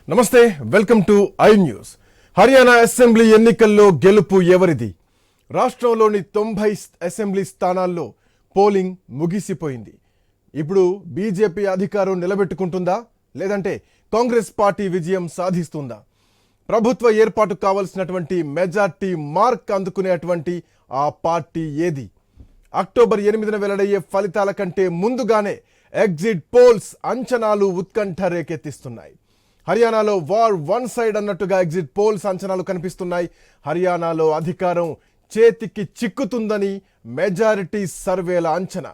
నమస్తే, welcome to I news. Haryana assembly ఎన్నికల్లో గెలుపు ఎవరిది? రాష్ట్రంలోని 90 అసెంబ్లీ స్థానాల్లో పోలింగ్ ముగిసిపోయింది. ఇప్పుడు బీజేపీ అధికారం నిలబెట్టుకుంటుందా, లేదంటే కాంగ్రెస్ పార్టీ విజయం సాధిస్తుందా? ప్రభుత్వ ఏర్పాటు కావాల్సినటువంటి మెజార్టీ మార్క్ అందుకునేటువంటి ఆ పార్టీ ఏది? అక్టోబర్ 8న వెల్లడయ్యే ఫలితాల కంటే ముందుగానే ఎగ్జిట్ పోల్స్ అంచనాలు ఉత్కంఠ రేకెత్తిస్తున్నాయి. హర్యానాలో వార్ వన్ సైడ్ అన్నట్టుగా ఎగ్జిట్ పోల్స్ అంచనాలు కనిపిస్తున్నాయి. హర్యానాలో అధికారం చేతికి చిక్కుతుందని మెజారిటీ సర్వేల అంచనా.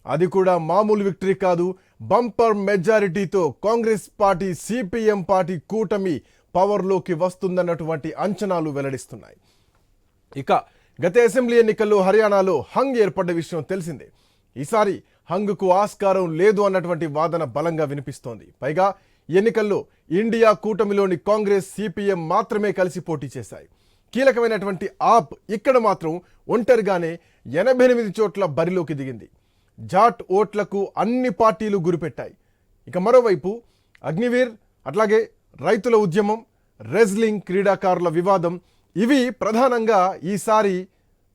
అది కూడా మామూలు విక్టరీ కాదు, బంపర్ మెజారిటీతో కాంగ్రెస్ పార్టీ సిపిఎం పార్టీ కూటమి పవర్లోకి వస్తుందన్నటువంటి అంచనాలు వెల్లడిస్తున్నాయి. ఇక గత అసెంబ్లీ ఎన్నికల్లో హర్యానాలో హంగ్ ఏర్పడ్డ విషయం తెలిసిందే. ఈసారి హంగ్కు ఆస్కారం లేదు అన్నటువంటి వాదన బలంగా వినిపిస్తోంది. పైగా ఎన్నికల్లో ఇండియా కూటమిలోని కాంగ్రెస్ సిపిఎం మాత్రమే కలిసి పోటీ చేశాయి. కీలకమైనటువంటి ఆప్ ఇక్కడ మాత్రం ఒంటరిగానే 88 చోట్ల బరిలోకి దిగింది. జాట్ ఓట్లకు అన్ని పార్టీలు గురిపెట్టాయి. ఇక మరోవైపు అగ్నివీర్, అట్లాగే రైతుల ఉద్యమం, రెజ్లింగ్ క్రీడాకారుల వివాదం, ఇవి ప్రధానంగా ఈసారి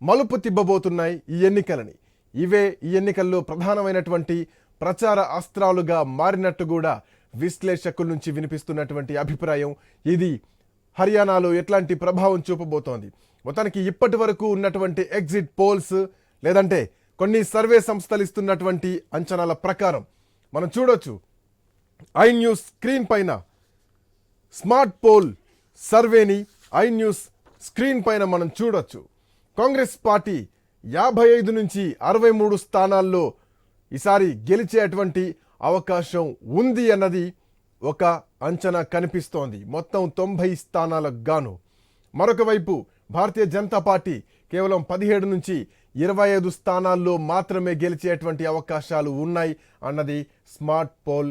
మలుపు తిబ్బబోతున్నాయి ఈ ఎన్నికలని. ఇవే ఈ ఎన్నికల్లో ప్రధానమైనటువంటి ప్రచార అస్త్రాలుగా మారినట్టు కూడా విశ్లేషకుల నుంచి వినిపిస్తున్నటువంటి అభిప్రాయం. ఇది హర్యానాలో ఎట్లాంటి ప్రభావం చూపబోతోంది? మొత్తానికి ఇప్పటి వరకు ఉన్నటువంటి ఎగ్జిట్ పోల్స్ లేదంటే కొన్ని సర్వే సంస్థలు ఇస్తున్నటువంటి అంచనాల ప్రకారం మనం చూడొచ్చు. ఐ న్యూస్ స్క్రీన్ పైన స్మార్ట్ పోల్ సర్వేని ఐ న్యూస్ స్క్రీన్ పైన మనం చూడొచ్చు. కాంగ్రెస్ పార్టీ 55 నుంచి 63 స్థానాల్లో ఈసారి గెలిచేటువంటి అవకాశం ఉంది అన్నది ఒక అంచనా కనిపిస్తోంది, మొత్తం 90 స్థానాలకు గాను. మరొక వైపు భారతీయ జనతా పార్టీ కేవలం 17 నుంచి 25 స్థానాల్లో మాత్రమే గెలిచేటువంటి అవకాశాలు ఉన్నాయి అన్నది స్మార్ట్ పోల్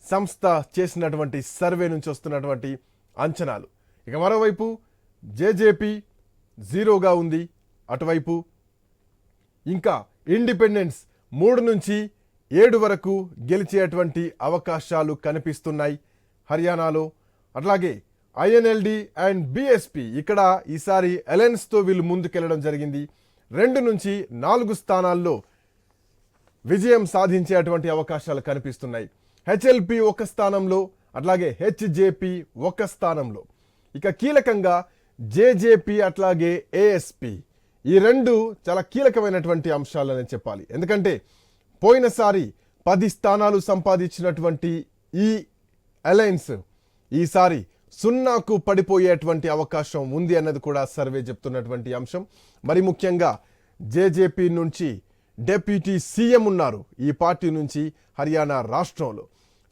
సంస్థ చేసినటువంటి సర్వే నుంచి వస్తున్నటువంటి అంచనాలు. ఇక మరోవైపు జేజేపీ 0గా ఉంది. అటువైపు ఇంకా ఇండిపెండెన్స్ 3 నుంచి 7 వరకు గెలిచేటువంటి అవకాశాలు కనిపిస్తున్నాయి హర్యానాలో. అట్లాగే ఐఎన్ఎల్డి అండ్ బిఎస్పి ఇక్కడ ఈసారి అలయన్స్తో వీళ్ళు ముందుకెళ్లడం జరిగింది. 2 నుంచి 4 స్థానాల్లో విజయం సాధించేటువంటి అవకాశాలు కనిపిస్తున్నాయి. హెచ్ఎల్పి 1 స్థానంలో, అట్లాగే హెచ్జేపి 1 స్థానంలో. ఇక కీలకంగా జేజేపీ అట్లాగే ఏఎస్పి, ఈ 2 చాలా కీలకమైనటువంటి అంశాలని చెప్పాలి. ఎందుకంటే పోయినసారి 10 స్థానాలు సంపాదించినటువంటి ఈ అలయన్స్ ఈసారి 0కు పడిపోయేటువంటి అవకాశం ఉంది అన్నది కూడా సర్వే చెప్తున్నటువంటి అంశం. మరి ముఖ్యంగా జేజేపీ నుంచి డెప్యూటీ సీఎం ఉన్నారు ఈ పార్టీ నుంచి హర్యానా రాష్ట్రంలో.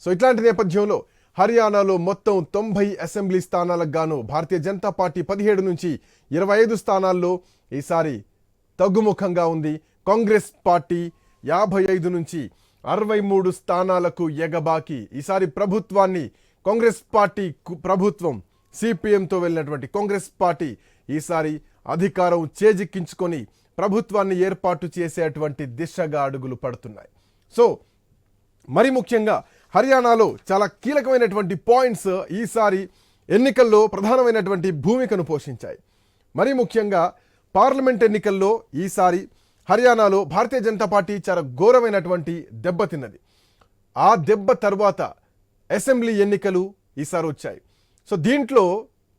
సో ఇట్లాంటి నేపథ్యంలో హర్యానాలో మొత్తం 90 అసెంబ్లీ స్థానాలకు గాను భారతీయ జనతా పార్టీ 17 నుంచి 25 స్థానాల్లో ఈసారి తగ్గుముఖంగా ఉంది. కాంగ్రెస్ పార్టీ 55 నుంచి 63 స్థానాలకు ఎగబాకి ఈసారి ప్రభుత్వాన్ని కాంగ్రెస్ పార్టీ ప్రభుత్వం సిపిఎంతో వెళ్ళినటువంటి కాంగ్రెస్ పార్టీ ఈసారి అధికారం చేజిక్కించుకొని ప్రభుత్వాన్ని ఏర్పాటు చేసేటువంటి దిశగా అడుగులు పడుతున్నాయి. సో మరి ముఖ్యంగా హర్యానాలో చాలా కీలకమైనటువంటి పాయింట్స్ ఈసారి ఎన్నికల్లో ప్రధానమైనటువంటి భూమికను పోషించాయి. మరి ముఖ్యంగా పార్లమెంట్ ఎన్నికల్లో ఈసారి హర్యానాలో భారతీయ జనతా పార్టీ చాలా ఘోరమైనటువంటి దెబ్బతిన్నది. ఆ దెబ్బ తర్వాత అసెంబ్లీ ఎన్నికలు ఈసారి వచ్చాయి. సో దీంట్లో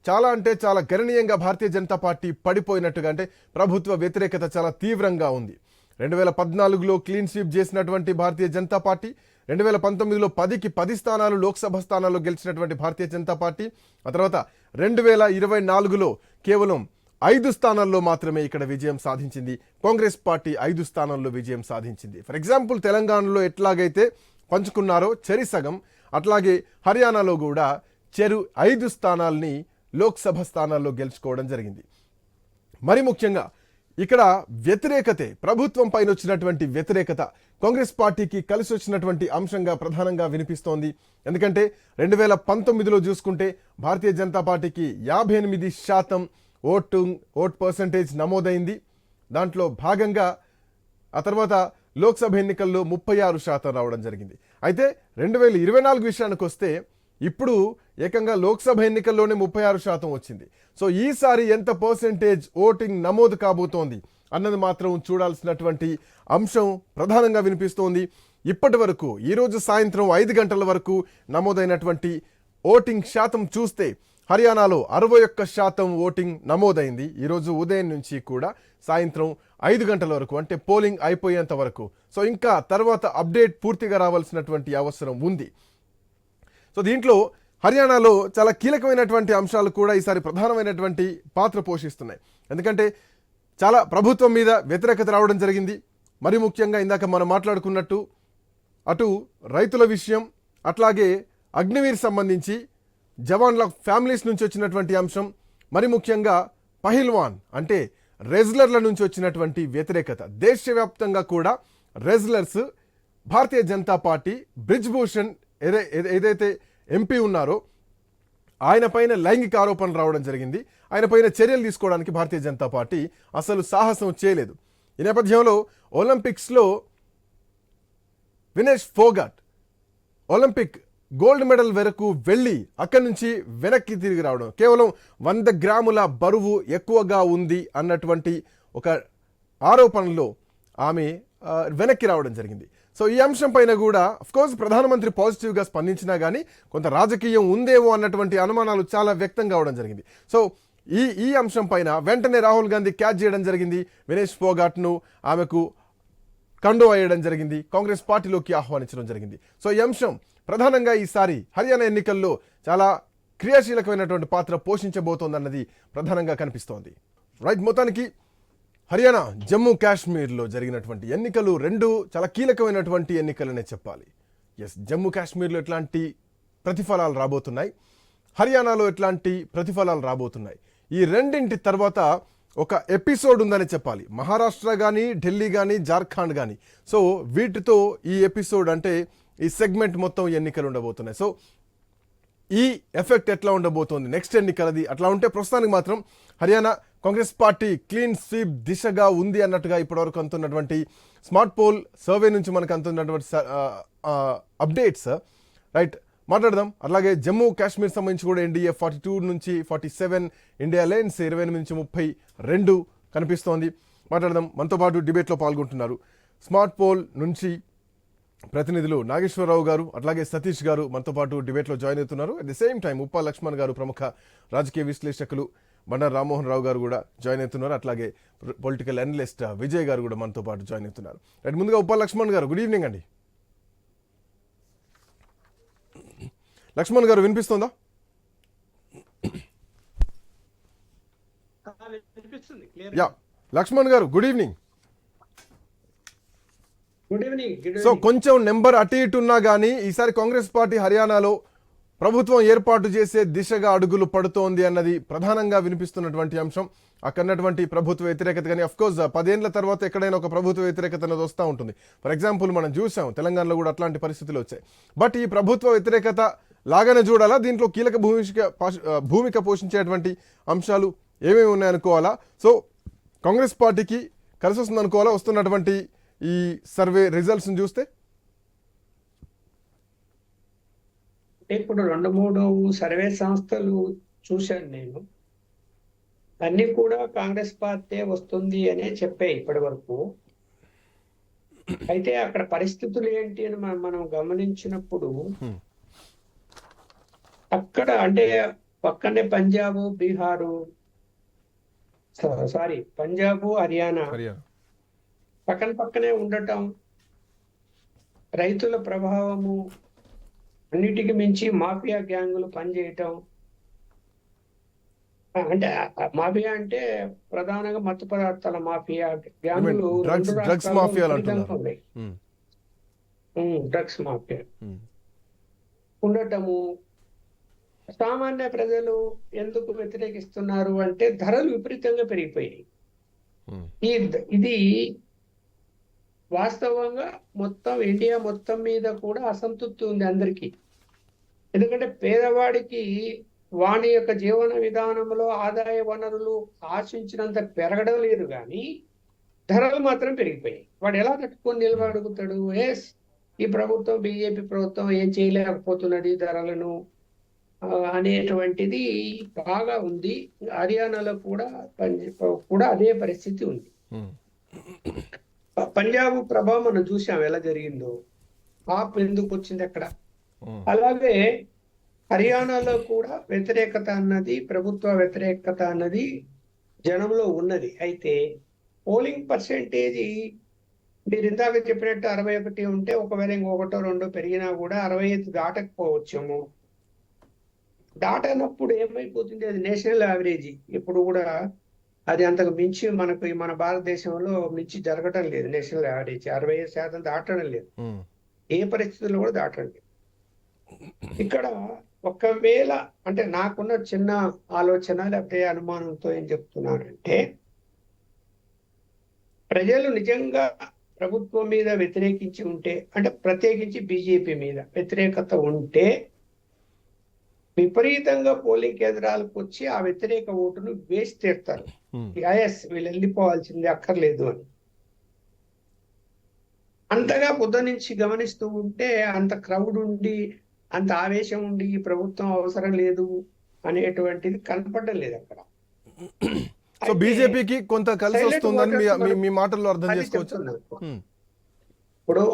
చాలా అంటే చాలా గణనీయంగా భారతీయ జనతా పార్టీ పడిపోయినట్టుగా, అంటే ప్రభుత్వ వ్యతిరేకత చాలా తీవ్రంగా ఉంది. 2014లో క్లీన్ స్వీప్ చేసినటువంటి భారతీయ జనతా పార్టీ, 2019లో 10కి 10 స్థానాలు లోక్సభ స్థానాల్లో గెలిచినటువంటి భారతీయ జనతా పార్టీ, ఆ తర్వాత 2024లో కేవలం 5 స్థానాల్లో మాత్రమే ఇక్కడ విజయం సాధించింది. కాంగ్రెస్ పార్టీ 5 స్థానాల్లో విజయం సాధించింది. ఫర్ ఎగ్జాంపుల్ తెలంగాణలో ఎట్లాగైతే పంచుకున్నారో చెరి సగం, అట్లాగే హర్యానాలో కూడా చెరు 5 స్థానాల్ని లోక్సభ స్థానాల్లో గెలుచుకోవడం జరిగింది. మరి ముఖ్యంగా ఇక్కడ వ్యతిరేకతే, ప్రభుత్వం పైన వచ్చినటువంటి వ్యతిరేకత కాంగ్రెస్ పార్టీకి కలిసి వచ్చినటువంటి అంశంగా ప్రధానంగా వినిపిస్తోంది. ఎందుకంటే 2019లో చూసుకుంటే భారతీయ జనతా పార్టీకి 58% ఓట్ పర్సంటేజ్ నమోదైంది. దాంట్లో భాగంగా ఆ తర్వాత లోక్సభ ఎన్నికల్లో 36% రావడం జరిగింది. అయితే 2024 విషయానికి వస్తే ఇప్పుడు ఏకంగా లోక్సభ ఎన్నికల్లోనే 36% వచ్చింది. సో ఈసారి ఎంత పర్సెంటేజ్ ఓటింగ్ నమోదు కాబోతోంది అన్నది మాత్రం చూడాల్సినటువంటి అంశం ప్రధానంగా వినిపిస్తోంది. ఇప్పటి వరకు ఈరోజు సాయంత్రం 5 గంటల వరకు నమోదైనటువంటి ఓటింగ్ శాతం చూస్తే హర్యానాలో 61% ఓటింగ్ నమోదైంది. ఈరోజు ఉదయం నుంచి కూడా సాయంత్రం 5 గంటల వరకు, అంటే పోలింగ్ అయిపోయేంత వరకు. సో ఇంకా తర్వాత అప్డేట్ పూర్తిగా రావాల్సినటువంటి అవసరం ఉంది. సో దీంట్లో హర్యానాలో చాలా కీలకమైనటువంటి అంశాలు కూడా ఈసారి ప్రధానమైనటువంటి పాత్ర పోషిస్తున్నాయి. ఎందుకంటే చాలా ప్రభుత్వం మీద వ్యతిరేకత రావడం జరిగింది. మరి ముఖ్యంగా ఇందాక మనం మాట్లాడుకున్నట్టు అటు రైతుల విషయం, అట్లాగే అగ్నివీర్ సంబంధించి జవాన్ల ఫ్యామిలీస్ నుంచి వచ్చినటువంటి అంశం, మరి ముఖ్యంగా పహిల్వాన్ అంటే రెజ్లర్ల నుంచి వచ్చినటువంటి వ్యతిరేకత. దేశవ్యాప్తంగా కూడా రెజ్లర్స్ భారతీయ జనతా పార్టీ బ్రిజ్భూషణ్ ఏదైతే ఎంపీ ఉన్నారో ఆయన పైన లైంగిక ఆరోపణలు రావడం జరిగింది. ఆయన పైన చర్యలు తీసుకోవడానికి భారతీయ జనతా పార్టీ అసలు సాహసం చేయలేదు. ఈ నేపథ్యంలో ఒలింపిక్స్లో Vinesh Phogat Olympic gold medal వరకు వెళ్ళి అక్కడి నుంచి వెనక్కి తిరిగి రావడం, కేవలం 100 గ్రాముల బరువు ఎక్కువగా ఉంది అన్నటువంటి ఒక ఆరోపణలో ఆమె వెనక్కి రావడం జరిగింది. సో ఈ అంశం పైన కూడా అఫ్కోర్స్ ప్రధానమంత్రి పాజిటివ్గా స్పందించినా కానీ కొంత రాజకీయం ఉందేమో అన్నటువంటి అనుమానాలు చాలా వ్యక్తం కావడం జరిగింది. సో ఈ అంశం పైన వెంటనే రాహుల్ గాంధీ క్యాచ్ చేయడం జరిగింది. వినేష్ ఫోగాట్ను ఆమెకు కండో అయ్యడం జరిగింది, కాంగ్రెస్ పార్టీలోకి ఆహ్వానించడం జరిగింది. సో ఈ అంశం ప్రధానంగా ఈసారి హర్యానా ఎన్నికల్లో చాలా క్రియాశీలకమైనటువంటి పాత్ర పోషించబోతోందన్నది ప్రధానంగా కనిపిస్తోంది. రైట్, మొత్తానికి హర్యానా జమ్మూ కాశ్మీర్లో జరిగినటువంటి ఎన్నికలు రెండు చాలా కీలకమైనటువంటి ఎన్నికలనే చెప్పాలి. ఎస్, జమ్మూ కాశ్మీర్లో ఎట్లాంటి ప్రతిఫలాలు రాబోతున్నాయి, హర్యానాలో ఎట్లాంటి ప్రతిఫలాలు రాబోతున్నాయి, ఈ రెండింటి తర్వాత ఒక ఎపిసోడ్ ఉందని చెప్పాలి. మహారాష్ట్ర కానీ, ఢిల్లీ కానీ, జార్ఖండ్ కానీ, సో వీటితో ఈ ఎపిసోడ్ అంటే ఈ సెగ్మెంట్ మొత్తం ఎన్నికలు ఉండబోతున్నాయి. సో ఈ ఎఫెక్ట్ ఎట్లా ఉండబోతోంది నెక్స్ట్ ఎన్నికలది అట్లా ఉంటే ప్రస్తుతానికి మాత్రం Haryana Congress party clean sweep దిశగా ఉంది అన్నట్టుగా ఇప్పటివరకు అందుతున్నటువంటి స్మార్ట్ పోల్ సర్వే నుంచి మనకు అందుతున్నటువంటి అప్డేట్స్. రైట్, మాట్లాడదాం. అలాగే జమ్మూ కాశ్మీర్ సంబంధించి కూడా ఎన్డీఏ 42 నుంచి 47, ఇండియా అలయన్స్ 28 నుంచి 32 కనిపిస్తోంది. మాట్లాడదాం. మనతో పాటు డిబేట్లో పాల్గొంటున్నారు స్మార్ట్ పోల్ నుంచి ప్రతినిధులు నాగేశ్వరరావు గారు, అట్లాగే సతీష్ గారు మనతో పాటు డిబేట్లో జాయిన్ అవుతున్నారు. At the same time Uppa Lakshman garu, ప్రముఖ రాజకీయ విశ్లేషకులు బండారు రామ్మోహన్ రావు గారు కూడా జాయిన్ అవుతున్నారు. అట్లాగే పొలిటికల్ అనలిస్ట్ విజయ్ గారు కూడా మనతో పాటు జాయిన్ అవుతున్నారు. రైట్, ముందుగా ఉప్పా లక్ష్మణ్ గారు, గుడ్ ఈవినింగ్ అండి. లక్ష్మణ్ గారు వినిపిస్తుందా? యా, లక్ష్మణ్ గారు గుడ్ ఈవినింగ్. సో కొంచెం నెంబర్ అటు ఇటు ఉన్నా కానీ ఈసారి కాంగ్రెస్ పార్టీ హర్యానాలో ప్రభుత్వం ఏర్పాటు చేసే దిశగా అడుగులు పడుతోంది అన్నది ప్రధానంగా వినిపిస్తున్నటువంటి అంశం. అక్కడటువంటి ప్రభుత్వ వ్యతిరేకత కానీ, అఫ్కోర్స్ 10 ఏళ్ల తర్వాత ఎక్కడైనా ఒక ప్రభుత్వ వ్యతిరేకత అనేది వస్తూ ఉంటుంది. ఫర్ ఎగ్జాంపుల్ మనం చూసాం తెలంగాణలో కూడా అట్లాంటి పరిస్థితులు వచ్చాయి. బట్ ఈ ప్రభుత్వ వ్యతిరేకత లాగానే చూడాలా, దీంట్లో కీలక భూమిక పోషించేటువంటి అంశాలు ఏమేమి ఉన్నాయనుకోవాలా? సో కాంగ్రెస్ పార్టీకి కలిసి వస్తుంది అనుకోవాలా వస్తున్నటువంటి ఈ సర్వే రిజల్ట్స్ని చూస్తే? ఇప్పుడు 2-3 సర్వే సంస్థలు చూశాను నేను, అన్ని కూడా కాంగ్రెస్ పార్టీ వస్తుంది అనే చెప్పాయి ఇప్పటి వరకు. అయితే అక్కడ పరిస్థితులు ఏంటి అని మనం గమనించినప్పుడు అక్కడ అంటే పక్కనే పంజాబ్, బీహారు, పంజాబ్, హర్యానా పక్కనే ఉండటం, రైతుల ప్రభావము, అన్నిటికి మించి మాఫియా గ్యాంగులు పనిచేయటం. అంటే మాఫియా అంటే ప్రధానంగా మత్తు పదార్థాల మాఫియా గ్యాంగులు డ్రగ్స్ మాఫియా ఉండటము. సామాన్య ప్రజలు ఎందుకు వ్యతిరేకిస్తున్నారు అంటే ధరలు విపరీతంగా పెరిగిపోయాయి. ఇది వాస్తవంగా మొత్తం ఇండియా మొత్తం మీద కూడా అసంతృప్తి ఉంది అందరికీ. ఎందుకంటే పేదవాడికి వాని యొక్క జీవన విధానంలో ఆదాయ వనరులు ఆశించినంత పెరగడం లేదు, కానీ ధరలు మాత్రం పెరిగిపోయాయి. వాడు ఎలా తట్టుకొని నిలబడుగుతాడు? ఈ ప్రభుత్వం, బీజేపీ ప్రభుత్వం ఏం చేయలేకపోతున్నది ధరలను అనేటువంటిది బాగా ఉంది. హర్యానాలో కూడా కూడా అదే పరిస్థితి ఉంది. ఉమ్, పంజాబ్ ప్రభావం మనం చూసాం ఎలా జరిగిందో, ఆప్ ఎందుకు వచ్చింది అక్కడ. ఉమ్, అలాగే హర్యానాలో కూడా వ్యతిరేకత అన్నది, ప్రభుత్వ వ్యతిరేకత అన్నది జనంలో ఉన్నది. అయితే పోలింగ్ పర్సెంటేజీ మీరు ఇందాక చెప్పినట్టు 61 ఉంటే, ఒకవేళ ఇంకొకటో రెండో పెరిగినా కూడా 65 దాటకపోవచ్చేమో. దాటనప్పుడు ఏమైపోతుంది, అది నేషనల్ యావరేజ్. ఇప్పుడు కూడా అది అంతకు మించి మనకు మన భారతదేశంలో మించి జరగటం లేదు. నేషనల్ యావరేజ్ 65% దాటడం లేదు, ఉమ్, ఏ పరిస్థితుల్లో కూడా దాటడం లేదు. ఇక్కడ ఒకవేళ అంటే నాకున్న చిన్న ఆలోచన లేకపోతే అనుమానంతో ఏం చెప్తున్నానంటే, ప్రజలు నిజంగా ప్రభుత్వం మీద వ్యతిరేకించి ఉంటే, అంటే ప్రత్యేకించి బీజేపీ మీద వ్యతిరేకత ఉంటే, విపరీతంగా పోలింగ్ కేంద్రాలకు వచ్చి ఆ వ్యతిరేక ఓటును వేసి తీరుతారు. ఉమ్, ఐఎస్ వీళ్ళు వెళ్ళిపోవాల్సింది అక్కర్లేదు అని. అంతగా పొద్దు నుంచి గమనిస్తూ ఉంటే, అంత క్రౌడ్ ఉండి, అంత ఆవేశం ఉండి ఈ ప్రభుత్వం అవసరం లేదు అనేటువంటిది కనపడడం లేదు అక్కడ. సో బీజేపీకి కొంత కలిసి silent వస్తుందని voters మీ మీ మాటల్లో అర్థం అది చేసుకోవచ్చు. చెప్తున్నాను. ఉమ్, ఇప్పుడు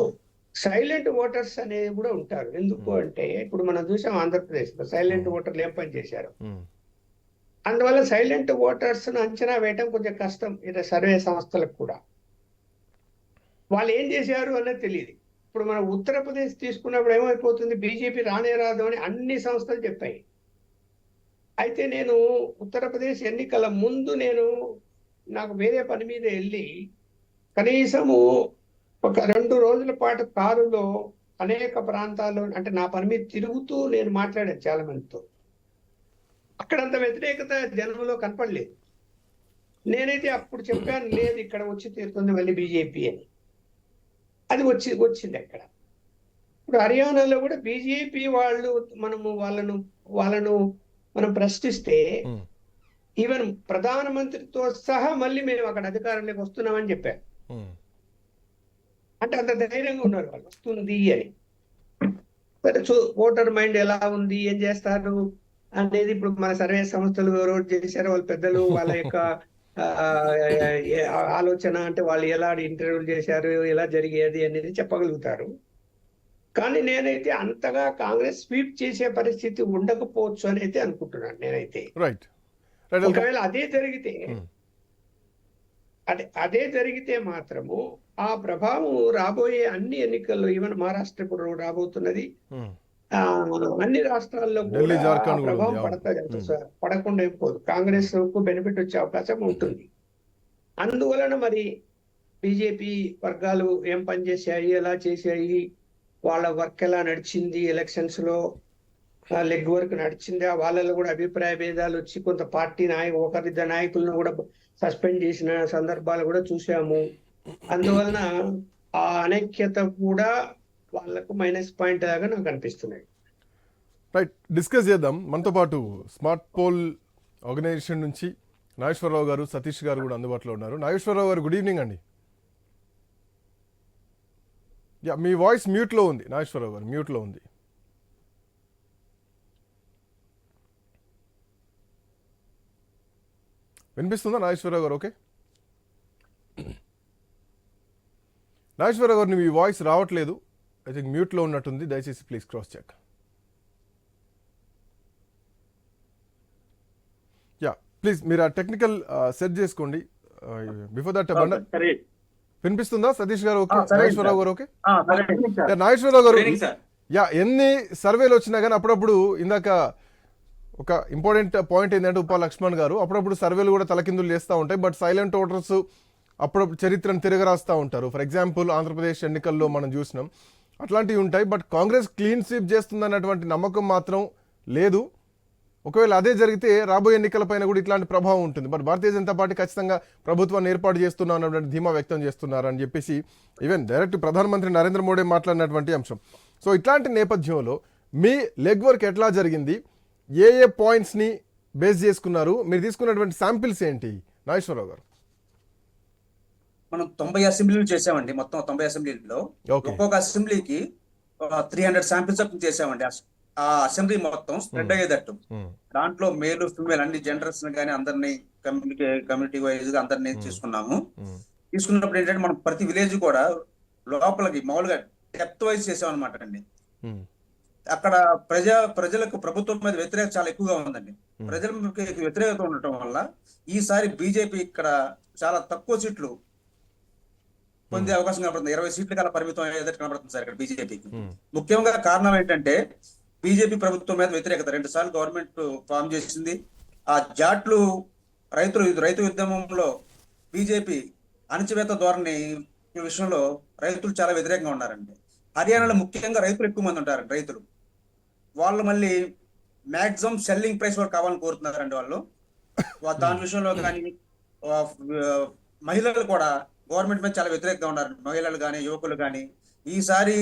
సైలెంట్ ఓటర్స్ అనేది కూడా ఉంటారు. ఎందుకు అంటే, ఇప్పుడు మనం చూసాం ఆంధ్రప్రదేశ్ లో సైలెంట్ ఓటర్లు ఏం పని చేశారు. ఉమ్, అందువల్ల సైలెంట్ ఓటర్స్ ను అంచనా వేయటం కొంచెం కష్టం. ఇది సర్వే సంస్థలకు కూడా వాళ్ళు ఏం చేశారు అన్నది తెలియదు. ఇప్పుడు మనం ఉత్తరప్రదేశ్ తీసుకున్నప్పుడు ఏమైపోతుంది, బీజేపీ రానే రాదు అని అన్ని సంస్థలు చెప్పాయి. అయితే నేను ఉత్తరప్రదేశ్ ఎన్నికల ముందు నాకు వేరే పని మీద వెళ్ళి కనీసము ఒక 2 రోజుల పాటు కారులో అనేక ప్రాంతాల్లో, అంటే నా పని మీద తిరుగుతూ నేను మాట్లాడాను చాలా మందితో. అక్కడంత వ్యతిరేకత జనంలో కనపడలేదు. నేనైతే అప్పుడు చెప్పాను, లేదు ఇక్కడ వచ్చి తీరుతుంది మళ్ళీ బీజేపీ అని. అది వచ్చింది అక్కడ. ఇప్పుడు హర్యానాలో కూడా బీజేపీ వాళ్ళు వాళ్ళను మనం ప్రశ్నిస్తే, ఉమ్, ఈవెన్ ప్రధానమంత్రితో సహా మళ్ళీ మేము అక్కడ అధికారంలోకి వస్తున్నామని చెప్పారు. ఉమ్, అంటే అంత ధైర్యంగా ఉన్నారు వాళ్ళు వస్తుంది అని. సరే, ఓటర్ మైండ్ ఎలా ఉంది, ఏం చేస్తారు అనేది ఇప్పుడు మన సర్వే సంస్థలు ఎవరు చేశారో వాళ్ళ పెద్దలు, వాళ్ళ యొక్క ఆలోచన, అంటే వాళ్ళు ఎలా ఇంటర్వ్యూలు చేశారు, ఎలా జరిగేది అనేది చెప్పగలుగుతారు. కానీ నేనైతే అంతగా కాంగ్రెస్ స్వీప్ చేసే పరిస్థితి ఉండకపోవచ్చు అని అయితే అనుకుంటున్నాను నేనైతే. రైట్ రైట్ ఒకవేళ అదే జరిగితే మాత్రము ఆ ప్రభావం రాబోయే అన్ని ఎన్నికల్లో, ఈవెన్ మహారాష్ట్ర ఇప్పుడు రాబోతున్నది, ఉమ్, అన్ని రాష్ట్రాల్లో ఢిల్లీ, కూడా ఆ జార్ఖండ్ కూడా ప్రభావం ఉంది. పడుతుంది. పడకుండా ఏం పోదు, కాంగ్రెస్ కు బెనిఫిట్ వచ్చే అవకాశం ఉంటుంది. అందువలన మరి బీజేపీ వర్గాలు ఏం పనిచేశాయి, ఎలా చేశాయి, వాళ్ళ వర్క్ ఎలా నడిచింది, ఎలక్షన్స్ లో లెగ్ వర్క్ నడిచిందా, వాళ్ళలో కూడా అభిప్రాయ భేదాలు వచ్చి కొంత పార్టీ ఒకరిద్దరు నాయకులను కూడా సస్పెండ్ చేసిన సందర్భాలు కూడా చూసాము. అందువలన ఆ అనైక్యత కూడా వాళ్ళకు మైనస్ పాయింట్ లాగా నాకు అనిపిస్తున్నాయి. రైట్, డిస్కస్ చేద్దాం. మనతో పాటు స్మార్ట్ పోల్ ఆర్గనైజేషన్ నుంచి నాగేశ్వరరావు గారు, సతీష్ గారు కూడా అందుబాటులో ఉన్నారు. నాగేశ్వరరావు గారు, గుడ్ ఈవినింగ్ అండి. యా, మీ వాయిస్ మ్యూట్లో ఉంది. నాగేశ్వరరావు గారు మ్యూట్లో ఉంది. వినిపిస్తుందా నాగేశ్వరరావు గారు? ఓకే, నాగేశ్వరరావు గారు మీ వాయిస్ రావట్లేదు. ఐ థింక్ మ్యూట్లో ఉన్నట్టుంది. దయచేసి please cross check. Yeah, please మీరు ఆ టెక్నికల్ సెట్ చేసుకోండి. బిఫోర్ దట్ వినిపిస్తుందా సతీష్ గారు? ఓకే, నాగేశ్వరరావు గారు ఓకే. నాగేశ్వరరావు గారు, యా, ఎన్ని సర్వేలు వచ్చినా కానీ అప్పుడప్పుడు, ఇందాక ఒక ఇంపార్టెంట్ పాయింట్ ఏంటంటే ఉపా లక్ష్మణ్ గారు, అప్పుడప్పుడు సర్వేలు కూడా తలకిందులు చేస్తూ ఉంటాయి. బట్ సైలెంట్ ఓటర్స్ అప్పుడప్పుడు చరిత్రను తిరగరాస్తూ ఉంటారు. ఫర్ ఎగ్జాంపుల్ ఆంధ్రప్రదేశ్ ఎన్నికల్లో మనం చూసినాం, అట్లాంటివి ఉంటాయి. బట్ కాంగ్రెస్ క్లీన్ స్వీప్ చేస్తుందన్నటువంటి నమ్మకం మాత్రం లేదు. ఒకవేళ అదే జరిగితే రాబోయే ఎన్నికలపైన కూడా ఇట్లాంటి ప్రభావం ఉంటుంది. బట్ భారతీయ జనతా పార్టీ ఖచ్చితంగా ప్రభుత్వాన్ని ఏర్పాటు చేస్తున్నాం అన్నటువంటి ధీమా వ్యక్తం చేస్తున్నారు అని చెప్పేసి ఈవెన్ డైరెక్ట్ ప్రధానమంత్రి నరేంద్ర మోడీ మాట్లాడినటువంటి అంశం. సో ఇట్లాంటి నేపథ్యంలో మీ లెగ్ వర్క్ ఎట్లా జరిగింది, ఏ పాయింట్స్ని బేస్ చేసుకున్నారు, మీరు తీసుకున్నటువంటి శాంపిల్స్ ఏంటి నాగేశ్వరరావు గారు? మనం 90 అసెంబ్లీలు చేసామండి. మొత్తం 90 అసెంబ్లీలో ఒక్కొక్క అసెంబ్లీకి 300 శాంపిల్స్ చేసామండి. ఆ అసెంబ్లీ మొత్తం స్ప్రెడ్ అయ్యేటట్టు ఉమ్, దాంట్లో మేలు ఫిమేల్ అన్ని జెండర్స్ కానీ అందరినీ కమ్యూనిటీ వైజ్ గా అందరినీ తీసుకున్నాము. ఉమ్, తీసుకున్నప్పుడు ఏంటంటే మనం ప్రతి విలేజ్ కూడా లోపలికి మామూలుగా డెప్త్ వైజ్ చేసాం అనమాట అండి. ఉమ్, అక్కడ ప్రజలకు ప్రభుత్వం మీద వ్యతిరేకత చాలా ఎక్కువగా ఉందండి. ప్రజలకు వ్యతిరేకత ఉండటం వల్ల ఈసారి బీజేపీ ఇక్కడ చాలా తక్కువ సీట్లు పొందే అవకాశం కనబడుతుంది. 20 సీట్లు కల్లా పరిమితం అయ్యేటట్టు కనబడుతుంది సార్ ఇక్కడ బీజేపీకి. ఉమ్, ముఖ్యంగా కారణం ఏంటంటే బీజేపీ ప్రభుత్వం మీద వ్యతిరేకత 2 సార్లు గవర్నమెంట్ ఫామ్ చేసింది. ఆ జాట్లు రైతు ఉద్యమంలో బీజేపీ అణచివేత ధోరణి విషయంలో రైతులు చాలా వ్యతిరేకంగా ఉన్నారండి. హర్యానాలో ముఖ్యంగా రైతులు ఎక్కువ మంది ఉంటారండి. రైతులు వాళ్ళు మళ్ళీ మాక్సిమం సెల్లింగ్ ప్రైస్ వరకు కావాలని కోరుతున్నారండి. వాళ్ళు దాని విషయంలో కానీ మహిళలు కూడా గవర్నమెంట్ మీద చాలా వ్యతిరేకంగా ఉన్నారు. మహిళలు కానీ యువకులు కానీ ఈసారి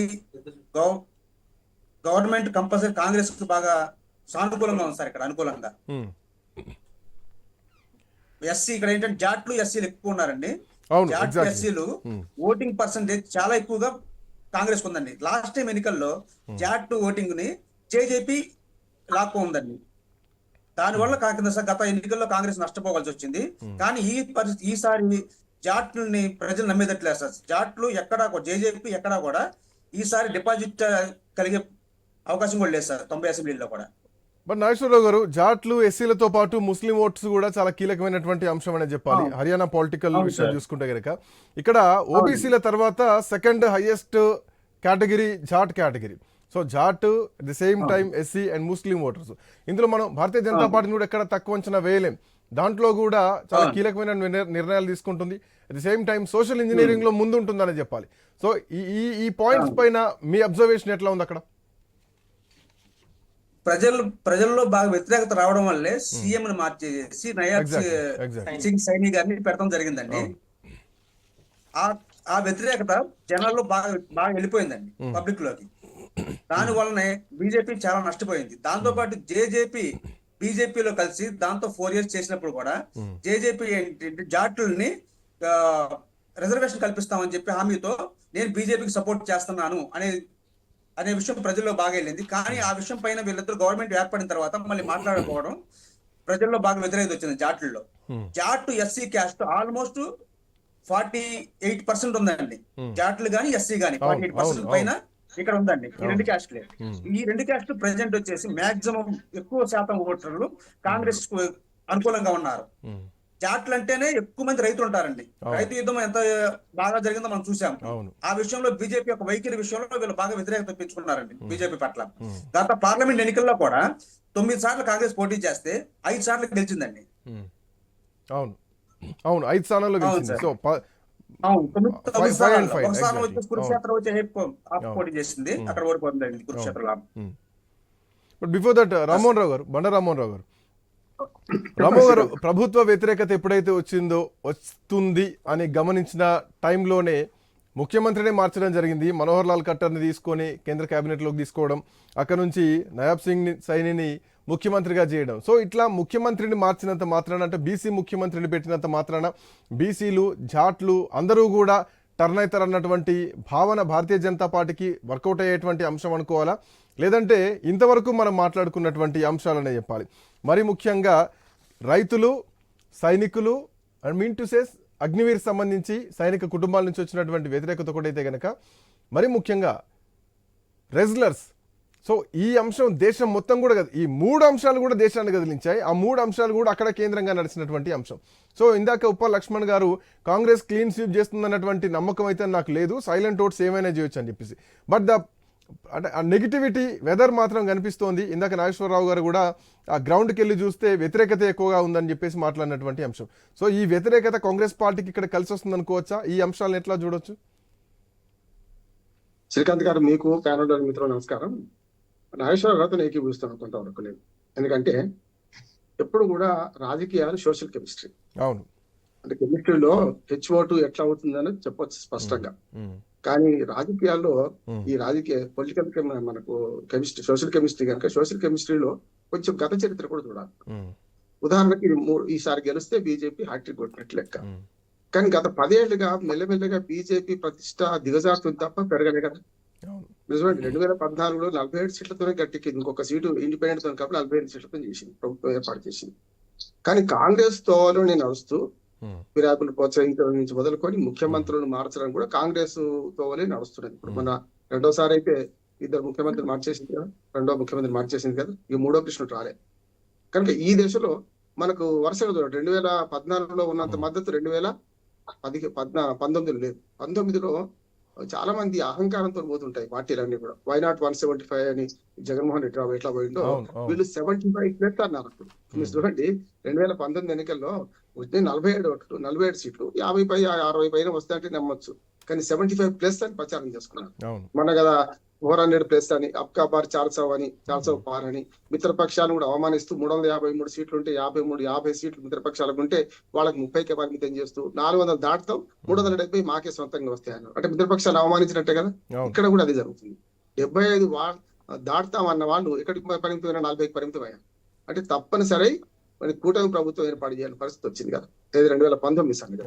గవర్నమెంట్ కంపల్సరీ కాంగ్రెస్ కు బాగా సానుకూలంగా ఉంది సార్ ఇక్కడ అనుకూలంగా. ఉమ్. ఎస్సీ ఇక్కడ ఏంటంటే జాట్లు ఎస్సీలు ఎక్కువ ఉన్నారండి. అవును, జాట్ exactly. ఎస్సీలు ఓటింగ్ పర్సంటేజ్ చాలా ఎక్కువగా కాంగ్రెస్ ఉందండి. లాస్ట్ టైం ఎన్నికల్లో జాట్ ఓటింగ్ ని జేజేపీ లాక్కో ఉందండి. దానివల్ల గత ఎన్నికల్లో కాంగ్రెస్ నష్టపోవాల్సి వచ్చింది. కానీ ఈసారి జాట్లని ప్రజలు నమ్మేదట్లేదు సార్. జాట్లు ఎక్కడా జేజేపీ ఎక్కడా కూడా ఈసారి డిపాజిట్ కలిగే అవకాశం కూడా లేదు సార్ 90 అసెంబ్లీలో కూడా. బట్ నాగేశ్వరరావు గారు, జాట్లు ఎస్సీలతో పాటు ముస్లిం ఓట్స్ కూడా చాలా కీలకమైనటువంటి అంశం అనేది చెప్పాలి. హర్యానా పొలిటికల్ విషయం చూసుకుంటే కనుక ఇక్కడ ఓబీసీల తర్వాత second highest category Jat category. So Jat at the same time SC and Muslim voters. ఇందులో మనం భారతీయ జనతా పార్టీని కూడా ఎక్కడ తక్కువ అంచనా వేయలేం. దాంట్లో కూడా చాలా కీలకమైన నిర్ణయాలు తీసుకుంటుంది. At the same time social engineering లో ముందు ఉంటుందని చెప్పాలి. సో ఈ పాయింట్స్ పైన మీ అబ్జర్వేషన్ ఎట్లా ఉంది అక్కడ? ప్రజల్లో బాగా వ్యతిరేకత రావడం వల్లే సీఎం ని మార్చేసి నయాబ్ సింగ్ సైని గారిని పెట్టడం జరిగిందండి. ఆ వ్యతిరేకత జనాల్లో బాగా వెళ్ళిపోయిందండి పబ్లిక్ లోకి. దాని వల్లనే బీజేపీ చాలా నష్టపోయింది. దాంతో పాటు జేజేపీ బీజేపీలో కలిసి దాంతో 4 years చేసినప్పుడు కూడా జేజేపీ ఏంటంటే జాట్లని రిజర్వేషన్ కల్పిస్తామని చెప్పి హామీతో నేను బీజేపీకి సపోర్ట్ చేస్తున్నాను అనే విషయం ప్రజల్లో బాగా వెళ్ళింది. కానీ ఆ విషయం పైన వీళ్ళిద్దరు గవర్నమెంట్ ఏర్పడిన తర్వాత మళ్ళీ మాట్లాడకపోవడం ప్రజల్లో బాగా వ్యతిరేకత వచ్చింది జాట్లలో. జాట్ ఎస్సీ క్యాస్ట్ ఆల్మోస్ట్ 48% ఉందండి. జాట్లు గాని ఎస్సీ గాని 48% పైన ఇక్కడ ఉందండి. ఈ 2 క్యాస్ట్లే. ఈ 2 క్యాస్ట్లు ప్రెసిడెంట్ వచ్చేసి మాక్సిమం ఎక్కువ శాతం ఓటర్లు కాంగ్రెస్ కు అనుకూలంగా ఉన్నారు. జాట్లు అంటేనే ఎక్కువ మంది రైతులు ఉంటారండి. రైతు యుద్ధం ఎంత బాగా జరిగిందో మనం చూసాం. ఆ విషయంలో బీజేపీ యొక్క వైఖరి విషయంలో వీళ్ళు బాగా వ్యతిరేకత పెంచుకున్నారండి బీజేపీ పట్ల. గత పార్లమెంట్ ఎన్నికల్లో కూడా 9 సార్లు కాంగ్రెస్ పోటీ చేస్తే 5 సార్లు గెలిచిందండి. అవును అవును 5 స్థానాల్లో గెలిచింది. సో ఒకసారి వచ్చి కురుక్షేత్రం వచ్చి పోటీ చేసింది, అక్కడ ఓడిపోతుంది Kurukshetra. But before that Rammohan Rao garu, Banda Rammohan Rao గారు, రామో గారు, ప్రభుత్వ వ్యతిరేకత ఎప్పుడైతే వస్తుంది అని గమనించిన టైంలోనే ముఖ్యమంత్రినే మార్చడం జరిగింది. మనోహర్ లాల్ ఖట్టర్ని తీసుకొని కేంద్ర కేబినెట్లోకి తీసుకోవడం, అక్కడ నుంచి నయాబ్ సింగ్ సైనిని ముఖ్యమంత్రిగా చేయడం. సో ఇట్లా ముఖ్యమంత్రిని మార్చినంత మాత్రాన, అంటే బీసీ ముఖ్యమంత్రిని పెట్టినంత మాత్రాన బీసీలు జాట్లు అందరూ కూడా టర్న్ అవుతారు అన్నటువంటి భావన భారతీయ జనతా పార్టీకి వర్కౌట్ అయ్యేటువంటి అంశం అనుకోవాలా? లేదంటే ఇంతవరకు మనం మాట్లాడుకున్నటువంటి అంశాలనే చెప్పాలి? మరి ముఖ్యంగా రైతులు, సైనికులు, and mean to says Agniveer సంబంధించి సైనిక కుటుంబాల నుంచి వచ్చినటువంటి వ్యతిరేకత ఒకటైతే కనుక, మరి ముఖ్యంగా రెజ్లర్స్. సో ఈ అంశం దేశం మొత్తం కూడా కాదు, ఈ 3 అంశాలు కూడా దేశాన్ని కదిలించాయి. ఆ 3 అంశాలు కూడా అక్కడ కేంద్రంగా నడిచినటువంటి అంశం. సో ఇందాక ఉప్ప లక్ష్మణ్ గారు కాంగ్రెస్ క్లీన్ స్వీప్ చేస్తుందన్నటువంటి నమ్మకం అయితే నాకు లేదు, సైలెంట్ ఓట్స్ ఏమైనా చేయొచ్చు అని చెప్పేసి. బట్ అంటే ఆ నెగిటివిటీ వెదర్ మాత్రం కనిపిస్తోంది. ఇందాక నాగేశ్వరరావు గారు కూడా ఆ గ్రౌండ్కి వెళ్ళి చూస్తే వ్యతిరేకత ఎక్కువగా ఉందని చెప్పేసి మాట్లాడినటువంటి అంశం. సో ఈ వ్యతిరేకత కాంగ్రెస్ పార్టీకి ఇక్కడ కలిసి వస్తుంది అనుకోవచ్చా? ఈ అంశాలను ఎట్లా చూడొచ్చు? శ్రీకాంత్ గారు, మీకు ప్యానల్ మిత్రులు నమస్కారం. నాగేశ్వరరావు గారితో ఏకీభవిస్తాను కొంతవరకు నేను. ఎందుకంటే ఎప్పుడు కూడా రాజకీయాలు సోషల్ కెమిస్ట్రీ. అవును, అంటే కెమిస్ట్రీలో H2 ఎట్లా అవుతుందని చెప్పొచ్చు స్పష్టంగా. కానీ రాజకీయాల్లో ఈ పొలిటికల్ మనకు కెమిస్ట్రీ, సోషల్ కెమిస్ట్రీ కనుక సోషల్ కెమిస్ట్రీలో కొంచెం గత చరిత్ర కూడా చూడాలి. ఉదాహరణకి ఈసారి గెలిస్తే బీజేపీ హ్యాట్రిక్ కొట్టినట్లు లెక్క. కానీ గత 10 ఏళ్లుగా మెల్లమెల్లగా బీజేపీ ప్రతిష్ట దిగజారుతుంది తప్ప పెరగలే కదా. నిజమండి 2014లో 47 సీట్లతోనే గట్టెక్కింది. ఇంకొక సీటు ఇండిపెండెంట్ తో కాబట్టి 45 సీట్లతో చేసింది, ప్రభుత్వం ఏర్పాటు చేసింది. కానీ కాంగ్రెస్ తోలో నేను నడుస్తూ ఫిర్యాదులు ప్రోత్సహించడం నుంచి మొదలుకొని ముఖ్యమంత్రులను మార్చడం కూడా కాంగ్రెస్ తోవలే నడుస్తున్నది. ఇప్పుడు మన రెండోసారి అయితే ఇద్దరు ముఖ్యమంత్రులు మార్చేసింది కదా, రెండో ముఖ్యమంత్రి మార్చేసింది కదా, ఇక మూడో కృష్ణుడు రాలే. కనుక ఈ దశలో మనకు వరుసగా చూడండి 2014లో ఉన్నంత మద్దతు 2019 లేదు. 19లో చాలా మంది అహంకారంతో పోతుంటాయి పార్టీలన్నీ కూడా. వైనాట్ 175 అని జగన్మోహన్ రెడ్డి రావు ఎట్లా పోయిందో వీళ్ళు 75+ అన్నారు. అప్పుడు మీరు చూడండి 2019 ఎన్నికల్లో వచ్చే 47 సీట్లు 50 పైన వస్తాయంటే నమ్మొచ్చు. కానీ 75+ అని ప్రచారం చేసుకున్నారు. మన కదా 400+ అని, అబ్కా బార్ 400 అని, 400 పార్ అని మిత్రపక్షాలను కూడా అవమానిస్తూ 353 సీట్లు ఉంటే 50 సీట్లు మిత్రపక్షాలకు ఉంటే వాళ్ళకి 30కే పరిమితం చేస్తూ 400 దాటుతాం 370 మాకే సొంతంగా వస్తాయన్నారు. అంటే మిత్రపక్షాలు అవమానించినట్టే కదా. ఇక్కడ కూడా అది జరుగుతుంది. 75 దాటుతాం అన్న వాళ్ళు ఎక్కడికి పరిమితమైన 40కి పరిమితం అయ్యారు. అంటే తప్పనిసరి మరి కూటమి ప్రభుత్వం ఏర్పాటు చేయాలని పరిస్థితి వచ్చింది కదా. 2019 సంగతి.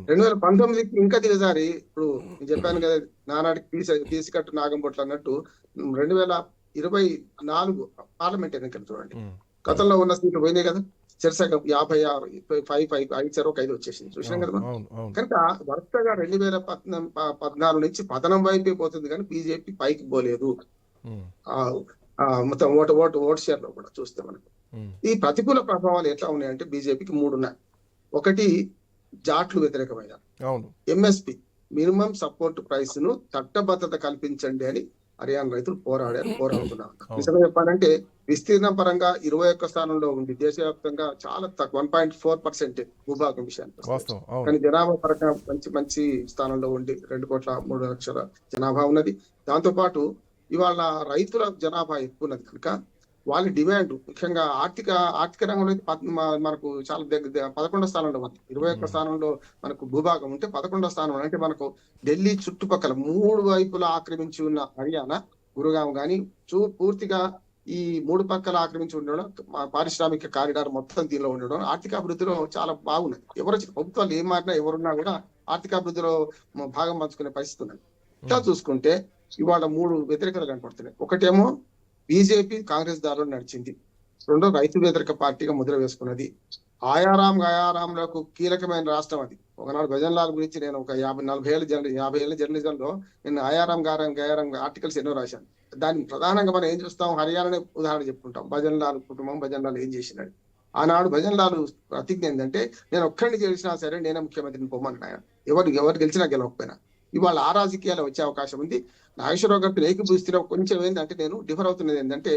2019కి ఇంకా దిగజారి ఇప్పుడు నేను చెప్పాను కదా నానాటికి తీసికట్టు నాగంబొట్లు అన్నట్టు 2024 పార్లమెంట్ ఎన్నికలు చూడండి. గతంలో ఉన్న సీట్లు పోయినాయి కదా. చర్చగా 55 వచ్చేసింది చూసినాం కదా. కనుక వరుసగా 2014 నుంచి పతనం వైపే పోతుంది కానీ బీజేపీ పైకి పోలేదు. మొత్తం ఓటు షేర్ లో కూడా చూస్తే మనకు ఈ ప్రతికూల ప్రభావాలు ఎట్లా ఉన్నాయంటే బీజేపీకి 3 ఉన్నాయి. ఒకటి జాట్లు వ్యతిరేకమైన ఎంఎస్పి మినిమం సపోర్ట్ ప్రైస్ ను చట్టబద్ధత కల్పించండి అని హర్యానా రైతులు పోరాడుతున్నారు. నిజంగా చెప్పాలంటే విస్తీర్ణం పరంగా 21 స్థానంలో ఉంది. దేశవ్యాప్తంగా చాలా తక్కువ 1.4% భూభాగం విషయానికి. కానీ జనాభా పరంగా మంచి స్థానంలో ఉండి 2,03,00,000 జనాభా ఉన్నది. దాంతో పాటు ఇవాళ రైతుల జనాభా ఎక్కువ ఉన్నది కనుక వాళ్ళ డిమాండ్ ముఖ్యంగా ఆర్థిక రంగంలో మనకు చాలా 11వ స్థానంలో ఉంది. 21 స్థానంలో మనకు భూభాగం ఉంటే 11వ స్థానంలో అంటే మనకు ఢిల్లీ చుట్టుపక్కల 3 వైపులా ఆక్రమించి ఉన్న హర్యానా గురుగాం కానీ పూర్తిగా ఈ 3 పక్కల ఆక్రమించి ఉండడం, పారిశ్రామిక కారిడార్ మొత్తం దీనిలో ఉండడం ఆర్థిక అభివృద్ధిలో చాలా బాగున్నది. ప్రభుత్వాలు ఏం మారినా ఎవరున్నా కూడా ఆర్థిక అభివృద్ధిలో భాగం పంచుకునే పరిస్థితి ఉన్నది. ఇట్లా చూసుకుంటే ఇవాళ 3 వ్యతిరేకతలు కనపడుతున్నాయి. ఒకటేమో బీజేపీ కాంగ్రెస్ దారిలో నడిచింది. రెండో రైతు వ్యతిరేక పార్టీగా ముద్ర వేసుకున్నది. ఆయారాంలకు కీలకమైన రాష్ట్రం అది. ఒకనాడు భజన్లాల్ గురించి నేను ఒక 50 ఏళ్ళ జర్నలిజంలో నేను ఆయారాం ఆర్టికల్స్ ఎన్నో రాశాను. దాన్ని ప్రధానంగా మనం ఏం చూస్తాం, హర్యానానే ఉదాహరణ చెప్పుకుంటాం. భజన్లాల్ కుటుంబం, భజన్లాల్ ఏం చేసినాడు. ఆనాడు భజన్లాల్ ప్రతిజ్ఞ ఏంటంటే నేను ఒక్కడిని చేసినా సరే నేనే ముఖ్యమంత్రిని పొమ్మన్నాను. ఎవరు గెలిచినా గెలవకపోయినా. ఇవాళ ఆ రాజకీయాలు వచ్చే అవకాశం ఉంది. నాగేశ్వరరావు గారితో ఏకీభూస్తిలో కొంచెం ఏంటంటే నేను డిఫర్ అవుతున్నది ఏంటంటే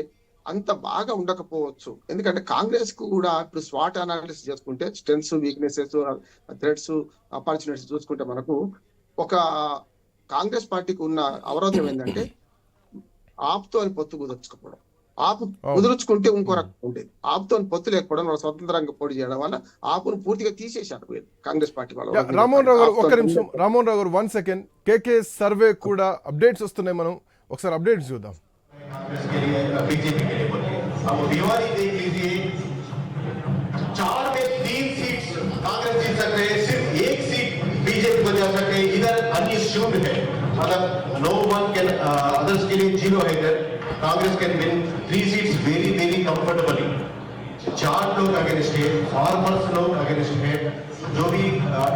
అంత బాగా ఉండకపోవచ్చు. ఎందుకంటే కాంగ్రెస్ కు కూడా ఇప్పుడు స్వాట్ అనాలిసిస్ చేసుకుంటే స్ట్రెంగ్స్, వీక్నెసెస్, థ్రెట్స్, ఆపర్చునిటీస్ చూసుకుంటే మనకు ఒక కాంగ్రెస్ పార్టీకి ఉన్న అవరోధం ఏంటంటే ఆప్తో పొత్తు కుదుర్చుకోవడం. ఆపు కుదుర్చుకుంటే ఇంకో రకం ఉండేది. ఆపుతో పొత్తు లేకపోవడం, స్వతంత్రంగా పోటీ చేయడం వల్ల ఆపును పూర్తిగా తీసేశారు కాంగ్రెస్ పార్టీ వాళ్ళు. రామ్మోహన్ రావు గారు ఒక్క నిమిషం. రామ్మోహన్ రావు గారు 1 సెకండ్. కేకే సర్వే కూడా అప్డేట్స్ వస్తున్నాయి, మనం ఒకసారి అప్డేట్స్ చూద్దాం. No one can others के लिए 0 है इधर. Congress can win 3 seats very comfortably. 4 लोग अगेंस्ट है, फार्मर्स लोग अगेंस्ट है, जो भी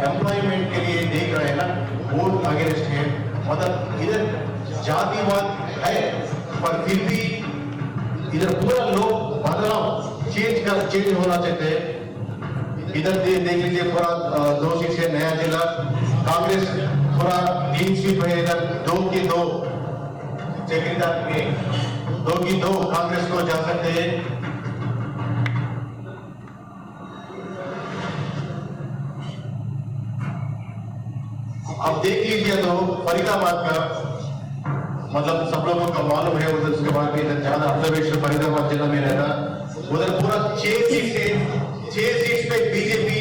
एम्प्लॉयमेंट के लिए देख रहे हैं ना वो अगेंस्ट है. मतलब इधर जातिवाद है पर फिर भी इधर पूरा लोग बदलाव चेंज होना चाहते हैं. इधर देख लीजिए पूरा 2 सीट से नया जिला कांग्रेस पूरा 3 सीट है. इधर 2 की 2 कांग्रेस को जा सकते हैं. अब देख लीजिए तो फरीदाबाद का मतलब सब लोगों का मालूम है. उधर उसके बाद इधर ज्यादा ऑब्जर्वेशन फरीदाबाद जिला में रहता. उधर पूरा 6 सीट पे बीजेपी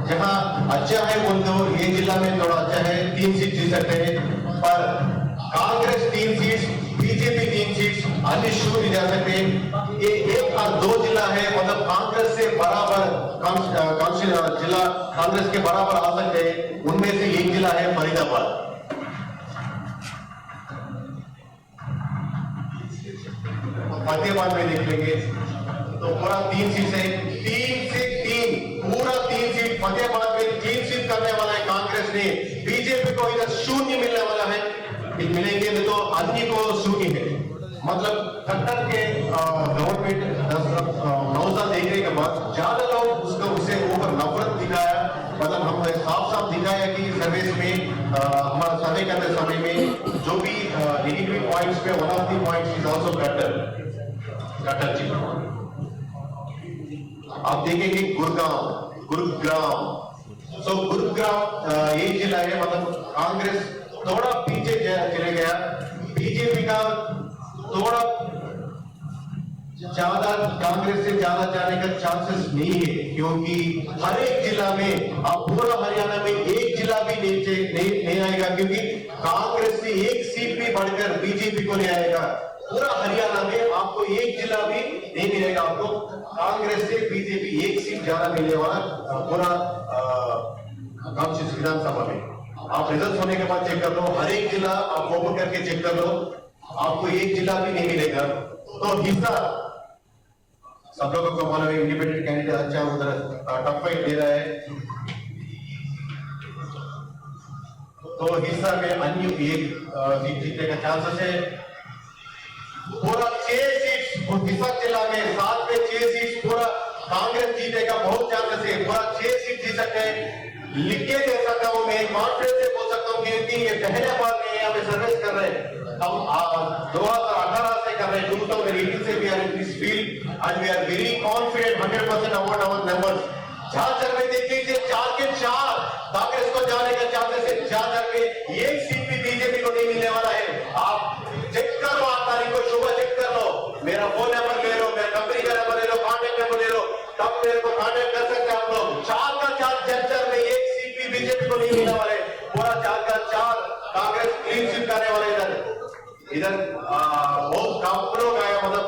जहाँ अच्छा है बोल दो, ये जिला में थोड़ा अच्छा है, 3 सीट जीत सकते हैं. पर कांग्रेस 3 सीट, बीजेपी 3 सीट, अन्य शून्य जा सकते हैं. ये 1 और 2 जिला है मतलब कांग्रेस से बराबर जिला कांग्रेस के बराबर आ सकते हैं. उनमें से एक जिला है फरीदाबाद. फतेहाबाद में देख लेंगे तो पूरा 3 सीट है, 3 से 3 पूरा 3 सीट फतेहाबाद में क्लीन स्वीप करने वाला है कांग्रेस ने। बीजेपी को इधर शून्य मिलने वाला है, मिलेंगे नहीं तो अन्य को शून्य है। मतलब खट्टर के गवर्नमेंट 9 साल देखने के बाद ज्यादा लोग उसको उससे ऊपर नफरत दिखाया। मतलब हमने साफ दिखाया कि सर्विस में हमारा सर्वे करते समय में जो भी नेगेटिव पॉइंट्स पे one of the points is also कट्टर जी। आप देखेंगे गुरुग्राम सो गुरुग्राम ये जिला है, मतलब कांग्रेस थोड़ा पीछे चले गया, बीजेपी का थोड़ा ज्यादा कांग्रेस से ज्यादा जाने का चांसेस नहीं है, क्योंकि हर एक जिला में अब पूरा हरियाणा में एक जिला भी नहीं आएगा, क्योंकि कांग्रेस से एक सीट भी बढ़कर बीजेपी को ले आएगा। पूरा हरियाणा में आपको एक जिला भी नहीं मिलेगा, आपको कांग्रेस से बीजेपी एक सीट ज्यादा मिलने वाला पूरा विधानसभा में। आप रिजल्ट होने के बाद चेक कर लो, हर एक जिला आप ओपन करके चेक कर लो, आपको एक जिला भी नहीं मिलेगा। तो हिस्सा सब लोगों को मालूम है, इंडिपेंडेंट कैंडिडेट अच्छा उधर टफ फाइट दे रहा है, तो हिस्सा में अन्य एक सीट जीतने का चांसेस है। पूरा 6 सीट हिस्सा जिला में 7 में 6 सीट पूरा कांग्रेस जीतने का बहुत चांसेस है। पूरा 6 सीट जीत सकते हैं, लिख के दे सकता हूं मैं, कॉन्फिडेंस से बोल सकता हूं, क्योंकि ये पहले बार में यहाँ पे सर्विस कर रहे हैं। हम 2018 से कर रहे हैं, 2018 से we are in this field and we are very confident 100% about our numbers. Jharkhand में देख लीजिए 4 के 4 कांग्रेस को जाने का चांसेस है। झारखंड में एक सीट भी बीजेपी को नहीं मिलने वाला है। आप चेक कर लो, 8 तारीख को सुबह चेक कर लो, मेरा फोन नंबर ले लो, मेरा कंपनी का नंबर ले लो, कॉन्टेक्ट नंबर ले लो, तब मेरे को कॉन्टेक्ट कर सकते हैं आप लोग। 4 का 4 जंतर में एक सीट भी बीजेपी को नहीं मिलने वाले, पूरा 4 का 4 कांग्रेस क्लीन स्वीप करने वाले। इधर बहुत कम लोग आए, मतलब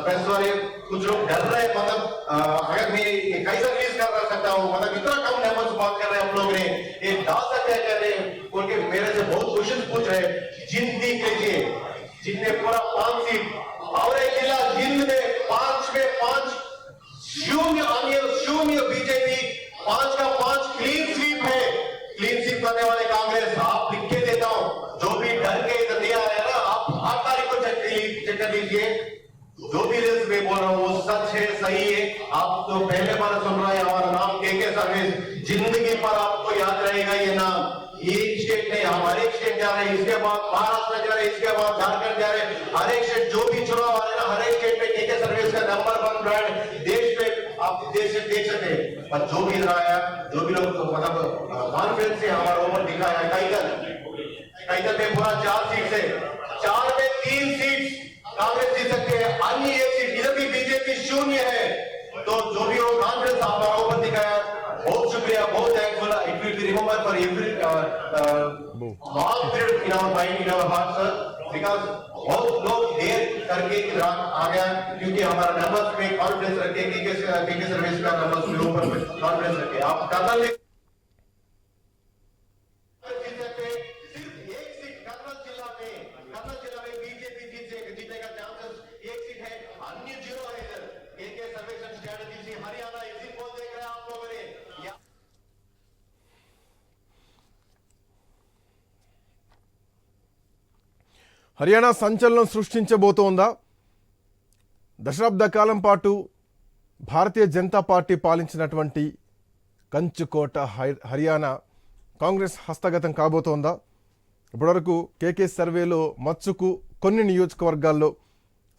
प्रेस वाले कुछ लोग डर रहे, मतलब अगर मैं कैसा रिलीज कर सकता हूँ, मतलब इतना कम नंबर से बात कर रहे हैं हम लोग ने, ये दादा क्या कर रहे हैं बोल के मेरे से बहुत क्वेश्चन पूछ रहे हैं। जिंद देख लीजिए, जिनने पूरा 5 सीट और एक जिला जिंद में 5 में 5 शून्य बीजेपी 5 का 5 क्लीन स्वीप है। क्लीन स्वीप करने वाले कांग्रेस, आप लिख के देता हूं, जो भी डर के इधर दिया है ना, आप 8 तारीख को चेक कर लीजिए, जो भी रिजल्ट मैं बोल रहा हूँ वो सच है, सही है। आप तो पहले बार सुन रहे हैं, हमारा नाम के सर्विस, जिंदगी पर आपको याद रहेगा ये नाम। एक स्टेट नहीं, हम हर एक स्टेट जा रहे हैं, इसके बाद महाराष्ट्र जा रहे हैं, इसके बाद झारखंड जा रहे हैं, हर एक स्टेट जो भी चुनाव आ रहे हैं ना, हर एक स्टेट में के सर्विस का नंबर 1 ब्रांड देश में आप देश से देख सकते हैं। पर जो भी रहा है, जो भी लोग मतलब कॉन्फ्रेंस से हमारा ओवर दिखाया है, कैदर में पूरा 4 सीट है, 4 में 3 सीट कांग्रेस जीत सकते हैं, अन्य एक सीट इधर भी बीजेपी शून्य है। तो जो भी हो कॉन्फ्रेंस हमारा ओवर दिखाया, बहुत शुक्रिया, बहुत thankful. It will be remembered for every long period in our mind, in our heart sir, because बहुत लोग देर करके इधर आ गया, क्योंकि हमारा नंबर्स में कॉन्फिडेंस रखे, के सर्विस का नंबर्स में ऊपर कॉन्फिडेंस रखे। आप कर्नल హర్యానా సంచలనం సృష్టించబోతోందా? దశాబ్ద కాలం పాటు భారతీయ జనతా పార్టీ పాలించినటువంటి కంచుకోట హర్యానా కాంగ్రెస్ హస్తగతం కాబోతోందా? ఇప్పటివరకు కేకే సర్వేలో మచ్చుకు కొన్ని నియోజకవర్గాల్లో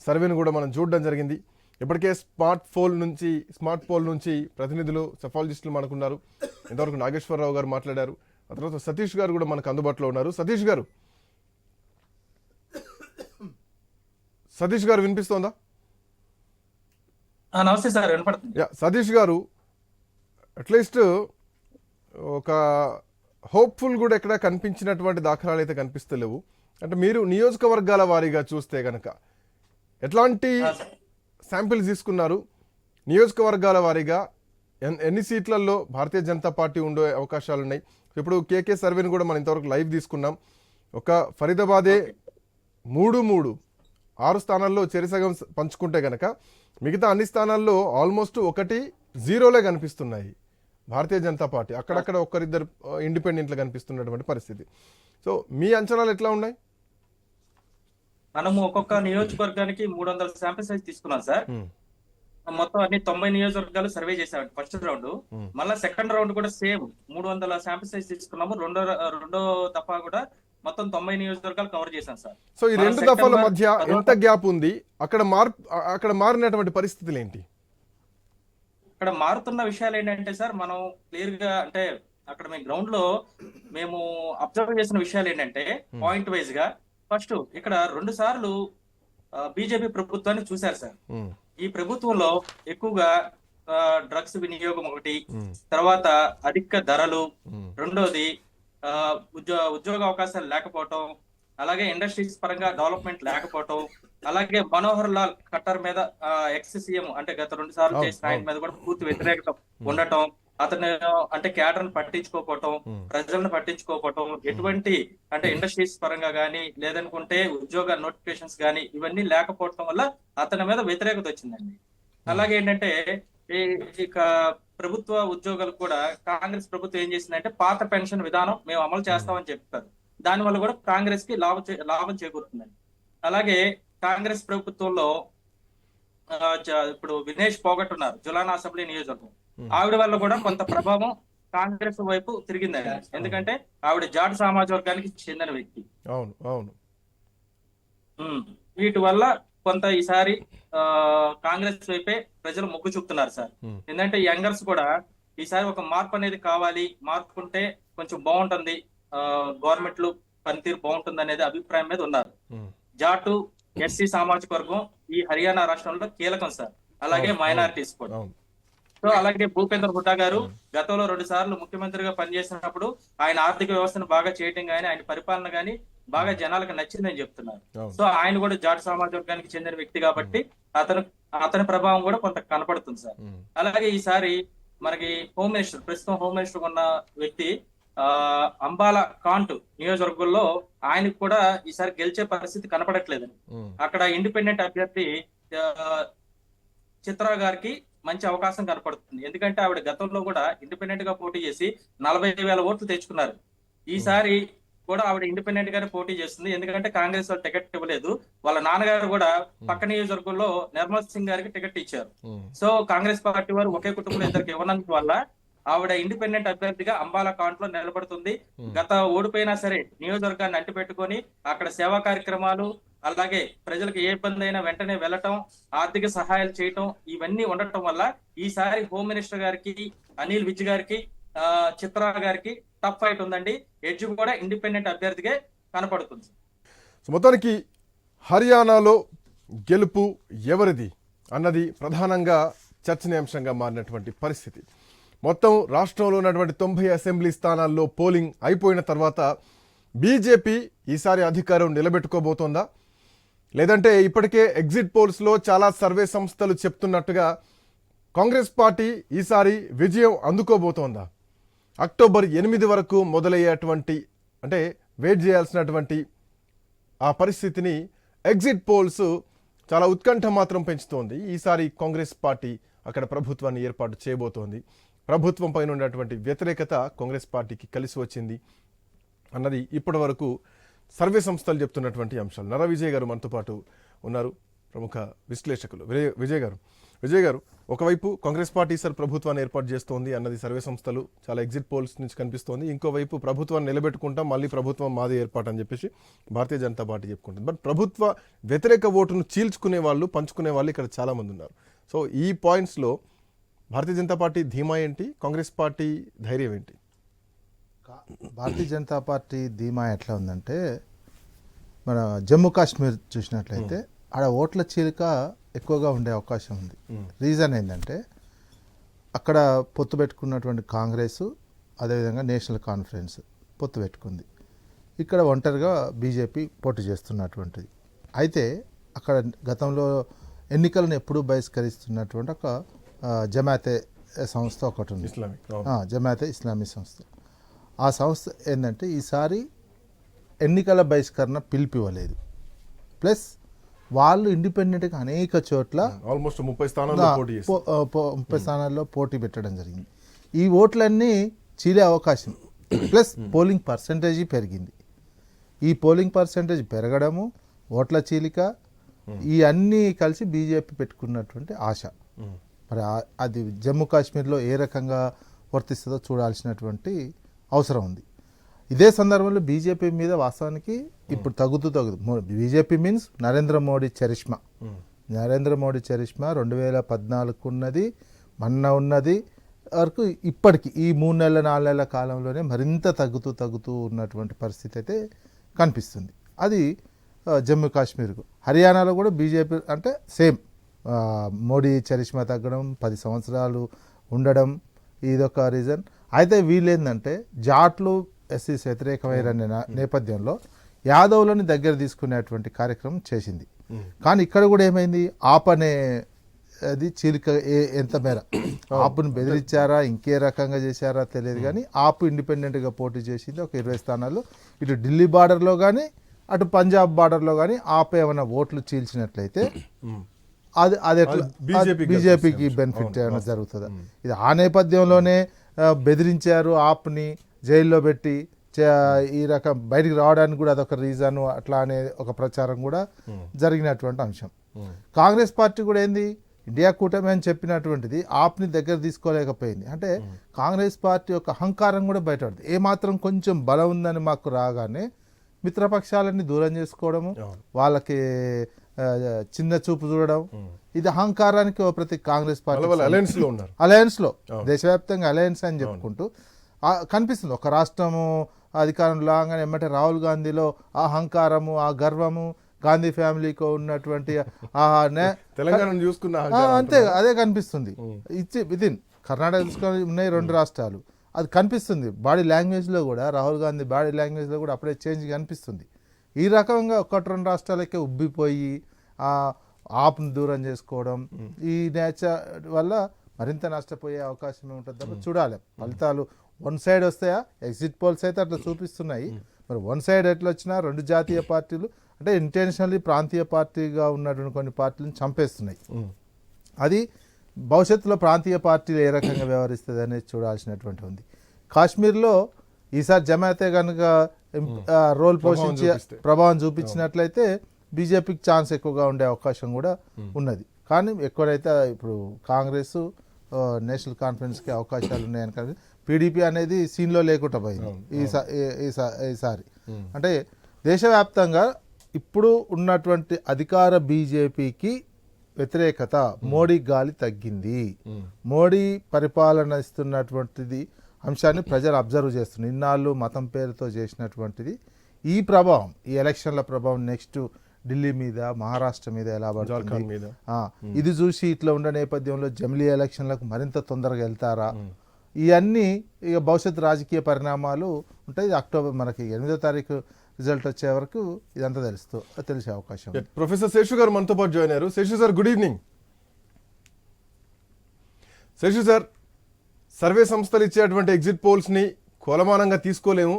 సర్వేను కూడా మనం చూడడం జరిగింది. ఇప్పటికే స్మార్ట్ పోల్ నుంచి ప్రతినిధులు సెఫాలజిస్టులు మనకున్నారు. ఇంతవరకు నాగేశ్వరరావు గారు మాట్లాడారు, ఆ తర్వాత సతీష్ గారు కూడా మనకు అందుబాటులో ఉన్నారు. సతీష్ గారు వినిపిస్తోందా? నమస్తే సార్, వినపడుతుంది. సతీష్ గారు, అట్లీస్ట్ ఒక హోప్ఫుల్ కూడా ఎక్కడ కనిపించినటువంటి దాఖలాలు అయితే కనిపిస్తలేవు. అంటే మీరు నియోజకవర్గాల వారీగా చూస్తే కనుక ఎట్లాంటి శాంపిల్స్ తీసుకున్నారు? నియోజకవర్గాల వారీగా ఎన్ని సీట్లలో భారతీయ జనతా పార్టీ ఉండే అవకాశాలు ఉన్నాయి? ఇప్పుడు కేకే సర్వేని కూడా మనం ఇంతవరకు లైవ్ తీసుకున్నాం. ఒక ఫరీదాబాదే 3 6 స్థానాల్లో చెరిసగం పంచుకుంటే గనక మిగతా అన్ని స్థానాల్లో ఆల్మోస్ట్ 1-0 కనిపిస్తున్నాయి భారతీయ జనతా పార్టీ. అక్కడక్కడ ఒక్కరిద్దరు ఇండిపెండెంట్లు కనిపిస్తున్నటువంటి పరిస్థితి. సో మీ అంచనాలు ఎట్లా ఉన్నాయి? మనము ఒక్కొక్క నియోజకవర్గానికి 300 శాంపిల్ సైజ్ తీసుకున్నాం సార్. మొత్తం అన్ని 90 నియోజకవర్గాలు సర్వే చేసామండి ఫస్ట్ రౌండ్. మళ్ళీ సెకండ్ రౌండ్ కూడా సేమ్ 300 శాంపిల్ సైజ్ తీసుకున్నాము. రెండో దఫా కూడా మొత్తం 90 నియోజకవర్గాలు కవర్ చేశాం సార్. సో ఈ 2 దఫాల మధ్య ఎంత గ్యాప్ ఉంది? అక్కడ మారినటువంటి పరిస్థితులు ఏంటి? ఇక్కడ మారుతున్న విషయాలు ఏంటంటే సార్, మనం క్లియర్ గా అంటే అక్కడ మేము గ్రౌండ్ లో మేము అబ్జర్వ్ చేసిన విషయాలు ఏంటంటే పాయింట్ వైజ్ గా ఫస్ట్ ఇక్కడ 2 సార్లు బీజేపీ ప్రభుత్వాన్ని చూశారు సార్. ఈ ప్రభుత్వంలో ఎక్కువగా డ్రగ్స్ వినియోగం ఒకటి, తర్వాత అధిక ధరలు, రెండోది ఉద్యోగ అవకాశాలు లేకపోవటం, అలాగే ఇండస్ట్రీస్ పరంగా డెవలప్మెంట్ లేకపోవటం, అలాగే మనోహర్ లాల్ ఖట్టర్ మీద ఎక్స్ సీఎం అంటే గత 2 సార్లు చేసిన ఆయన మీద కూడా పూర్తి వ్యతిరేకత ఉండటం, అతను అంటే క్యాడర్ని పట్టించుకోకపోవటం, ప్రజలను పట్టించుకోకపోవటం, ఎటువంటి అంటే ఇండస్ట్రీస్ పరంగా గానీ లేదనుకుంటే ఉద్యోగ నోటిఫికేషన్స్ గానీ ఇవన్నీ లేకపోవటం వల్ల అతని మీద వ్యతిరేకత వచ్చిందండి. అలాగే ఏంటంటే ఇక ప్రభుత్వ ఉద్యోగాలు కూడా కాంగ్రెస్ ప్రభుత్వం ఏం చేసిందంటే పాత పెన్షన్ విధానం మేము అమలు చేస్తామని చెప్తారు. దానివల్ల కూడా కాంగ్రెస్ కి లాభం చేకూరుతుందండి. అలాగే కాంగ్రెస్ ప్రభుత్వంలో ఇప్పుడు వినేష్ పోగట్ ఉన్నారు జులానా అసెంబ్లీ నియోజకవర్గం. ఆవిడ వల్ల కూడా కొంత ప్రభావం కాంగ్రెస్ వైపు తిరిగిందండి. ఎందుకంటే ఆవిడ జాట్ సామాజిక వర్గానికి చెందిన వ్యక్తి. వీటి వల్ల కొంత ఈసారి కాంగ్రెస్ వైపే ప్రజలు మొగ్గు చూపుతున్నారు సార్. ఎందుకంటే యంగర్స్ కూడా ఈసారి ఒక మార్పు అనేది కావాలి, మార్పుకుంటే కొంచెం బాగుంటుంది, గవర్నమెంట్ లో పనితీరు బాగుంటుంది అనేది అభిప్రాయం మీద ఉన్నారు. జాటు ఎస్సీ సామాజిక వర్గం ఈ హర్యానా రాష్ట్రంలో కీలకం సార్. అలాగే మైనారిటీస్ కూడా. సో అలాగే భూపేంద్ర హుడ్డా గారు గతంలో 2 సార్లు ముఖ్యమంత్రిగా పనిచేసినప్పుడు ఆయన ఆర్థిక వ్యవస్థను బాగా చేయడం గానీ ఆయన పరిపాలన గానీ బాగా జనాలకు నచ్చిందని చెప్తున్నారు. సో ఆయన కూడా జాట్ సామాజిక వర్గానికి చెందిన వ్యక్తి కాబట్టి అతని ప్రభావం కూడా కొంత కనపడుతుంది సార్. అలాగే ఈసారి మనకి హోమ్ మినిస్టర్, ప్రస్తుతం హోమ్ మినిస్టర్ ఉన్న వ్యక్తి అంబాలా కాంట్ నియోజకవర్గంలో ఆయనకు కూడా ఈసారి గెలిచే పరిస్థితి కనపడట్లేదని. అక్కడ ఇండిపెండెంట్ అభ్యర్థి చిత్రా గారికి మంచి అవకాశం కనపడుతుంది. ఎందుకంటే ఆవిడ గతంలో కూడా ఇండిపెండెంట్ గా పోటీ చేసి 40,000 ఓట్లు తెచ్చుకున్నారు. ఈసారి కూడా ఆవిడ ఇండిపెండెంట్ గానే పోటీ చేస్తుంది. ఎందుకంటే కాంగ్రెస్ వాళ్ళు టికెట్ ఇవ్వలేదు. వాళ్ళ నాన్నగారు కూడా పక్క నియోజకవర్గంలో నిర్మల్ సింగ్ గారికి టికెట్ ఇచ్చారు. సో కాంగ్రెస్ పార్టీ వారు ఒకే కుటుంబంలో ఇద్దరికి ఇవ్వనందు వల్ల ఆవిడ ఇండిపెండెంట్ అభ్యర్థిగా అంబాలా కాంట్ లో నిలబడుతుంది. గత ఓడిపోయినా సరే నియోజకవర్గాన్ని అంటిపెట్టుకొని అక్కడ సేవా కార్యక్రమాలు, అలాగే ప్రజలకు ఏ ఇబ్బంది అయినా వెంటనే వెళ్ళటం, ఆర్థిక సహాయాలు చేయటం ఇవన్నీ ఉండటం వల్ల ఈసారి హోమ్ మినిస్టర్ గారికి, అనిల్ విజ్ గారికి, చిత్రా గారికి టఫ్ ఫైట్ ఉందండి. ఎడ్జ్ కూడా ఇండిపెండెంట్ అభ్యర్థిగా కనపడుతుంది. మొత్తానికి హర్యానాలో గెలుపు ఎవరిది అన్నది ప్రధానంగా చర్చనీయాంశంగా మారినటువంటి పరిస్థితి. మొత్తం రాష్ట్రంలో ఉన్నటువంటి 90 అసెంబ్లీ స్థానాల్లో పోలింగ్ అయిపోయిన తర్వాత బీజేపీ ఈసారి అధికారం నిలబెట్టుకోబోతోందా, లేదంటే ఇప్పటికే ఎగ్జిట్ పోల్స్లో చాలా సర్వే సంస్థలు చెప్తున్నట్టుగా కాంగ్రెస్ పార్టీ ఈసారి విజయం అందుకోబోతోందా? అక్టోబర్ 8 వరకు మొదలయ్యేటువంటి అంటే వెయిట్ చేయాల్సినటువంటి ఆ పరిస్థితిని ఎగ్జిట్ పోల్స్ చాలా ఉత్కంఠ మాత్రం పెంచుతోంది. ఈసారి కాంగ్రెస్ పార్టీ అక్కడ ప్రభుత్వాన్ని ఏర్పాటు చేయబోతోంది. ప్రభుత్వం పైన ఉన్నటువంటి వ్యతిరేకత కాంగ్రెస్ పార్టీకి కలిసి వచ్చింది అన్నది ఇప్పటి వరకు సర్వే సంస్థలు చెప్తున్నటువంటి అంశాలు. నర విజయ్ గారు మనతో పాటు ఉన్నారు, ప్రముఖ విశ్లేషకులు. విజయ్ గారు, ఒకవైపు కాంగ్రెస్ పార్టీ సార్ ప్రభుత్వాన్ని ఏర్పాటు చేస్తోంది అన్నది సర్వే సంస్థలు, చాలా ఎగ్జిట్ పోల్స్ నుంచి కనిపిస్తోంది. ఇంకోవైపు ప్రభుత్వాన్ని నిలబెట్టుకుంటాం, మళ్ళీ ప్రభుత్వం మాదే ఏర్పాటు అని చెప్పేసి భారతీయ జనతా పార్టీ చెప్పుకుంటుంది. బట్ ప్రభుత్వ వ్యతిరేక ఓటును చీల్చుకునే వాళ్ళు, పంచుకునే వాళ్ళు ఇక్కడ చాలామంది ఉన్నారు. సో ఈ పాయింట్స్లో భారతీయ జనతా పార్టీ ధీమా ఏంటి, కాంగ్రెస్ పార్టీ ధైర్యం ఏంటి? భారతీయ జనతా పార్టీ ధీమా ఎట్లా ఉందంటే, మన జమ్మూ కాశ్మీర్ చూసినట్లయితే ఆడ ఓట్ల చీలిక ఎక్కువగా ఉండే అవకాశం ఉంది. రీజన్ ఏంటంటే అక్కడ పొత్తు పెట్టుకున్నటువంటి కాంగ్రెస్, అదేవిధంగా నేషనల్ కాన్ఫరెన్స్ పొత్తు పెట్టుకుంది. ఇక్కడ ఒంటరిగా బీజేపీ పోటీ చేస్తున్నటువంటిది. అయితే అక్కడ గతంలో ఎన్నికలను ఎప్పుడూ బహిష్కరిస్తున్నటువంటి ఒక జమాతే సంస్థ ఒకటి ఉంది, జమాతే ఇస్లామీ సంస్థ. ఆ సంస్థ ఏంటంటే ఈసారి ఎన్నికల బహిష్కరణ పిలిపివ్వలేదు. ప్లస్ వాళ్ళు ఇండిపెండెంట్గా అనేక చోట్ల ఆల్మోస్ట్ 30 స్థానాల్లో పోటీ చేస్తారు. 30 స్థానాల్లో పోటీ పెట్టడం జరిగింది. ఈ ఓట్లన్నీ చీలే అవకాశం ప్లస్ పోలింగ్ పర్సంటేజ్ పెరిగింది. ఈ పోలింగ్ పర్సంటేజ్ పెరగడము, ఓట్ల చీలిక, ఈ అన్నీ కలిసి బీజేపీ పెట్టుకున్నటువంటి ఆశ. మరి అది జమ్మూ కాశ్మీర్లో ఏ రకంగా వర్తిస్తుందో చూడాల్సినటువంటి అవసరం ఉంది. ఇదే సందర్భంలో బీజేపీ మీద వాస్తవానికి ఇప్పుడు తగ్గుతూ BJP means Narendra Modi charisma. Narendra Modi charisma 2014 ఉన్నది, మొన్న ఉన్నది వరకు ఇప్పటికి ఈ 3 నెలల 4 నెలల కాలంలోనే మరింత తగ్గుతూ ఉన్నటువంటి పరిస్థితి అయితే కనిపిస్తుంది. అది జమ్మూ కాశ్మీర్కు. హర్యానాలో కూడా బీజేపీ అంటే సేమ్ మోడీ చరిష్మా తగ్గడం, 10 సంవత్సరాలు ఉండడం ఇదొక రీజన్. అయితే వీళ్ళేందంటే జాట్లు ఎస్సీస్ వ్యతిరేకమైన నేపథ్యంలో యాదవులను దగ్గర తీసుకునేటువంటి కార్యక్రమం చేసింది. కానీ ఇక్కడ కూడా ఏమైంది, ఆపనే అది చీలిక ఎంత మేర ఆపుని బెదిరించారా ఇంకే రకంగా చేశారా తెలియదు, కానీ ఆపు ఇండిపెండెంట్గా పోటీ చేసింది ఒక 20 స్థానాల్లో. ఇటు ఢిల్లీ బార్డర్లో కానీ అటు పంజాబ్ బార్డర్లో కానీ ఆపు ఏమైనా ఓట్లు చీల్చినట్లయితే అది ఎట్లా బీజేపీకి బెనిఫిట్ ఏమైనా జరుగుతుందా? ఇది ఆ నేపథ్యంలోనే బెదిరించారు, ఆప్ని జైల్లో పెట్టి ఈ రకం బయటికి రావడానికి కూడా అదొక రీజన్ అట్లా అనే ఒక ప్రచారం కూడా జరిగినటువంటి అంశం. కాంగ్రెస్ పార్టీ కూడా ఏంది, ఇండియా కూటమి అని చెప్పినటువంటిది ఆప్ని దగ్గర తీసుకోలేకపోయింది. అంటే కాంగ్రెస్ పార్టీ యొక్క అహంకారం కూడా బయటపడుతుంది. ఏమాత్రం కొంచెం బలం ఉందని మాకు రాగానే మిత్రపక్షాలన్నీ దూరం చేసుకోవడము, వాళ్ళకి చిన్న చూపు చూడడం, ఇది అహంకారానికి ప్రతి కాంగ్రెస్ పార్టీ అలయన్స్ లో దేశవ్యాప్తంగా అలయన్స్ అని చెప్పుకుంటూ కనిపిస్తుంది. ఒక రాష్ట్రము అధికారంలో రాగానే ఎమ్మటే రాహుల్ గాంధీలో ఆ అహంకారము, ఆ గర్వము, గాంధీ ఫ్యామిలీకి ఉన్నటువంటి తెలంగాణ చూసుకున్న అంతే అదే కనిపిస్తుంది. విదిన్ కర్ణాటక చూసుకొని ఉన్నాయి 2 రాష్ట్రాలు, అది కనిపిస్తుంది. బాడీ లాంగ్వేజ్లో కూడా రాహుల్ గాంధీ బాడీ లాంగ్వేజ్లో కూడా అప్పుడే చేంజ్ కనిపిస్తుంది. ఈ రకంగా 1-2 రాష్ట్రాలకే ఉబ్బిపోయి ఆప్ను దూరం చేసుకోవడం, ఈ నేచర్ వల్ల మరింత నష్టపోయే అవకాశం ఉంటుంది తప్ప చూడాలి. ఫలితాలు వన్ సైడ్ వస్తాయా? ఎగ్జిట్ పోల్స్ అయితే అట్లా చూపిస్తున్నాయి. మరి వన్ సైడ్ ఎట్లా వచ్చినా 2 జాతీయ పార్టీలు అంటే ఇంటెన్షనల్లీ ప్రాంతీయ పార్టీగా ఉన్నటువంటి కొన్ని పార్టీలను చంపేస్తున్నాయి. అది భవిష్యత్తులో ప్రాంతీయ పార్టీలు ఏ రకంగా వ్యవహరిస్తుంది అనేది చూడాల్సినటువంటి ఉంది. కాశ్మీర్లో ఈసారి జమాతే కనుక రోల్ పోషించి ప్రభావం చూపించినట్లయితే బీజేపీకి ఛాన్స్ ఎక్కువగా ఉండే అవకాశం కూడా ఉన్నది. కానీ ఎక్కువైతే ఇప్పుడు కాంగ్రెస్ నేషనల్ కాన్ఫరెన్స్కి అవకాశాలు ఉన్నాయని కానీ పీడీపీ అనేది సీన్లో లేకుండా పోయింది ఈసారి. అంటే దేశవ్యాప్తంగా ఇప్పుడు ఉన్నటువంటి అధికార బీజేపీకి వ్యతిరేకత, మోడీ గాలి తగ్గింది. మోడీ పరిపాలన ఇస్తున్నటువంటిది అంశాన్ని ప్రజలు అబ్జర్వ్ చేస్తున్నారు. ఇన్నాళ్ళు మతం పేరుతో చేసినటువంటిది ఈ ప్రభావం, ఈ ఎలక్షన్ల ప్రభావం నెక్స్ట్ ఢిల్లీ మీద, మహారాష్ట్ర మీద ఎలా పడుతుంది, ఇది చూసి ఇట్లా ఉండే నేపథ్యంలో జమిలీ ఎలక్షన్లకు మరింత తొందరగా వెళ్తారా, ఇవన్నీ ఇక భవిష్యత్ రాజకీయ పరిణామాలు ఉంటాయి. అక్టోబర్ మనకి 8వ తారీఖు రిజల్ట్ వచ్చే వరకు ఇదంతా తెలిసే అవకాశం. ప్రొఫెసర్ శేషు గారు మనతో పాటు జాయిన్ అయ్యారు. Seshu sir, good evening. Seshu sir, survey సంస్థలు ఇచ్చేటువంటి ఎగ్జిట్ పోల్స్ని కొలమానంగా తీసుకోలేము,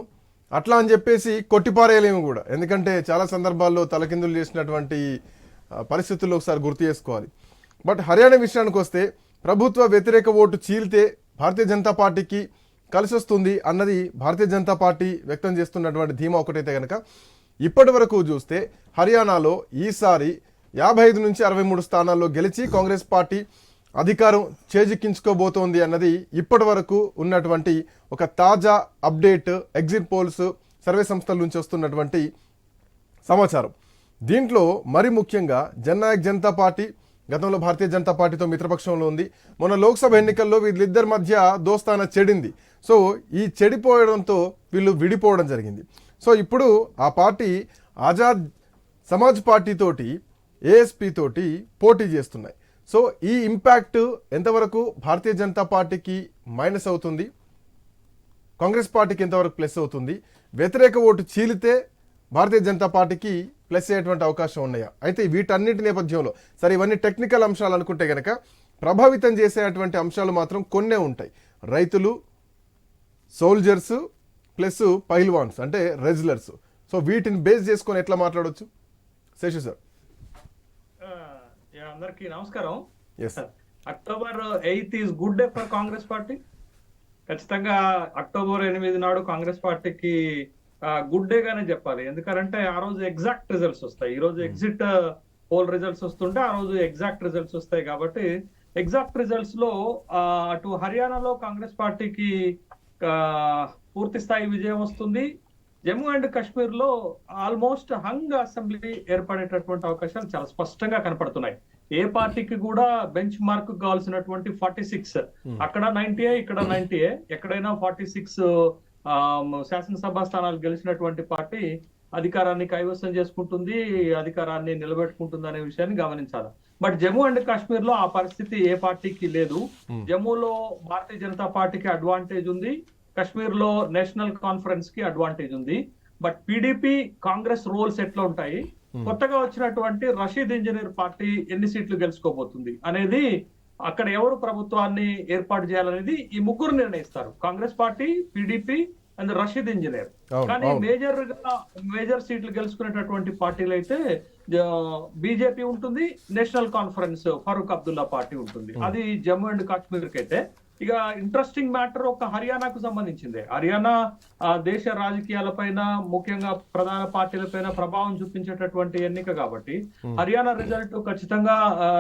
అట్లా అని చెప్పేసి కొట్టిపారేయలేము కూడా. ఎందుకంటే చాలా సందర్భాల్లో తలకిందులు చేసినటువంటి పరిస్థితుల్లో ఒకసారి గుర్తు చేసుకోవాలి. బట్ హర్యానా విషయానికి వస్తే ప్రభుత్వ వ్యతిరేక ఓటు చీల్తే భారతీయ జనతా పార్టీకి కలిసి వస్తుంది అన్నది భారతీయ జనతా పార్టీ వ్యక్తం చేస్తున్నటువంటి ధీమా ఒకటైతే కనుక, ఇప్పటి వరకు చూస్తే హర్యానాలో ఈసారి 55 నుంచి 63 స్థానాల్లో గెలిచి కాంగ్రెస్ పార్టీ అధికారం చేజిక్కించుకోబోతోంది అన్నది ఇప్పటి వరకు ఉన్నటువంటి ఒక తాజా అప్డేట్ ఎగ్జిట్ పోల్స్ సర్వే సంస్థల నుంచి వస్తున్నటువంటి సమాచారం. దీంట్లో మరి ముఖ్యంగా జననాయక్ జనతా పార్టీ గతంలో భారతీయ జనతా పార్టీతో మిత్రపక్షంలో ఉంది. మొన్న లోక్సభ ఎన్నికల్లో వీళ్ళిద్దరి మధ్య దోస్తానా చెడింది. సో ఈ చెడిపోవడంతో వీళ్ళు విడిపోవడం జరిగింది. సో ఇప్పుడు ఆ పార్టీ ఆజాద్ సమాజ్ పార్టీ తోటి, ఏఎస్పీ తోటి పోటీ చేస్తున్నాయి. సో ఈ ఇంపాక్ట్ ఎంతవరకు భారతీయ జనతా పార్టీకి మైనస్ అవుతుంది, కాంగ్రెస్ పార్టీకి ఎంతవరకు ప్లస్ అవుతుంది, వ్యతిరేక ఓటు చీలితే భారతీయ జనతా పార్టీకి ప్లస్ అయ్యేటువంటి అవకాశం ఉన్నాయా? అయితే వీటన్నిటి నేపథ్యంలో సరే ఇవన్నీ టెక్నికల్ అంశాలు అనుకుంటే కనుక ప్రభావితం చేసేటువంటి అంశాలు మాత్రం కొన్నే ఉంటాయి. రైతులు, సోల్జర్స్ ప్లస్ పైల్వాన్స్ అంటే రెజ్లర్స్. సో వీటిని బేస్ చేసుకొని ఎట్లా మాట్లాడవచ్చు శేషు సార్? అందరికీ నమస్కారం. Yes October 8 is good day for Congress party. ఖచ్చితంగా అక్టోబర్ 8 నాడు కాంగ్రెస్ పార్టీకి గుడ్ డే గానే చెప్పాలి. ఎందుకంటే ఆ రోజు ఎగ్జాక్ట్ రిజల్ట్స్ వస్తాయి. ఈ రోజు ఎగ్జిట్ పోల్ రిజల్ట్స్ వస్తుంటే ఆ రోజు ఎగ్జాక్ట్ రిజల్ట్స్ వస్తాయి. కాబట్టి ఎగ్జాక్ట్ రిజల్ట్స్ లో అటు హర్యానాలో కాంగ్రెస్ పార్టీకి పూర్తి స్థాయి విజయం వస్తుంది. జమ్మూ అండ్ కాశ్మీర్ లో ఆల్మోస్ట్ హంగ్ అసెంబ్లీ ఏర్పడేటటువంటి అవకాశాలు చాలా స్పష్టంగా కనపడుతున్నాయి. ఏ పార్టీకి కూడా బెంచ్ మార్క్ కావాల్సినటువంటి 46 అక్కడ 90 ఇక్కడ 90 ఎక్కడైనా 46 శాసనసభ స్థానాలు గెలిచినటువంటి పార్టీ అధికారాన్ని కైవసం చేసుకుంటుంది, అధికారాన్ని నిలబెట్టుకుంటుంది అనే విషయాన్ని గమనించాలి. బట్ జమ్మూ అండ్ కాశ్మీర్ లో ఆ పరిస్థితి ఏ పార్టీకి లేదు. జమ్మూలో భారతీయ జనతా పార్టీకి అడ్వాంటేజ్ ఉంది, కాశ్మీర్ లో నేషనల్ కాన్ఫరెన్స్ కి అడ్వాంటేజ్ ఉంది. బట్ పీడీపీ కాంగ్రెస్ రోల్స్ ఎట్లా ఉంటాయి, కొత్తగా వచ్చినటువంటి రషీద్ ఇంజనీర్ పార్టీ ఎన్ని సీట్లు గెలుచుకోబోతుంది అనేది, అక్కడ ఎవరు ప్రభుత్వాన్ని ఏర్పాటు చేయాలనేది ఈ ముగ్గురు నిర్ణయిస్తారు, Congress party, PDP and Rashid engineer. కానీ మేజర్ సీట్లు గెలుచుకునేటటువంటి పార్టీలు అయితే బీజేపీ ఉంటుంది, National Conference Farooq Abdullah party ఉంటుంది. అది జమ్మూ అండ్ కాశ్మీర్ కి అయితే. ఇక ఇంట్రెస్టింగ్ మ్యాటర్ ఒక హర్యానాకు సంబంధించింది. హర్యానా దేశ రాజకీయాలపైన, ముఖ్యంగా ప్రధాన పార్టీలపైన ప్రభావం చూపించేటటువంటి ఎన్నిక కాబట్టి హర్యానా రిజల్ట్ ఖచ్చితంగా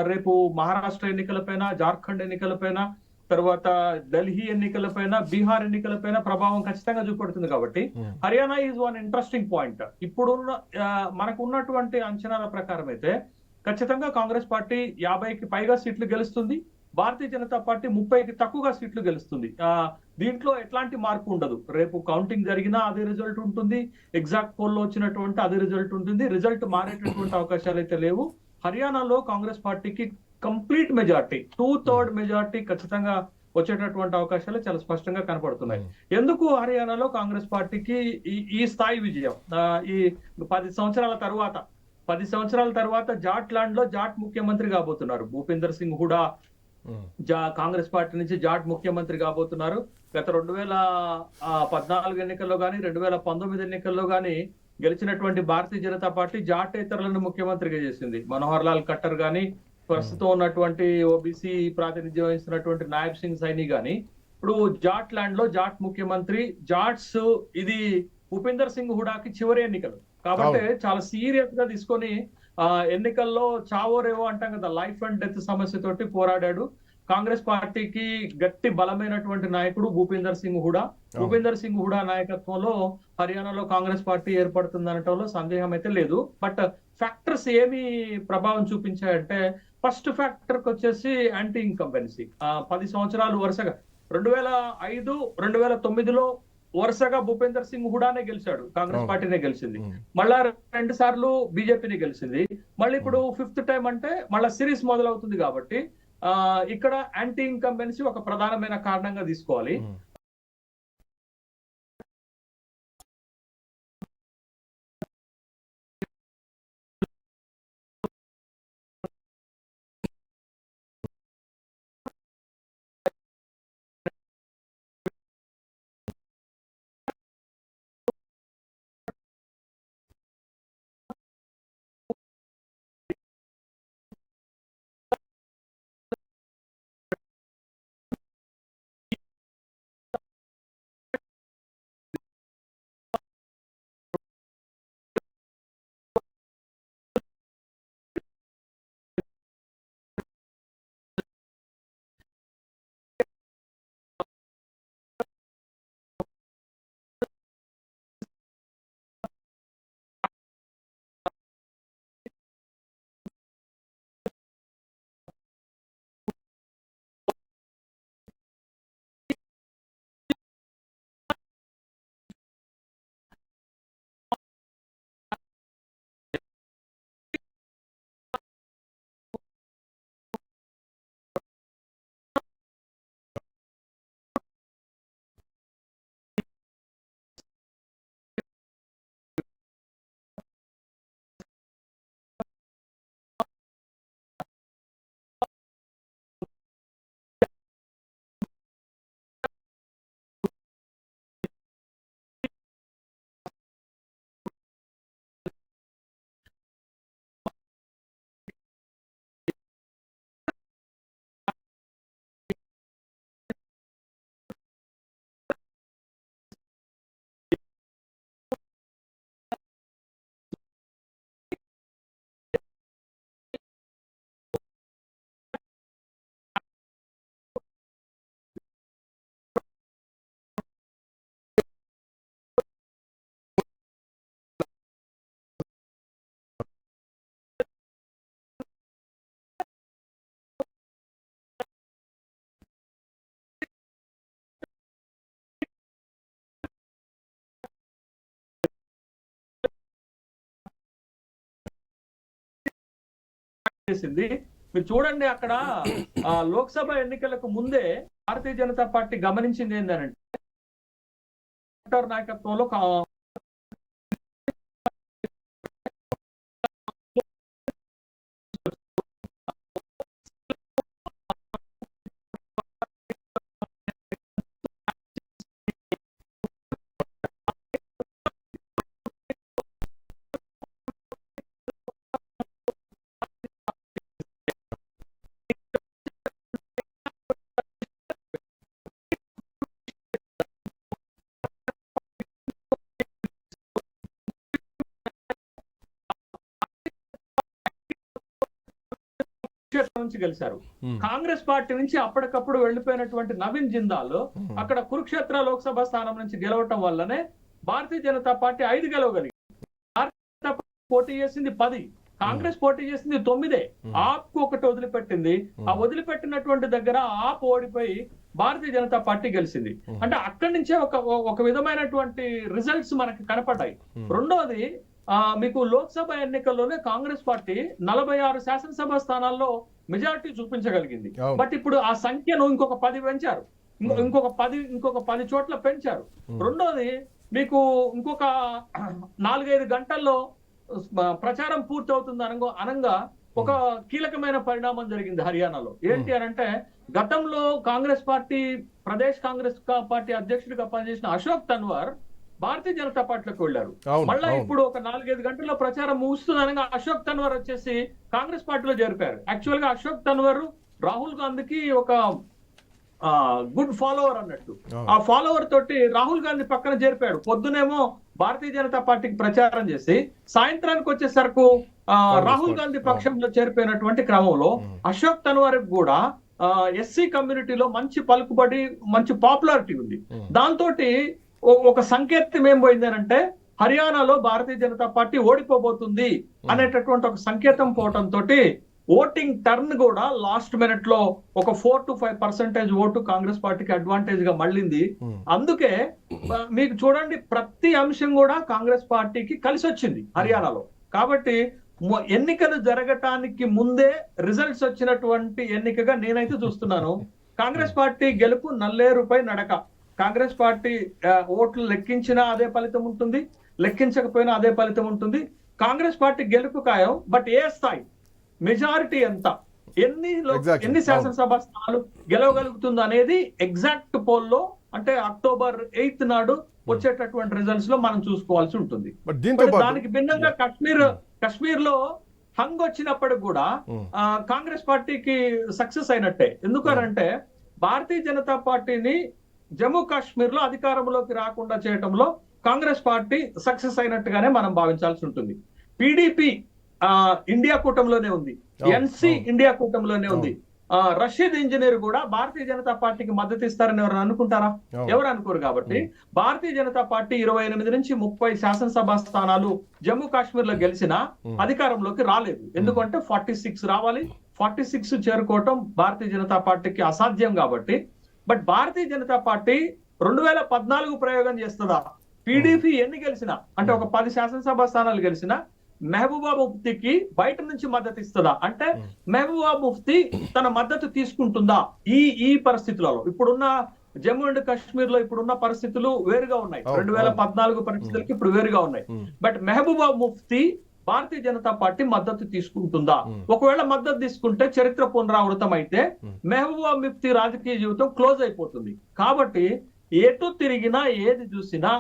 రేపు మహారాష్ట్ర ఎన్నికలపైన, జార్ఖండ్ ఎన్నికలపైన, తర్వాత ఢిల్లీ ఎన్నికలపైన, బీహార్ ఎన్నికలపైన ప్రభావం ఖచ్చితంగా చూపెడుతుంది. కాబట్టి Haryana is one interesting point. ఇప్పుడున్న మనకు ఉన్నటువంటి అంచనాల ప్రకారం అయితే ఖచ్చితంగా కాంగ్రెస్ పార్టీ 50కి పైగా సీట్లు గెలుస్తుంది, భారతీయ జనతా పార్టీ 30కి తక్కువగా సీట్లు గెలుస్తుంది. దీంట్లో ఎట్లాంటి మార్పు ఉండదు. రేపు కౌంటింగ్ జరిగినా అదే రిజల్ట్ ఉంటుంది, ఎగ్జాక్ట్ పోల్లో వచ్చినటువంటి అదే రిజల్ట్ ఉంటుంది. రిజల్ట్ మారేటటువంటి అవకాశాలు అయితే లేవు. హర్యానాలో కాంగ్రెస్ పార్టీకి కంప్లీట్ మెజార్టీ, 2/3 మెజార్టీ ఖచ్చితంగా వచ్చేటటువంటి అవకాశాలు చాలా స్పష్టంగా కనపడుతున్నాయి. ఎందుకు హర్యానాలో కాంగ్రెస్ పార్టీకి ఈ స్థాయి విజయం? ఈ 10 సంవత్సరాల తర్వాత జాట్ లో జాట్ ముఖ్యమంత్రి కాబోతున్నారు. భూపీందర్ సింగ్ హుడా కాంగ్రెస్ పార్టీ నుంచి జాట్ ముఖ్యమంత్రి కాబోతున్నారు. గత 2014 ఎన్నికల్లో గానీ 2019 ఎన్నికల్లో గానీ గెలిచినటువంటి భారతీయ జనతా పార్టీ జాటేతరులను ముఖ్యమంత్రిగా చేసింది. మనోహర్ లాల్ ఖట్టర్ గాని, ప్రస్తుతం ఉన్నటువంటి ఓబీసీ ప్రాతినిధ్యం వహిస్తున్నటువంటి నాయబ్ సింగ్ సైని గాని ఇప్పుడు జాట్ ల్యాండ్ లో జాట్ ముఖ్యమంత్రి. జాట్స్ ఇది భూపీందర్ సింగ్ హుడాకి చివరి ఎన్నికలు కాబట్టి చాలా సీరియస్ గా తీసుకొని ఎన్నికల్లో చావో రేవో అంటాం కదా, లైఫ్ అండ్ డెత్ సమస్యతోటి పోరాడాడు. కాంగ్రెస్ పార్టీకి గట్టి బలమైనటువంటి నాయకుడు భూపీందర్ సింగ్ హుడా. భూపీందర్ సింగ్ హుడా నాయకత్వంలో హర్యానాలో కాంగ్రెస్ పార్టీ ఏర్పడుతుంది అనటంలో సందేహం అయితే లేదు. బట్ ఫ్యాక్టర్స్ ఏమి ప్రభావం చూపించాయంటే, ఫస్ట్ ఫ్యాక్టర్ కి వచ్చేసి యాంటీ ఇన్కంబెన్సీ. 10 సంవత్సరాలు వరుసగా 2005, 2009లో వరుసగా భూపేందర్ సింగ్ హుడానే గెలిచాడు, కాంగ్రెస్ పార్టీనే గెలిచింది. మళ్ళా 2 సార్లు బీజేపీని గెలిచింది. మళ్ళీ ఇప్పుడు 5th టైం అంటే మళ్ళా సిరీస్ మొదలవుతుంది. కాబట్టి ఇక్కడ యాంటీ ఇన్కంబెన్సీ ఒక ప్రధానమైన కారణంగా తీసుకోవాలి. చేసింది. మీరు చూడండి అక్కడ లోక్సభ ఎన్నికలకు ముందే భారతీయ జనతా పార్టీ గమనించింది ఏంటంటే నాయకత్వంలో క్షేత్రం నుంచి గెలిచారు. కాంగ్రెస్ పార్టీ నుంచి అప్పటికప్పుడు వెళ్లిపోయినటువంటి నవీన్ జిందాల్ అక్కడ కురుక్షేత్ర లోక్సభ స్థానం నుంచి గెలవటం వల్లనే భారతీయ జనతా పార్టీ 5 గెలవగలిగింది. భారతీయ జనతా పార్టీ పోటీ చేసింది 10, కాంగ్రెస్ పోటీ చేసింది 9. ఆప్ ఒకటి వదిలిపెట్టింది. ఆ వదిలిపెట్టినటువంటి దగ్గర ఆప్ ఓడిపోయి భారతీయ జనతా పార్టీ గెలిచింది. అంటే అక్కడి నుంచే ఒక విధమైనటువంటి రిజల్ట్స్ మనకి కనపడ్డాయి. రెండోది మీకు లోక్సభ ఎన్నికల్లోనే కాంగ్రెస్ పార్టీ 46 శాసనసభ స్థానాల్లో మెజారిటీ చూపించగలిగింది. బట్ ఇప్పుడు ఆ సంఖ్యను ఇంకొక 10 పెంచారు, ఇంకొక 10 చోట్ల పెంచారు. రెండోది మీకు ఇంకొక 4-5 గంటల్లో ప్రచారం పూర్తవుతుంది అనంగా ఒక కీలకమైన పరిణామం జరిగింది హర్యానాలో. ఏంటి అని అంటే గతంలో కాంగ్రెస్ పార్టీ ప్రదేశ్ కాంగ్రెస్ పార్టీ అధ్యక్షుడిగా పనిచేసిన అశోక్ తన్వార్ భారతీయ జనతా పార్టీలోకి వెళ్లారు. మళ్ళా ఇప్పుడు ఒక 4-5 గంటల్లో ప్రచారం ముగుస్తుందనగా అశోక్ తన్వార్ వచ్చేసి కాంగ్రెస్ పార్టీలో చేరిపారు. యాక్చువల్ గా అశోక్ తన్వార్ రాహుల్ గాంధీకి ఒక గుడ్ ఫాలోవర్ అన్నట్టు. ఆ ఫాలోవర్ తోటి రాహుల్ గాంధీ పక్కన చేరిపాడు. పొద్దునేమో భారతీయ జనతా పార్టీకి ప్రచారం చేసి సాయంత్రానికి వచ్చేసరికి రాహుల్ గాంధీ పక్షంలో చేరిపోయినటువంటి క్రమంలో అశోక్ తన్వార్ కూడా ఎస్సీ కమ్యూనిటీలో మంచి పలుకుబడి, మంచి పాపులారిటీ ఉంది. దాంతో ఒక సంకేతం ఏం పోయిందనంటే హర్యానాలో భారతీయ జనతా పార్టీ ఓడిపోబోతుంది అనేటటువంటి ఒక సంకేతం పోవటంతో ఓటింగ్ టర్న్ కూడా లాస్ట్ మినిట్ లో ఒక 4 to 5% ఓటు కాంగ్రెస్ పార్టీకి అడ్వాంటేజ్ గా మళ్ళింది. అందుకే మీకు చూడండి ప్రతి అంశం కూడా కాంగ్రెస్ పార్టీకి కలిసి వచ్చింది హర్యానాలో. కాబట్టి ఎన్నికలు జరగటానికి ముందే రిజల్ట్స్ వచ్చినటువంటి ఎన్నికగా నేనైతే చూస్తున్నాను. కాంగ్రెస్ పార్టీ గెలుపు నల్లేరుపై నడక. కాంగ్రెస్ పార్టీ ఓట్లు లెక్కించినా అదే ఫలితం ఉంటుంది, లెక్కించకపోయినా అదే ఫలితం ఉంటుంది. కాంగ్రెస్ పార్టీ గెలుపు ఖాయం. బట్ ఏ స్థాయి, మెజారిటీ ఎంత, ఎన్ని శాసనసభ స్థానాలు గెలవగలుగుతుంది అనేది ఎగ్జాక్ట్ పోల్లో అంటే October 8th నాడు వచ్చేటటువంటి రిజల్ట్స్ లో మనం చూసుకోవాల్సి ఉంటుంది. దానికి భిన్నంగా కశ్మీర్ లో హంగ్ వచ్చినప్పటికి కూడా కాంగ్రెస్ పార్టీకి సక్సెస్ అయినట్టే. ఎందుకనంటే భారతీయ జనతా పార్టీని జమ్మూ కాశ్మీర్ లో అధికారంలోకి రాకుండా చేయడంలో కాంగ్రెస్ పార్టీ సక్సెస్ అయినట్టుగానే మనం భావించాల్సి ఉంటుంది. పిడిపి ఇండియా కూటమిలోనే ఉంది, ఎన్సి ఇండియా కూటమిలోనే ఉంది. రషీద్ ఇంజనీర్ కూడా భారతీయ జనతా పార్టీకి మద్దతు ఇస్తారని ఎవరు అనుకుంటారా? ఎవరు అనుకోరు. కాబట్టి భారతీయ జనతా పార్టీ 28 నుంచి 30 శాసనసభ స్థానాలు జమ్మూ కాశ్మీర్ లో గెలిచినా అధికారంలోకి రాలేదు. ఎందుకంటే 46 రావాలి, 46 చేరుకోవటం భారతీయ జనతా పార్టీకి అసాధ్యం. కాబట్టి బట్ భారతీయ జనతా పార్టీ 2014 ప్రయోగం చేస్తుందా? పీడీపీ ఎన్ని గెలిచినా అంటే ఒక 10 శాసనసభ స్థానాలు గెలిచినా మెహబూబా ముఫ్తీకి బయట నుంచి మద్దతు ఇస్తుందా అంటే మెహబూబా ముఫ్తీ తన మద్దతు తీసుకుంటుందా? ఈ పరిస్థితులలో ఇప్పుడున్న జమ్మూ అండ్ కాశ్మీర్ లో ఇప్పుడున్న పరిస్థితులు వేరుగా ఉన్నాయి. 2014 పరిస్థితులకి ఇప్పుడు వేరుగా ఉన్నాయి. But Mehbooba Mufti Bharatiya Janata party మద్దతు తీసుకుంటుందా? ఒకవేళ మద్దతు తీసుకుంటే చరిత్ర పునరావృతం అయితే మెహబూబా ముఫ్తీ రాజకీయ జీవితం క్లోజ్ అయిపోతుంది. కాబట్టి ఎటు తిరిగినా ఏది చూసినా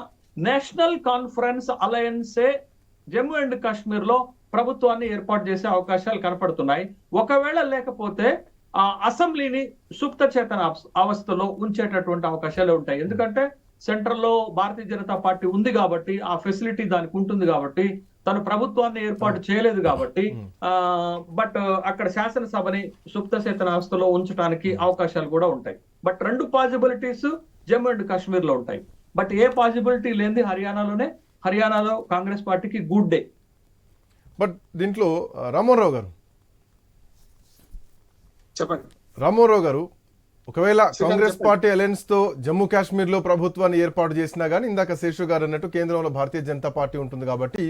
నేషనల్ కాన్ఫరెన్స్ అలయన్సే జమ్మూ అండ్ కాశ్మీర్ లో ప్రభుత్వాన్ని ఏర్పాటు చేసే అవకాశాలు కనపడుతున్నాయి. ఒకవేళ లేకపోతే ఆ అసెంబ్లీని సుప్త చేతన అవస్థలో ఉంచేటటువంటి అవకాశాలు ఉంటాయి. ఎందుకంటే సెంట్రల్ లో భారతీయ జనతా పార్టీ ఉంది కాబట్టి ఆ ఫెసిలిటీ దానికి ఉంటుంది కాబట్టి తను ప్రభుత్వాన్ని ఏర్పాటు చేయలేదు కాబట్టి బట్ అక్కడ శాసనసభని సుప్త చేతన అవస్థలో ఉంచడానికి అవకాశాలు కూడా ఉంటాయి. But 2 possibilities Jammu and Kashmir లో ఉంటాయి. బట్ ఏ పాసిబిలిటీ లేనిది హర్యానాలో కాంగ్రెస్ పార్టీకి గుడ్ డే. బట్ దీంట్లో రామారావు గారు చెప్పండి. రామారావు గారు, ఒకవేళ కాంగ్రెస్ పార్టీ అలయన్స్ తో జమ్మూ కాశ్మీర్ లో ప్రభుత్వాన్ని ఏర్పాటు చేసినా గానీ ఇందాక శేషు గారు అన్నట్టు కేంద్రంలో భారతీయ జనతా పార్టీ ఉంటుంది కాబట్టి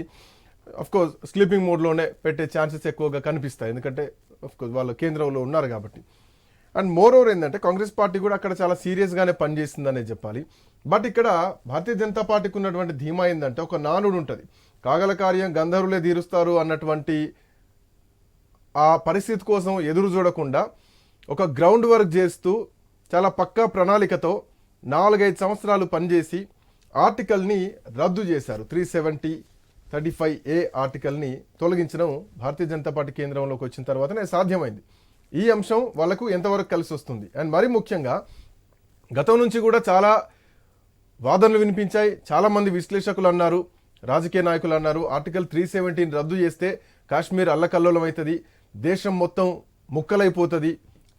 అఫ్ కోర్స్ స్లీపింగ్ మోడ్ లోనే పెట్టే ఛాన్సెస్ ఎక్కువగా కనిపిస్తాయి. ఎందుకంటే కోర్స్ వాళ్ళు కేంద్రంలో ఉన్నారు కాబట్టి. అండ్ మోర్ ఓవర్ ఏంటంటే కాంగ్రెస్ పార్టీ కూడా అక్కడ చాలా సీరియస్గానే పనిచేస్తుందనే చెప్పాలి. బట్ ఇక్కడ భారతీయ జనతా పార్టీకి ఉన్నటువంటి ధీమా ఏంటంటే ఒక నానుడు ఉంటుంది, కాగల కార్యం గంధర్వులే తీరుస్తారు అన్నటువంటి ఆ పరిస్థితి కోసం ఎదురు చూడకుండా ఒక గ్రౌండ్ వర్క్ చేస్తూ చాలా పక్కా ప్రణాళికతో 4-5 సంవత్సరాలు పనిచేసి ఆర్టికల్ని రద్దు చేశారు. 370(35)A ఆర్టికల్ని తొలగించడం భారతీయ జనతా పార్టీ కేంద్రంలోకి వచ్చిన తర్వాతనే సాధ్యమైంది. ఈ అంశం వాళ్ళకు ఎంతవరకు కలిసి వస్తుంది? అండ్ మరీ ముఖ్యంగా గతం నుంచి కూడా చాలా వాదనలు వినిపించాయి. చాలామంది విశ్లేషకులు అన్నారు, రాజకీయ నాయకులు అన్నారు, ఆర్టికల్ 370 రద్దు చేస్తే కాశ్మీర్ అల్లకల్లోలం అవుతుంది, దేశం మొత్తం ముక్కలైపోతుంది,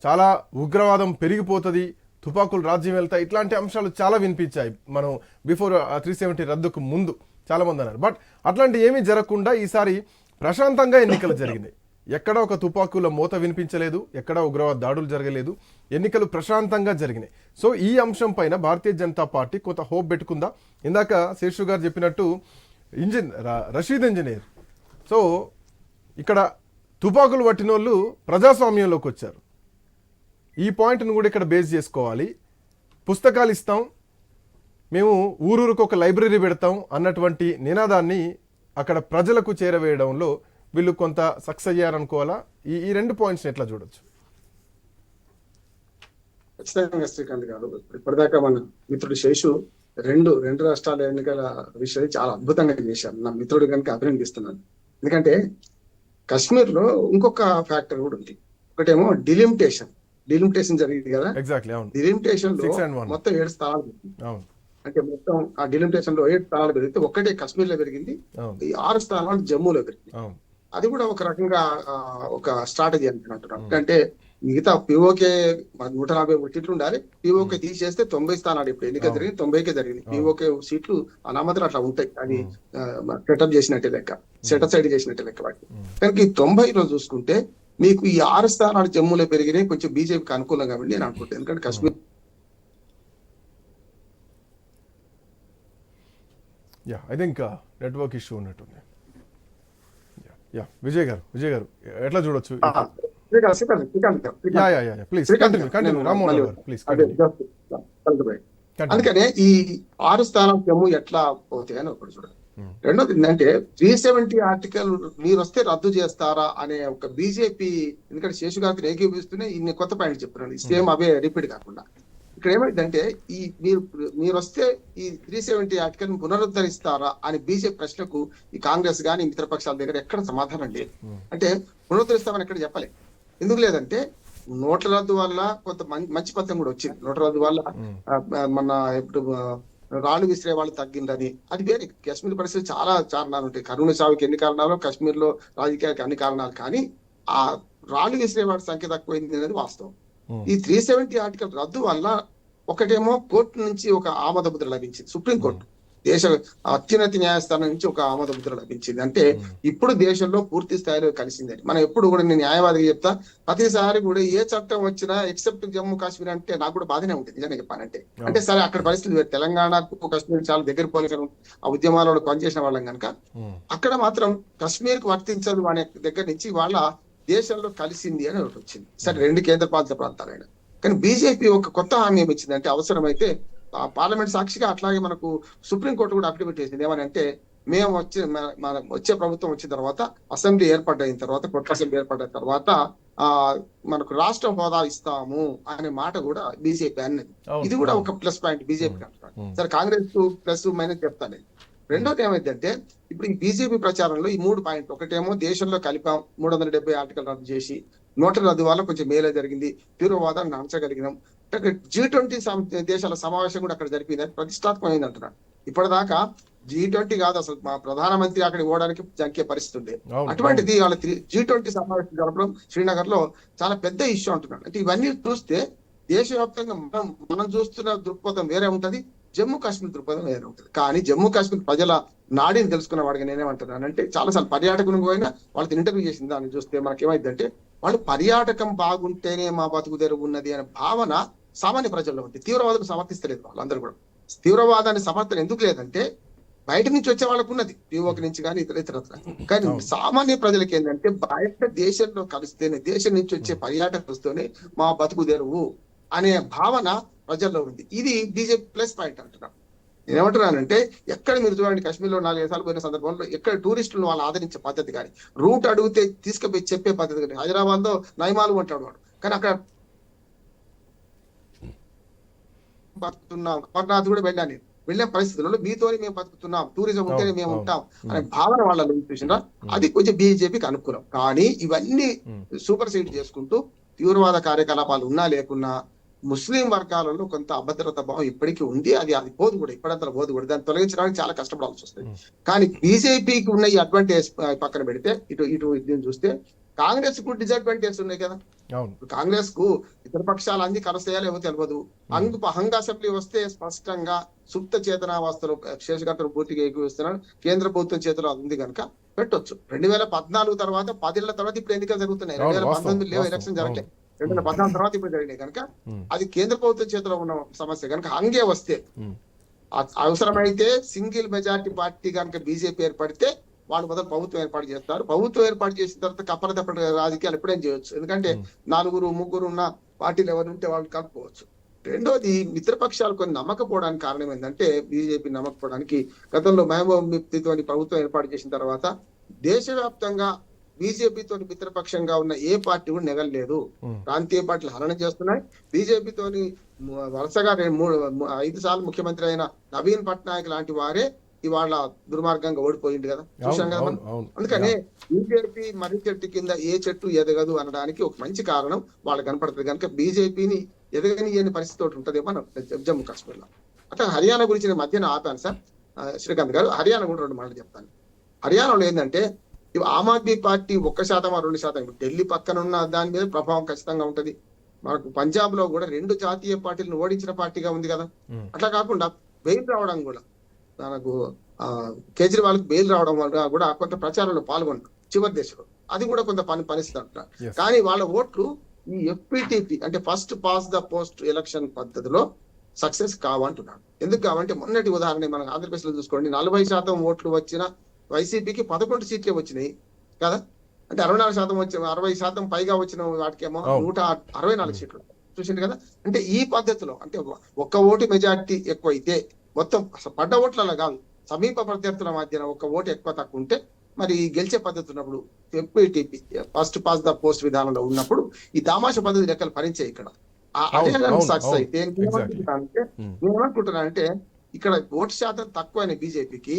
చాలా ఉగ్రవాదం పెరిగిపోతుంది, తుపాకులు రాజ్యం వెళ్తాయి, ఇట్లాంటి అంశాలు చాలా వినిపించాయి. మనం బిఫోర్ 370 రద్దుకు ముందు చాలామంది అన్నారు. బట్ అట్లాంటి ఏమీ జరగకుండా ఈసారి ప్రశాంతంగా ఎన్నికలు జరిగినాయి. ఎక్కడ ఒక తుపాకుల మోత వినిపించలేదు, ఎక్కడ ఉగ్రవాద దాడులు జరగలేదు, ఎన్నికలు ప్రశాంతంగా జరిగినాయి. సో ఈ అంశం పైన భారతీయ జనతా పార్టీ కొంత హోప్ పెట్టుకుందా? ఇందాక శేషు గారు చెప్పినట్టు రషీద్ ఇంజనీర్, సో ఇక్కడ తుపాకులు పట్టిన వాళ్ళు ప్రజాస్వామ్యంలోకి వచ్చారు. ఈ పాయింట్ను కూడా ఇక్కడ బేస్ చేసుకోవాలి. పుస్తకాలు ఇస్తాం, మేము ఊరూరికి ఒక లైబ్రరీ పెడతాం అన్నటువంటి నినాదాన్ని అక్కడ ప్రజలకు చేరవేయడంలో వీళ్ళు కొంత సక్సెస్ అయ్యారనుకోవాలా? ఈ 2 పాయింట్స్ ఎట్లా చూడొచ్చు? ఖచ్చితంగా శ్రీకాంత్ గారు, ఇప్పటిదాకా మన మిత్రుడు శేషు రెండు రాష్ట్రాల ఎన్నికల విషయాన్ని చాలా అద్భుతంగా చేశారు. నా మిత్రుడు కనుక అభినందిస్తున్నాను. ఎందుకంటే కాశ్మీర్ లో ఇంకొక ఫ్యాక్టర్ కూడా ఉంది. ఒకటేమో డిలిమిటేషన్ జరిగింది కదా. ఎగ్జాక్ట్లీ, అవును. డిలిమిటేషన్ లో 6 and 1 మొత్తం 7 స్థానాలు పెరిగింది. అవును. అంటే మొత్తం ఆ డిలిమిటేషన్ లో 7 స్థానాలు పెరిగితే ఒక్కటే కాశ్మీర్ లో పెరిగింది, అవును. ఈ 6 స్థానాలు జమ్మూలో పెరిగింది. అవును. అది కూడా ఒక రకంగా ఒక స్ట్రాటజీ అంటున్నాను. అంటే మిగతా పిఓకే 140 సీట్లు ఉండాలి, పిఓకే తీసేస్తే 90 స్థానాలు. ఇప్పుడు ఎన్నిక జరిగింది 90కే జరిగింది. పిఓకే సీట్లు అనామతులు అట్లా ఉంటాయి, అది సెటప్ చేసినట్టే లెక్క, సెటప్ సైడ్ చేసినట్టే లెక్క వాటి. కనుక ఈ 90లో చూసుకుంటే మీకు ఈ 6 స్థానాలు జమ్మూలో పెరిగినాయి, కొంచెం బీజేపీకి అనుకూలంగా వెళ్ళి నేను అనుకుంటాను. ఎందుకంటే Kashmir I think network issue ఉన్నట్టుంది. విజయ్ గారు ఎట్లా చూడొచ్చు? ప్లీజ్ కంటిన్యూ రామ్మోహన్ గారు, ప్లీజ్ కంటిన్యూ. అందుకనే ఈ 6 స్థానాలు జమ్మూ ఎట్లా పోతాయి అని ఒకటి చూడండి. రెండోది ఏంటంటే 370 ఆర్టికల్ మీరు వస్తే రద్దు చేస్తారా అనే ఒక బీజేపీ, ఎందుకంటే శేషు గారికి ఏకీపిస్తూనే ఇన్ని కొత్త పాయింట్ చెప్తున్నాను, సేమ్ అవే రిపీట్ కాకుండా. ఇక్కడ ఏమైందంటే ఈ మీరు వస్తే ఈ 370 ఆర్టికల్ పునరుద్ధరిస్తారా అని బీజేపీ ప్రశ్నకు ఈ కాంగ్రెస్ గాని మిత్రపక్షాల దగ్గర ఎక్కడ సమాధానం లేదు. అంటే పునరుద్ధరిస్తామని ఎక్కడ చెప్పలేదు. ఎందుకు లేదంటే నోట్ల రద్దు వల్ల కొంత మంచి ఫలితం కూడా వచ్చింది. నోట్ల రద్దు వల్ల మన ఇప్పుడు రాళ్ళు విసిరే వాళ్ళు తగ్గిందని, అది వేరే. కాశ్మీర్ పరిస్థితి చాలా కారణాలు ఉంటాయి. కరోనా సాగుకి ఎన్ని కారణాలు, కాశ్మీర్ లో రాజకీయాలకు అన్ని కారణాలు, కానీ ఆ రాళ్ళు విసిరే వాడి సంఖ్య తక్కువైంది అనేది వాస్తవం. ఈ 370 ఆర్టికల్ రద్దు వల్ల ఒకటేమో కోర్టు నుంచి ఒక ఆమోద ముద్ర లభించింది, సుప్రీంకోర్టు దేశ అత్యున్నత న్యాయస్థానం నుంచి ఒక ఆమోద ముద్ర లభించింది. అంటే ఇప్పుడు దేశంలో పూర్తి స్థాయిలో కలిసిందని. మనం ఎప్పుడు కూడా, నేను న్యాయవాదిగా చెప్తా, ప్రతిసారి కూడా ఏ చట్టం వచ్చినా ఎక్సెప్ట్ జమ్మూ కాశ్మీర్ అంటే నాకు కూడా బాధనే ఉంటుంది నిజంగా చెప్పాలంటే. అంటే సరే అక్కడ పరిస్థితి తెలంగాణకు కాశ్మీర్ చాలా దగ్గర పోలికలు, ఆ ఉద్యమాలలో పనిచేసిన వాళ్ళం కనుక అక్కడ మాత్రం కాశ్మీర్ కు వర్తించదు అనే దగ్గర నుంచి వాళ్ళ దేశంలో కలిసింది అని ఒకటి వచ్చింది. సరే 2 కేంద్ర పాలిత ప్రాంతాలైన, కానీ బీజేపీ ఒక కొత్త హామీ ఏమిచ్చింది అంటే అవసరమైతే పార్లమెంట్ సాక్షిగా అట్లాగే మనకు సుప్రీంకోర్టు కూడా అఫిడవిట్ చేసింది. ఏమనంటే మేము వచ్చే ప్రభుత్వం వచ్చిన తర్వాత, అసెంబ్లీ ఏర్పడిన తర్వాత, కొత్త అసెంబ్లీ ఏర్పడిన తర్వాత మనకు రాష్ట్ర హోదా ఇస్తాము అనే మాట కూడా బీజేపీ అన్నది. ఇది కూడా ఒక ప్లస్ పాయింట్ బీజేపీ అంటున్నాడు. సరే కాంగ్రెస్ ప్లస్ మైనస్ చెప్తాను. రెండోది ఏమైందంటే ఇప్పుడు ఈ బీజేపీ ప్రచారంలో ఈ 3 పాయింట్లు, ఒకటేమో దేశంలో కలిపాం 370 ఆర్టికల్ రద్దు చేసి, నోట్ల రద్దు వల్ల కొంచెం మేలే జరిగింది, తీవ్రవాదాన్ని అణచగలిగినాం, G20 దేశాల సమావేశం కూడా అక్కడ జరిపింది, ప్రతిష్టాత్మకమైంది అంటున్నాడు. ఇప్పటిదాకా G20 కాదు అసలు, మా ప్రధానమంత్రి అక్కడికి పోవడానికి జంకే పరిస్థితి ఉంది. అటువంటిది వాళ్ళ G20 సమావేశం జరపడం శ్రీనగర్ లో చాలా పెద్ద ఇష్యూ అంటున్నాడు. అంటే ఇవన్నీ చూస్తే దేశవ్యాప్తంగా మనం చూస్తున్న దృక్పథం వేరే ఉంటది, జమ్మూ కాశ్మీర్ దృక్పథం వేరే ఉంటుంది. కానీ జమ్మూ కాశ్మీర్ ప్రజల నాడిని తెలుసుకున్న వాడికి నేనేమంటున్నానంటే, చాలాసార్లు పర్యాటకులకు పోయినా వాళ్ళతో ఇంటర్వ్యూ చేసిన దాన్ని చూస్తే మనకేమైందంటే, వాళ్ళు పర్యాటకం బాగుంటేనే మా బతుకు తెరువు ఉన్నది అనే భావన సామాన్య ప్రజల్లో ఉంది. తీవ్రవాదులు సమర్థిస్తలేదు వాళ్ళందరూ కూడా. తీవ్రవాదాన్ని సమర్థన ఎందుకు లేదంటే బయట నుంచి వచ్చే వాళ్ళకు ఉన్నది, పిఓకి నుంచి కానీ ఇతరత్ర. కానీ సామాన్య ప్రజలకి ఏంటంటే బయట దేశంలో కలిస్తేనే, దేశం నుంచి వచ్చే పర్యాటకులతోనే మా బతుకు తెరువు అనే భావన ప్రజల్లో ఉంది. ఇది బీజేపీ ప్లస్ పాయింట్ అంటున్నాం. నేను ఏమంటున్నానంటే, ఎక్కడ మీరు చూడండి, కాశ్మీర్లో 4-5 సార్లు పోయిన సందర్భంలో ఎక్కడ టూరిస్టులను వాళ్ళు ఆదరించే పద్ధతి కానీ, రూట్ అడిగితే తీసుకుపోయి చెప్పే పద్ధతి కానీ, హైదరాబాద్ లో నయమాలు అంటాడు వాడు, కానీ అక్కడ బతుకుతున్నాం. అమర్నాథ్ కూడా వెళ్ళాను నేను, వెళ్ళే పరిస్థితుల్లో మీతోనే మేము బతుకుతున్నాం, టూరిజం ఉంటేనే మేము ఉంటాం అనే భావన వాళ్ళలో చూసినా అది కొంచెం బీజేపీకి అనుకూలం. కానీ ఇవన్నీ సూపర్ సీడ్ చేసుకుంటూ తీవ్రవాద కార్యకలాపాలు ఉన్నా లేకున్నా ముస్లిం వర్గాలలో కొంత అభద్రత భావం ఇప్పటికీ ఉంది. అది పోదు కూడా, ఇప్పుడంతా పోదు కూడా. దాన్ని తొలగించడానికి చాలా కష్టపడాల్సి వస్తుంది. కానీ బీజేపీకి ఉన్న ఈ అడ్వాంటేజ్ పక్కన పెడితే ఇటు దీన్ని చూస్తే కాంగ్రెస్ కు డిసడ్వాంటేజ్ ఉన్నాయి కదా. కాంగ్రెస్ కు ఇతర పక్షాలు అన్ని కలసేయాలో ఏమో తెలియదు. హంగ అసెంబ్లీ వస్తే స్పష్టంగా సుప్త చేతనావస్థలో శేషగట్టను పూర్తిగా ఎగువేస్తున్నాడు. కేంద్ర ప్రభుత్వం చేతిలో ఉంది కనుక పెట్టొచ్చు. 2014 తర్వాత 10 ఏళ్ల తర్వాత ఇప్పుడు ఎన్నికలు జరుగుతున్నాయి. 2019 లేవు, ఎలక్షన్ జరగలేదు. 2014 తర్వాత ఇప్పుడు జరిగినాయి కనుక అది కేంద్ర ప్రభుత్వం చేతిలో ఉన్న సమస్య కనుక హంగే వస్తే, అవసరమైతే సింగిల్ మెజారిటీ పార్టీ కనుక బీజేపీ ఏర్పడితే వాళ్ళు మొదలు ప్రభుత్వం ఏర్పాటు చేస్తారు. ప్రభుత్వం ఏర్పాటు చేసిన తర్వాత కప్పలదప్పటి రాజకీయాలు ఎప్పుడేం చేయొచ్చు. ఎందుకంటే 4-3 ఉన్న పార్టీలు ఎవరు ఉంటే వాళ్ళు కలుపుకోవచ్చు. రెండోది, మిత్రపక్షాలు కొన్ని నమ్మకపోవడానికి కారణం ఏంటంటే, బీజేపీ నమ్మకపోవడానికి గతంలో మహబూబ్ ముఫ్తీతో ప్రభుత్వం ఏర్పాటు చేసిన తర్వాత దేశవ్యాప్తంగా బీజేపీతో మిత్రపక్షంగా ఉన్న ఏ పార్టీ కూడా నెగలేదు. ప్రాంతీయ పార్టీలు హరణ చేస్తున్నాయి. బీజేపీతోని వరుసగా 5 సార్లు ముఖ్యమంత్రి అయిన నవీన్ పట్నాయక్ లాంటి వారే ఇవాళ దుర్మార్గంగా ఓడిపోయింది కదా, చూసాం కదా మనం. అందుకనే బీజేపీ మర్రి చెట్టు కింద ఏ చెట్టు ఎదగదు అనడానికి ఒక మంచి కారణం వాళ్ళకి కనపడుతుంది. కనుక బీజేపీని ఎదగనియని పరిస్థితి ఒకటి ఉంటదేమో జమ్మూ కాశ్మీర్ లో. అట్లా హర్యానా గురించి నేను మధ్యన ఆపాను సార్ శ్రీకాంత్ గారు. హర్యానా కూడా 2 మాటలు చెప్తాను. హర్యానాలో ఏంటంటే ఆమ్ ఆద్మీ పార్టీ 1% 2%, ఢిల్లీ పక్కన ఉన్న దాని మీద ప్రభావం ఖచ్చితంగా ఉంటది. మనకు పంజాబ్ లో కూడా 2 జాతీయ పార్టీలను ఓడించిన పార్టీగా ఉంది కదా. అట్లా కాకుండా బెయిల్ రావడం కూడా, మనకు కేజ్రీవాల్ కి బెయిల్ రావడం వల్ల కూడా కొంత ప్రచారంలో పాల్గొన్నారు చివరి దశలో. అది కూడా కొంత పనిస్తుంది అంటారు. కానీ వాళ్ళ ఓట్లు ఈ FPTP అంటే first pass the post election పద్ధతిలో సక్సెస్ కావంటున్నాడు. ఎందుకు కావంటే, మొన్నటి ఉదాహరణ మనం ఆంధ్రప్రదేశ్ లో చూసుకోండి, 40% ఓట్లు వచ్చిన వైసీపీకి 11 సీట్లే వచ్చినాయి కదా. అంటే 64% వచ్చిన, 60% పైగా వచ్చిన వాటికేమో 164 సీట్లు చూసింది కదా. అంటే ఈ పద్ధతిలో అంటే 1 ఓటు మెజార్టీ ఎక్కువ అయితే, మొత్తం పడ్డ ఓట్లలో కాదు, సమీప ప్రత్యర్థుల మధ్యన 1 ఓటు ఎక్కువ తక్కువ ఉంటే మరి గెలిచే పద్ధతి ఉన్నప్పుడు, FPTP first pass the post విధానంలో ఉన్నప్పుడు ఈ దామాష పద్ధతి లెక్కలు భరించాయి. ఇక్కడ సక్సెస్ అయితే నేనేమనుకుంటున్నానంటే, ఇక్కడ ఓటు శాతం తక్కువైన బీజేపీకి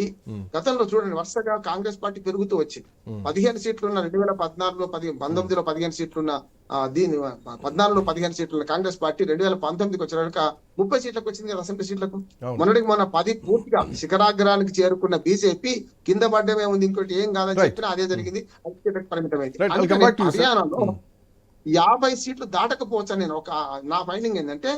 గతంలో చూడండి వరుసగా కాంగ్రెస్ పార్టీ పెరుగుతూ వచ్చింది. 15 సీట్లున్న 2014లో 19లో 15 సీట్లున్న 14లో 15 సీట్లున్న కాంగ్రెస్ పార్టీ 2019కి వచ్చినాక 30 సీట్లకు వచ్చింది కదా అసెంబ్లీ సీట్లకు. మొన్న 10 పూర్తిగా శిఖరాగ్రానికి చేరుకున్న బీజేపీ కింద పడ్డమే ఉంది, ఇంకోటి ఏం కాదని చెప్పినా అదే జరిగింది, 5 సీట్లకు పరిమితమైంది. హర్యానాలో 50 సీట్లు దాటకపోవచ్చు అని నేను నా ఫైండింగ్ ఏంటంటే,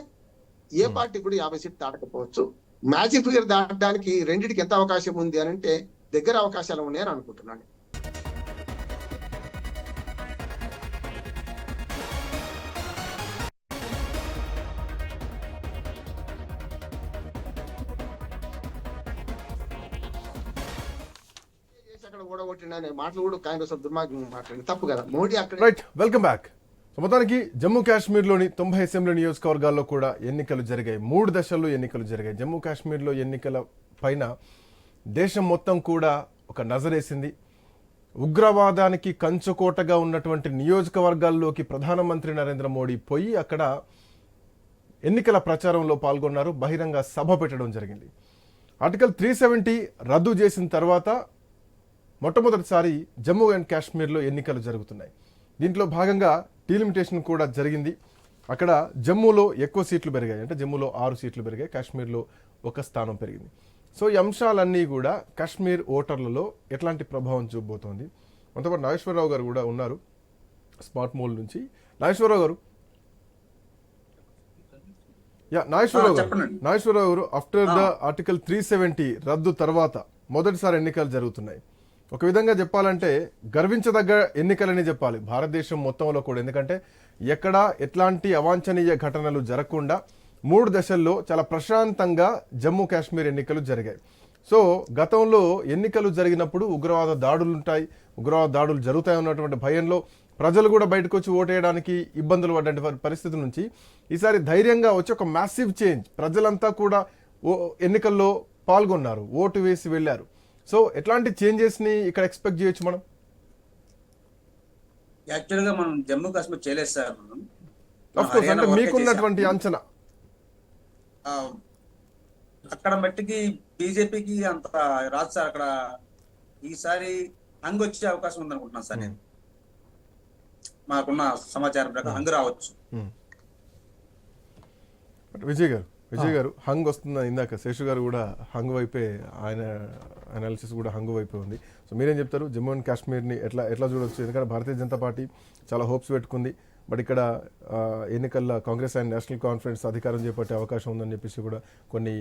ఏ పార్టీ కూడా 50 సీట్లు దాటకపోవచ్చు. మ్యాజిక్ ఫిగర్ దాటడానికి రెండింటికి ఎంత అవకాశం ఉంది అని అంటే దగ్గర అవకాశాలు ఉన్నాయని అనుకుంటున్నాను. అక్కడ ఓడగొట్టిన మాటలు కూడా కాంగ్రెస్ దుర్మార్గం మాట్లాడింది, తప్పు కదా. మోడీ అక్కడ. Right, welcome back. మొత్తానికి జమ్మూ కాశ్మీర్లోని 90 అసెంబ్లీ నియోజకవర్గాల్లో కూడా ఎన్నికలు జరిగాయి. 3 దశల్లో ఎన్నికలు జరిగాయి. జమ్మూ కాశ్మీర్లో ఎన్నికల పైన దేశం మొత్తం కూడా ఒక నజరేసింది. ఉగ్రవాదానికి కంచుకోటగా ఉన్నటువంటి నియోజకవర్గాల్లోకి ప్రధానమంత్రి నరేంద్ర మోడీ పోయి అక్కడ ఎన్నికల ప్రచారంలో పాల్గొన్నారు. బహిరంగ సభ పెట్టడం జరిగింది. ఆర్టికల్ 370 రద్దు చేసిన తర్వాత మొట్టమొదటిసారి జమ్మూ అండ్ కాశ్మీర్లో ఎన్నికలు జరుగుతున్నాయి. దీంట్లో భాగంగా డీలిమిటేషన్ కూడా జరిగింది. అక్కడ జమ్మూలో ఎక్కువ సీట్లు పెరిగాయి, అంటే జమ్మూలో 6 సీట్లు పెరిగాయి, కాశ్మీర్లో 1 స్థానం పెరిగింది. సో ఈ అంశాలన్నీ కూడా కాశ్మీర్ ఓటర్లలో ఎట్లాంటి ప్రభావం చూపబోతోంది. అంతపాటు నాగేశ్వరరావు గారు కూడా ఉన్నారు స్మార్ట్ మూల్ నుంచి. నాగేశ్వరరావు గారు, నాగేశ్వరరావు గారు, ఆఫ్టర్ ద ఆర్టికల్ 370 రద్దు తర్వాత మొదటిసారి ఎన్నికలు జరుగుతున్నాయి. ఒక విధంగా చెప్పాలంటే గర్వించదగ్గ ఎన్నికలని చెప్పాలి భారతదేశం మొత్తంలో కూడా. ఎందుకంటే ఎక్కడా ఎట్లాంటి అవాంఛనీయ ఘటనలు జరగకుండా 3 దశల్లో చాలా ప్రశాంతంగా జమ్మూ కాశ్మీర్ ఎన్నికలు జరిగాయి. సో గతంలో ఎన్నికలు జరిగినప్పుడు ఉగ్రవాద దాడులు ఉంటాయి, ఉగ్రవాద దాడులు జరుగుతాయి ఉన్నటువంటి భయంలో ప్రజలు కూడా బయటకు వచ్చి ఓటేయడానికి ఇబ్బందులు పడ్డ పరిస్థితి నుంచి ఈసారి ధైర్యంగా వచ్చి ఒక మ్యాసివ్ చేంజ్, ప్రజలంతా కూడా ఎన్నికల్లో పాల్గొన్నారు, ఓటు వేసి వెళ్ళారు. సో ఎట్లాంటి చేంజెస్ని ఇక్కడ ఎక్స్పెక్ట్ చేయొచ్చు మనం? యాక్చువల్గా మనం జమ్మూ కాశ్మీర్ చేయలేదు సార్. మనం ఆఫ్ కోర్స్, అంటే మీకున్నటువంటి అంచనా అక్కడ మట్టికి బీజేపీకి అంత రాదు సార్. అక్కడ ఈసారి హంగ్ వచ్చే అవకాశం ఉందనుకుంటున్నాను సార్ నేను. మాకున్న సమాచారం ప్రకారం హంగ్ రావచ్చు. విజయ్ గారు హంగ్ వస్తుందని ఇందాక శేషు గారు కూడా హంగ్ వైపే, ఆయన అనాలిసిస్ కూడా హంగ్ వైపే ఉంది. సో మీరేం చెప్తారు? జమ్మూ అండ్ కాశ్మీర్ని ఎట్లా చూడొచ్చు? ఎందుకంటే భారతీయ జనతా పార్టీ చాలా హోప్స్ పెట్టుకుంది, బట్ ఇక్కడ ఎన్నికల్లో కాంగ్రెస్ అండ్ నేషనల్ కాన్ఫరెన్స్ అధికారం చేపట్టే అవకాశం ఉందని చెప్పేసి కూడా కొన్ని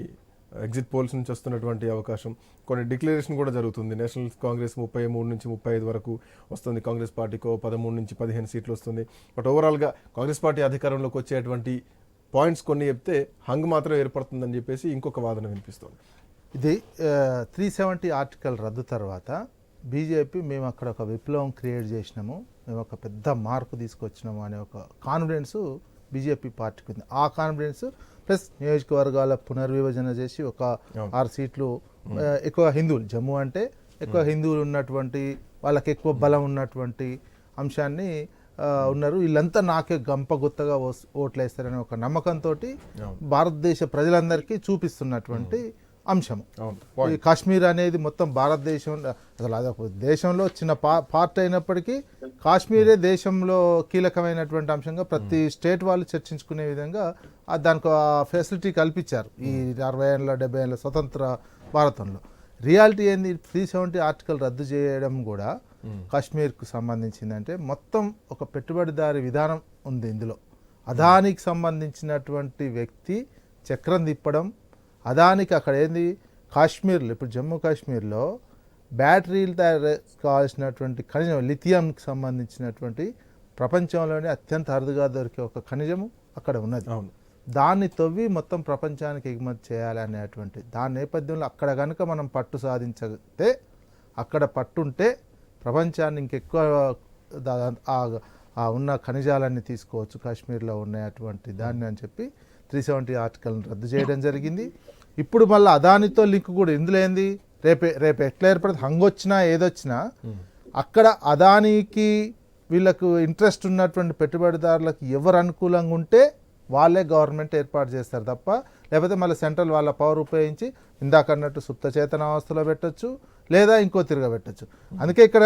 ఎగ్జిట్ పోల్స్ నుంచి వస్తున్నటువంటి అవకాశం, కొన్ని డిక్లరేషన్ కూడా జరుగుతుంది. నేషనల్ కాంగ్రెస్ 33 నుంచి 35 వరకు వస్తుంది, కాంగ్రెస్ పార్టీకో 13 నుంచి 15 సీట్లు వస్తుంది. బట్ ఓవరాల్గా కాంగ్రెస్ పార్టీ అధికారంలోకి వచ్చేటువంటి పాయింట్స్ కొన్ని చెప్తే హంగ్ మాత్రం ఏర్పడుతుందని చెప్పేసి ఇంకొక వాదన వినిపిస్తుంది. ఇది 370 ఆర్టికల్ రద్దు తర్వాత బీజేపీ మేము అక్కడ ఒక విప్లవం క్రియేట్ చేసినాము, మేము ఒక పెద్ద మార్పు తీసుకొచ్చినాము అనే ఒక కాన్ఫిడెన్స్ బీజేపీ పార్టీకి ఉంది. ఆ కాన్ఫిడెన్స్ ప్లస్ నియోజకవర్గాల పునర్విభజన చేసి ఒక 6 సీట్లు, ఎక్కువ హిందువులు, జమ్మూ అంటే ఎక్కువ హిందువులు ఉన్నటువంటి, వాళ్ళకి ఎక్కువ బలం ఉన్నటువంటి అంశాన్ని ఉన్నారు, వీళ్ళంతా నాకే గంప గుత్తగా ఓట్లు వేస్తారనే ఒక నమ్మకంతో భారతదేశ ప్రజలందరికీ చూపిస్తున్నటువంటి అంశము. ఈ కాశ్మీర్ అనేది మొత్తం భారతదేశం, అసలు అదొక దేశంలో చిన్న పార్ట్ అయినప్పటికీ కాశ్మీరే దేశంలో కీలకమైనటువంటి అంశంగా ప్రతి స్టేట్ వాళ్ళు చర్చించుకునే విధంగా దానికి ఫెసిలిటీ కల్పించారు ఈ 60 ఏళ్ళ 70 ఏళ్ళ స్వతంత్ర భారతంలో. రియాలిటీ ఏంది? 370 ఆర్టికల్ రద్దు చేయడం కూడా కాశ్మీర్కు సంబంధించిందంటే మొత్తం ఒక పెట్టుబడిదారి విధానం ఉంది ఇందులో. అదానికి సంబంధించినటువంటి వ్యక్తి చక్రం తిప్పడం, అదానికి అక్కడ ఏంది కాశ్మీర్లో, ఇప్పుడు జమ్మూ కాశ్మీర్లో బ్యాటరీలు తయారు కావాల్సినటువంటి ఖనిజం లిథియంకి సంబంధించినటువంటి ప్రపంచంలోనే అత్యంత అరుదుగా దొరికే ఒక ఖనిజము అక్కడ ఉన్నది. దాన్ని తవ్వి మొత్తం ప్రపంచానికి ఎగుమతి చేయాలనేటువంటి దాని నేపథ్యంలో అక్కడ కనుక మనం పట్టు సాధించితే, అక్కడ పట్టుంటే ప్రపంచాన్ని ఇంకెక్కువ ఉన్న ఖనిజాలన్నీ తీసుకోవచ్చు కాశ్మీర్లో ఉన్నటువంటి దాన్ని అని చెప్పి 370 ఆర్టికల్ని రద్దు చేయడం జరిగింది. ఇప్పుడు మళ్ళీ అదానితో లింక్ కూడా ఇందులో ఏంది, రేపు ఎట్లా ఏర్పడుతుంది, హంగ్ వచ్చినా ఏదొచ్చినా అక్కడ అదానికి వీళ్ళకు ఇంట్రెస్ట్ ఉన్నటువంటి పెట్టుబడిదారులకు ఎవరు అనుకూలంగా ఉంటే వాళ్ళే గవర్నమెంట్ ఏర్పాటు చేస్తారు తప్ప, లేకపోతే మళ్ళీ సెంట్రల్ వాళ్ళ పవర్ ఉపయోగించి ఇందాక అన్నట్టు సుప్త చేతన అవస్థలో పెట్టచ్చు, లేదా ఇంకో తిరగబెట్టచ్చు. అందుకే ఇక్కడ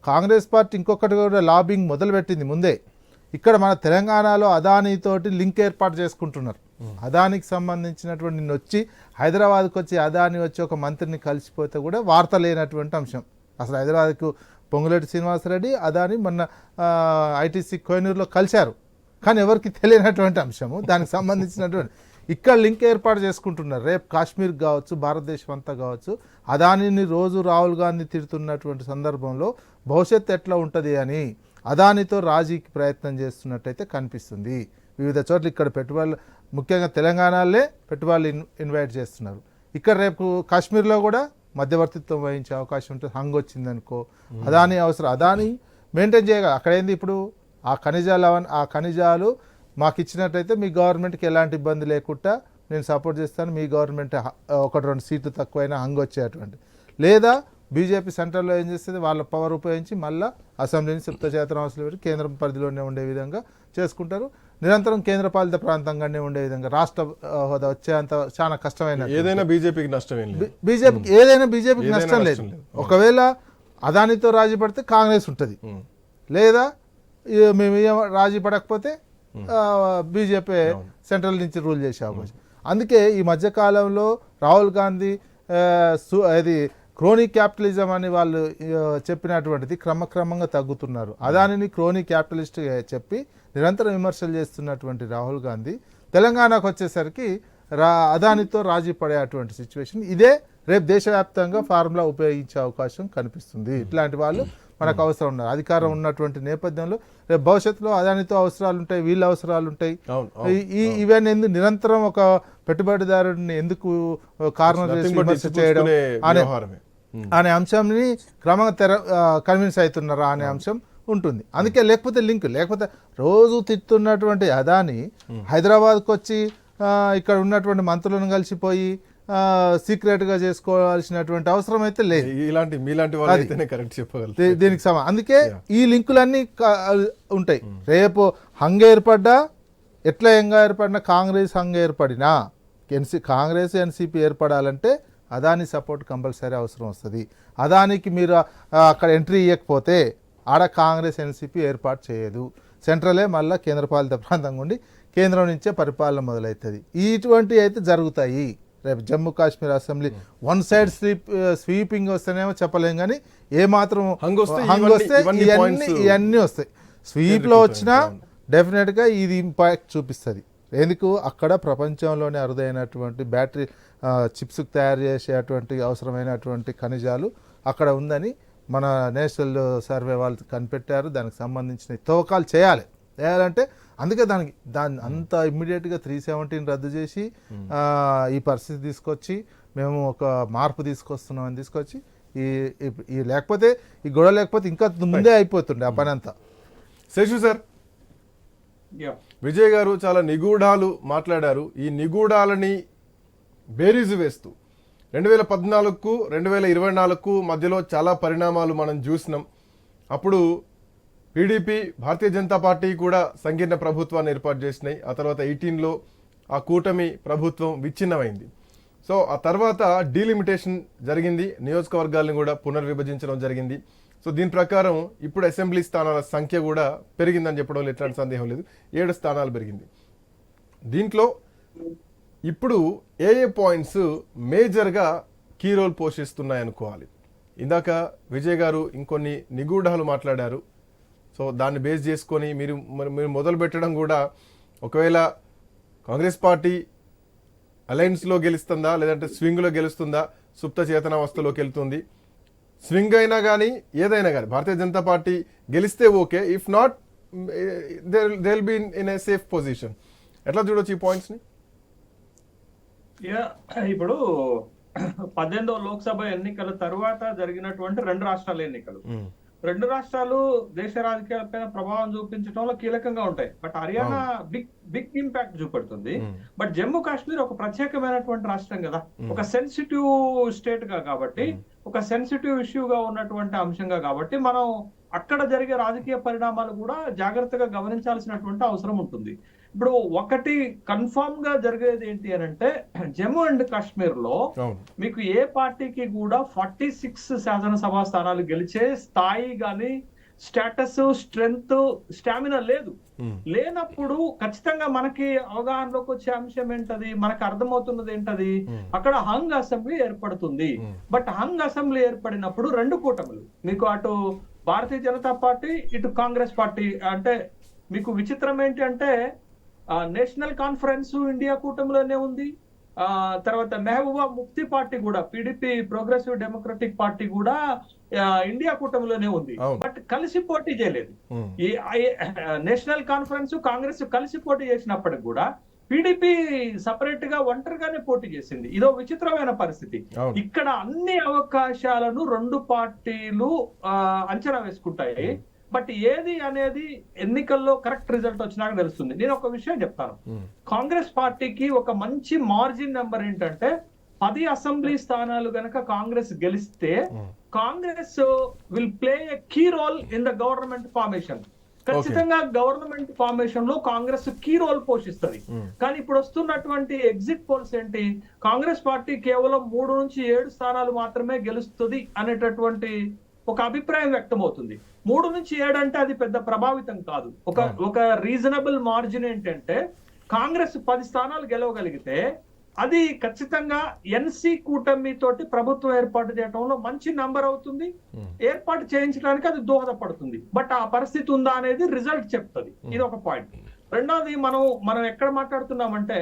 కాంగ్రెస్ పార్టీ ఇంకొకటి కూడా లాబింగ్ మొదలుపెట్టింది ముందే. ఇక్కడ మన తెలంగాణలో అదానీతోటి లింక్ ఏర్పాటు చేసుకుంటున్నారు. అదానికి సంబంధించినటువంటి నిన్న వచ్చి హైదరాబాద్కి వచ్చి అదాని వచ్చి ఒక మంత్రిని కలిసిపోతే కూడా వార్త లేనటువంటి అంశం. అసలు హైదరాబాద్కు పొంగులేటి శ్రీనివాసరెడ్డి అదాని మొన్న ఐటీసీ కోహినూరులో కలిశారు, కానీ ఎవరికి తెలియనటువంటి అంశము. దానికి సంబంధించినటువంటి ఇక్కడ లింక్ ఏర్పాటు చేసుకుంటున్నారు. రేపు కాశ్మీర్ కావచ్చు, భారతదేశం అంతా కావచ్చు, అదానిని రోజు రాహుల్ గాంధీ తిడుతున్నటువంటి సందర్భంలో భవిష్యత్తు ఎట్లా ఉంటుంది అని అదానితో రాజీకి ప్రయత్నం చేస్తున్నట్టయితే కనిపిస్తుంది. వివిధ చోట్ల ఇక్కడ పెట్టుబడులు, ముఖ్యంగా తెలంగాణలో పెట్టుబడులు ఇన్వైట్ చేస్తున్నారు. ఇక్కడ రేపు కాశ్మీర్లో కూడా మధ్యవర్తిత్వం వహించే అవకాశం ఉంటుంది. హంగ్ వచ్చిందనుకో, అదాని అవసరం, అదాని మెయింటైన్ చేయగలరు. అక్కడ ఏంది ఇప్పుడు ఆ ఖనిజాలు మాకు ఇచ్చినట్టయితే మీ గవర్నమెంట్కి ఎలాంటి ఇబ్బంది లేకుండా నేను సపోర్ట్ చేస్తాను, మీ గవర్నమెంట్ 1-2 సీట్లు తక్కువైనా హంగ్ వచ్చేటువంటి. లేదా బీజేపీ సెంట్రల్లో ఏం చేస్తుంది, వాళ్ళ పవర్ ఉపయోగించి మళ్ళీ అసెంబ్లీని సుప్త చేతన అవసరం పెట్టి కేంద్రం పరిధిలోనే ఉండే విధంగా చేసుకుంటారు. నిరంతరం కేంద్రపాలిత ప్రాంతంగానే ఉండే విధంగా రాష్ట్ర హోదా వచ్చేంత చాలా కష్టమైన, ఏదైనా బీజేపీకి నష్టం బీజేపీకి నష్టం లేదు. ఒకవేళ అదానితో రాజీ పడితే కాంగ్రెస్ ఉంటుంది, లేదా మేము రాజీ పడకపోతే బీజేపీ సెంట్రల్ నుంచి రూల్ చేసే అవకాశం. అందుకే ఈ మధ్యకాలంలో రాహుల్ గాంధీ అది క్రోనీ క్యాపిటలిజం అని వాళ్ళు చెప్పినటువంటిది క్రమక్రమంగా తగ్గుతున్నారు. అదానిని క్రోనీ క్యాపిటలిస్ట్ చెప్పి నిరంతరం విమర్శలు చేస్తున్నటువంటి రాహుల్ గాంధీ తెలంగాణకు వచ్చేసరికి అదానితో రాజీ పడేటువంటి సిచ్యువేషన్. ఇదే రేపు దేశవ్యాప్తంగా ఫార్ములా ఉపయోగించే అవకాశం కనిపిస్తుంది. ఇట్లాంటి వాళ్ళు మనకు అవసరం ఉన్నారు. అధికారం ఉన్నటువంటి నేపథ్యంలో రేపు భవిష్యత్తులో అదానితో అవసరాలు ఉంటాయి, వీళ్ళ అవసరాలు ఉంటాయి. ఇవన్నీ నిరంతరం ఒక పెట్టుబడిదారుడిని ఎందుకు కార్నర్ చేసి Nothing but విమర్శ చేయడం ఇచ్చిపుచ్చుకునే అనే వ్యవహారమే. అనే అంశాన్ని క్రమంగా కన్విన్స్ అవుతున్నారా అనే అంశం ఉంటుంది. అందుకే లేకపోతే రోజు తిట్టున్నటువంటి అదాని హైదరాబాద్కి వచ్చి ఇక్కడ ఉన్నటువంటి మంత్రులను కలిసిపోయి సీక్రెట్గా చేసుకోవాల్సినటువంటి అవసరం అయితే లేదు. మీలాంటి వాళ్ళు అయితేనే కరెక్ట్ చెప్పగలరు దీనికి అందుకే ఈ లింకులన్నీ ఉంటాయి. రేపు హంగ ఏర్పడ్డా ఎట్లా ఏర్పడినా కాంగ్రెస్ హంగ ఏర్పడినా కాంగ్రెస్ ఎన్సీపీ ఏర్పడాలంటే అదాని సపోర్ట్ కంపల్సరీ అవసరం వస్తుంది. అదానికి మీరు అక్కడ ఎంట్రీ ఇవ్వకపోతే ఆడ కాంగ్రెస్ ఎన్సీపీ ఏర్పాటు చేయదు. సెంట్రలే మళ్ళీ కేంద్రపాలిత ప్రాంతంగా ఉండి కేంద్రం నుంచే పరిపాలన మొదలవుతుంది. ఇటువంటివి అయితే జరుగుతాయి. రేపు Jammu Kashmir assembly one side sweeping వస్తేనేమో చెప్పలేం, కానీ ఏమాత్రం హంగ్ వస్తే ఇవన్నీ వస్తాయి. స్వీప్లో వచ్చినా డెఫినెట్గా ఇది ఇంపాక్ట్ చూపిస్తుంది. ఎందుకు అక్కడ ప్రపంచంలోనే అరుదైనటువంటి బ్యాటరీ చిప్స్ తయారు చేసేటువంటి అవసరమైనటువంటి ఖనిజాలు అక్కడ ఉందని మన నేషనల్ సర్వే వాళ్ళు కనిపెట్టారు. దానికి సంబంధించిన తవ్వకాలు చేయాలంటే అందుకే దాన్ని అంత ఇమ్మీడియట్గా 317 రద్దు చేసి ఈ పరిస్థితి తీసుకొచ్చి మేము ఒక మార్పు తీసుకొస్తున్నామని తీసుకొచ్చి ఈ లేకపోతే ఈ గొడవ లేకపోతే ఇంకా ముందే అయిపోతుండే ఆ పని అంతా. శేషు సార్, విజయ్ గారు చాలా నిగూఢాలు మాట్లాడారు. ఈ నిగూఢాలని బేరీజు వేస్తూ 2014కు 2024కు మధ్యలో చాలా పరిణామాలు మనం చూసినాం. అప్పుడు పీడీపీ, భారతీయ జనతా పార్టీ కూడా సంకీర్ణ ప్రభుత్వాన్ని ఏర్పాటు చేసినాయి. ఆ తర్వాత 18లో ఆ కూటమి ప్రభుత్వం విచ్ఛిన్నమైంది. సో ఆ తర్వాత డీలిమిటేషన్ జరిగింది, నియోజకవర్గాలను కూడా పునర్విభజించడం జరిగింది. సో దీని ప్రకారం ఇప్పుడు అసెంబ్లీ స్థానాల సంఖ్య కూడా పెరిగిందని చెప్పడంలో ఎట్లాంటి సందేహం లేదు. 7 స్థానాలు పెరిగింది. దీంట్లో ఇప్పుడు ఏ పాయింట్స్ మేజర్గా కీ రోల్ పోషిస్తున్నాయి అనుకోవాలి? ఇందాక విజయ్ గారు ఇంకొన్ని నిగూఢాలు మాట్లాడారు. సో దాన్ని బేస్ చేసుకొని మీరు మొదలు పెట్టడం కూడా, ఒకవేళ కాంగ్రెస్ పార్టీ అలయన్స్లో గెలుస్తుందా లేదంటే స్వింగ్లో గెలుస్తుందా, సుప్త చేతనావస్థలోకి వెళ్తుంది. స్వింగ్ అయినా కానీ ఏదైనా కానీ భారతీయ జనతా పార్టీ గెలిస్తే okay, if not they will be in a safe position. ఎట్లా చూడొచ్చు ఈ పాయింట్స్ని? ఇప్పుడు 18వ లోక్సభ ఎన్నికల తర్వాత జరిగినటువంటి 2 రాష్ట్రాల ఎన్నికలు, 2 రాష్ట్రాలు దేశ రాజకీయాలపైన ప్రభావం చూపించడంలో కీలకంగా ఉంటాయి. బట్ హర్యానా బిగ్ ఇంపాక్ట్ చూపెడుతుంది. బట్ జమ్మూ కాశ్మీర్ ఒక ప్రత్యేకమైనటువంటి రాష్ట్రం కదా, ఒక సెన్సిటివ్ స్టేట్ గా కాబట్టి, ఒక సెన్సిటివ్ ఇష్యూగా ఉన్నటువంటి అంశంగా కాబట్టి మనం అక్కడ జరిగే రాజకీయ పరిణామాలు కూడా జాగ్రత్తగా గమనించాల్సినటువంటి అవసరం ఉంటుంది. ఇప్పుడు ఒకటి కన్ఫర్మ్ గా జరిగేది ఏంటి అని అంటే, జమ్మూ అండ్ కాశ్మీర్ లో మీకు ఏ పార్టీకి కూడా 46 శాసనసభ స్థానాలు గెలిచే స్థాయి గాని, స్టేటస్, స్ట్రెంగ్త్, స్టామినా లేదు. లేనప్పుడు ఖచ్చితంగా మనకి అవగాహనలోకి వచ్చే అంశం ఏంటది, మనకు అర్థమవుతున్నది ఏంటది, అక్కడ హంగ్ అసెంబ్లీ ఏర్పడుతుంది. బట్ హంగ్ అసెంబ్లీ ఏర్పడినప్పుడు 2 కూటములు, మీకు అటు భారతీయ జనతా పార్టీ, ఇటు కాంగ్రెస్ పార్టీ, అంటే మీకు విచిత్రం ఏంటి అంటే నేషనల్ కాన్ఫరెన్స్ ఇండియా కూటమిలోనే ఉంది. తర్వాత మెహబూబా ముఫ్తీ పార్టీ కూడా, పీడీపీ ప్రోగ్రెసివ్ డెమోక్రటిక్ పార్టీ కూడా ఇండియా కూటమిలోనే ఉంది. బట్ కలిసి పోటీ చేయలేదు. ఈ నేషనల్ కాన్ఫరెన్స్, కాంగ్రెస్ కలిసి పోటీ చేసినప్పటికి కూడా పీడీపీ సపరేట్ గా ఒంటరిగానే పోటీ చేసింది. ఇదో విచిత్రమైన పరిస్థితి. ఇక్కడ అన్ని అవకాశాలను 2 పార్టీలు అంచనా వేసుకుంటాయి. బట్ ఏది అనేది ఎన్నికల్లో కరెక్ట్ రిజల్ట్ వచ్చినాక తెలుస్తుంది. నేను ఒక విషయం చెప్తాను. కాంగ్రెస్ పార్టీకి ఒక మంచి మార్జిన్ నెంబర్ ఏంటంటే, 10 అసెంబ్లీ స్థానాలు గనక కాంగ్రెస్ గెలిస్తే Congress will play a key role in the government formation. ఖచ్చితంగా గవర్నమెంట్ ఫార్మేషన్ లో కాంగ్రెస్ కీ రోల్ పోషిస్తుంది. కానీ ఇప్పుడు వస్తున్నటువంటి ఎగ్జిట్ పోల్స్ ఏంటి, కాంగ్రెస్ పార్టీ కేవలం 3 నుంచి 7 స్థానాలు మాత్రమే గెలుస్తుంది అనేటటువంటి ఒక అభిప్రాయం వ్యక్తం అవుతుంది. 3 నుంచి 7 అంటే అది పెద్ద ప్రభావితం కాదు. ఒక రీజనబుల్ మార్జిన్ ఏంటంటే, కాంగ్రెస్ 10 స్థానాలు గెలవగలిగితే అది ఖచ్చితంగా ఎన్సీ కూటమి తోటి ప్రభుత్వం ఏర్పాటు చేయడంలో మంచి నంబర్ అవుతుంది. ఏర్పాటు చేయించడానికి అది దోహదపడుతుంది. బట్ ఆ పరిస్థితి ఉందా అనేది రిజల్ట్ చెప్తుంది. ఇది ఒక పాయింట్. రెండోది, మనం ఎక్కడ మాట్లాడుతున్నామంటే,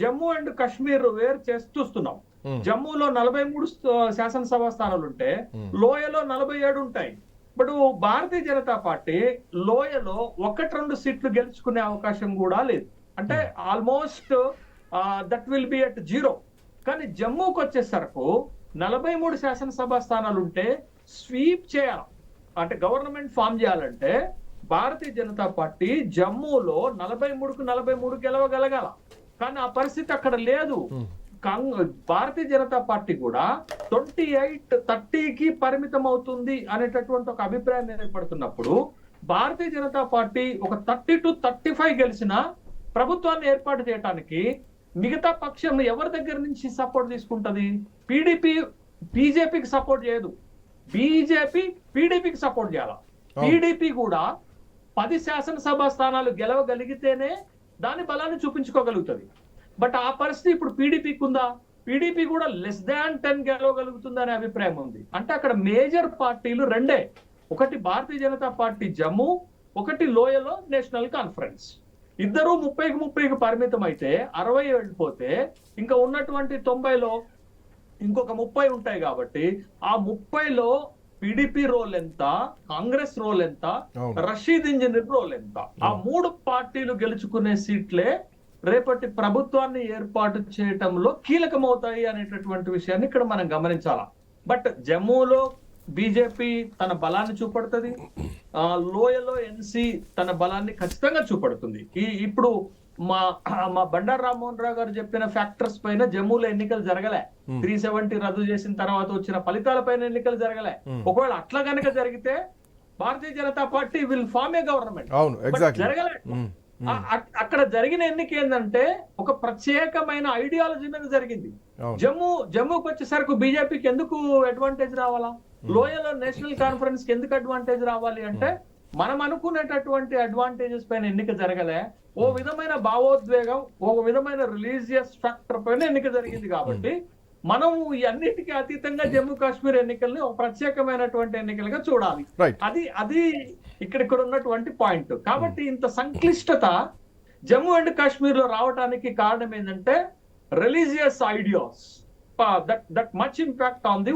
జమ్మూ అండ్ కాశ్మీర్ వేరు చేసి చూస్తున్నాం. జమ్మూలో 43 శాసనసభ స్థానాలు ఉంటే లోయలో 47 ఉంటాయి. బట్ భారతీయ జనతా పార్టీ లోయలో 1-2 సీట్లు గెలుచుకునే అవకాశం కూడా లేదు. అంటే almost that will be at 0. కానీ జమ్మూకి వచ్చేసరకు 43 శాసనసభ స్థానాలు ఉంటే స్వీప్ చేయాలి, అంటే గవర్నమెంట్ ఫామ్ చేయాలంటే భారతీయ జనతా పార్టీ జమ్మూలో 43కు 43 గెలవగలగాల. కానీ ఆ పరిస్థితి అక్కడ లేదు. భారతీయ జనతా పార్టీ కూడా 28-30కి పరిమితం అవుతుంది అనేటటువంటి ఒక అభిప్రాయం ఏర్పడుతున్నప్పుడు భారతీయ జనతా పార్టీ ఒక 30-35 గెలిచిన ప్రభుత్వాన్ని ఏర్పాటు చేయడానికి మిగతా పక్షం ఎవరి దగ్గర నుంచి సపోర్ట్ తీసుకుంటది? బీజేపీకి సపోర్ట్ చేయదు, బీజేపీ పీడీపీకి సపోర్ట్ చేయాలి. పీడీపీ కూడా 10 శాసనసభ స్థానాలు గెలవగలిగితేనే దాని బలాన్ని చూపించుకోగలుగుతుంది. బట్ ఆ పరిస్థితి ఇప్పుడు పీడీపీకి ఉందా? పీడీపీ కూడా <10 గెలవగలుగుతుంది అనే అభిప్రాయం ఉంది. అంటే అక్కడ మేజర్ పార్టీలు రెండే, ఒకటి భారతీయ జనతా పార్టీ జమ్మూ, ఒకటి లోయలో నేషనల్ కాన్ఫరెన్స్. ఇద్దరు 30కి పరిమితం అయితే 60 వెళ్ళిపోతే ఇంకా ఉన్నటువంటి 90లో ఇంకొక 30 ఉంటాయి. కాబట్టి ఆ 30లో పీడీపీ రోల్ ఎంత, కాంగ్రెస్ రోల్ ఎంత, రషీద్ ఇంజనీర్ రోల్ ఎంత, ఆ 3 పార్టీలు గెలుచుకునే సీట్లే రేపటి ప్రభుత్వాన్ని ఏర్పాటు చేయటంలో కీలకమవుతాయి అనేటటువంటి విషయాన్ని ఇక్కడ మనం గమనించాలా. బట్ జమ్మూలో బీజేపీ తన బలాన్ని చూపడుతుంది, లోయలో ఎన్సీ తన బలాన్ని ఖచ్చితంగా చూపడుతుంది. ఇప్పుడు మా బండారు రామ్మోహన్ రావు గారు చెప్పిన ఫ్యాక్టర్స్ పైన జమ్మూలో ఎన్నికలు జరగలే, 370 రద్దు చేసిన తర్వాత వచ్చిన ఫలితాల పైన ఎన్నికలు జరగలే. ఒకవేళ అట్లా కనుక జరిగితే Bharatiya Janata party will form a government. జరగలే. అక్కడ జరిగిన ఎన్నిక ఏంటంటే ఒక ప్రత్యేకమైన ఐడియాలజీ మీద జరిగింది. జమ్మూకి వచ్చేసరికి బీజేపీకి ఎందుకు అడ్వాంటేజ్ రావాలా, లోయలో నేషనల్ కాన్ఫరెన్స్ కి ఎందుకు అడ్వాంటేజ్ రావాలి అంటే మనం అనుకునేటటువంటి అడ్వాంటేజెస్ పైన ఎన్నిక జరగలే. ఓ విధమైన భావోద్వేగం, ఒక విధమైన రిలీజియస్ ఫ్యాక్టర్ పైన ఎన్నిక జరిగింది. కాబట్టి మనం ఈ అన్నిటికీ అతీతంగా జమ్మూ కాశ్మీర్ ఎన్నికల్ని ఒక ప్రత్యేకమైనటువంటి ఎన్నికలుగా చూడాలి. అది ఇక్కడ ఉన్నటువంటి పాయింట్. కాబట్టి ఇంత సంక్లిష్టత జమ్మూ అండ్ కాశ్మీర్ లో రావడానికి కారణం ఏంటంటే religious ideas, that much impact on the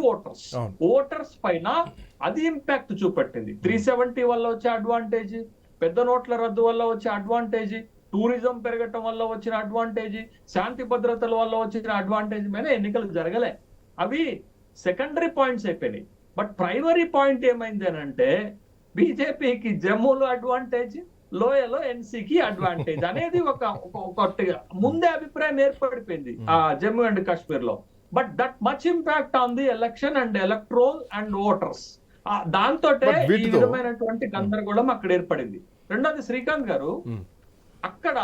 voters పైన అది ఇంపాక్ట్ చూపెట్టింది. 370 వల్ల వచ్చే అడ్వాంటేజ్, పెద్ద నోట్ల రద్దు వల్ల వచ్చే అడ్వాంటేజ్, టూరిజం పెరగటం వల్ల వచ్చిన అడ్వాంటేజ్, శాంతి భద్రతల వల్ల వచ్చిన అడ్వాంటేజ్ మీద ఎన్నికలు జరగలే. అవి సెకండరీ పాయింట్స్ అయిపోయినాయి. బట్ ప్రైమరీ పాయింట్ ఏమైంది అని అంటే బీజేపీకి జమ్మూలో అడ్వాంటేజ్, లోయలో ఎన్సీకి అడ్వాంటేజ్ అనేది ఒకటిగా ముందే అభిప్రాయం ఏర్పడిపోయింది జమ్మూ అండ్ కాశ్మీర్ లో. But that much impact on the election and electoral and voters, దాంతో ఈ విధమైనటువంటి గందరగోళం అక్కడ ఏర్పడింది. రెండోది శ్రీకాంత్ గారు, అక్కడ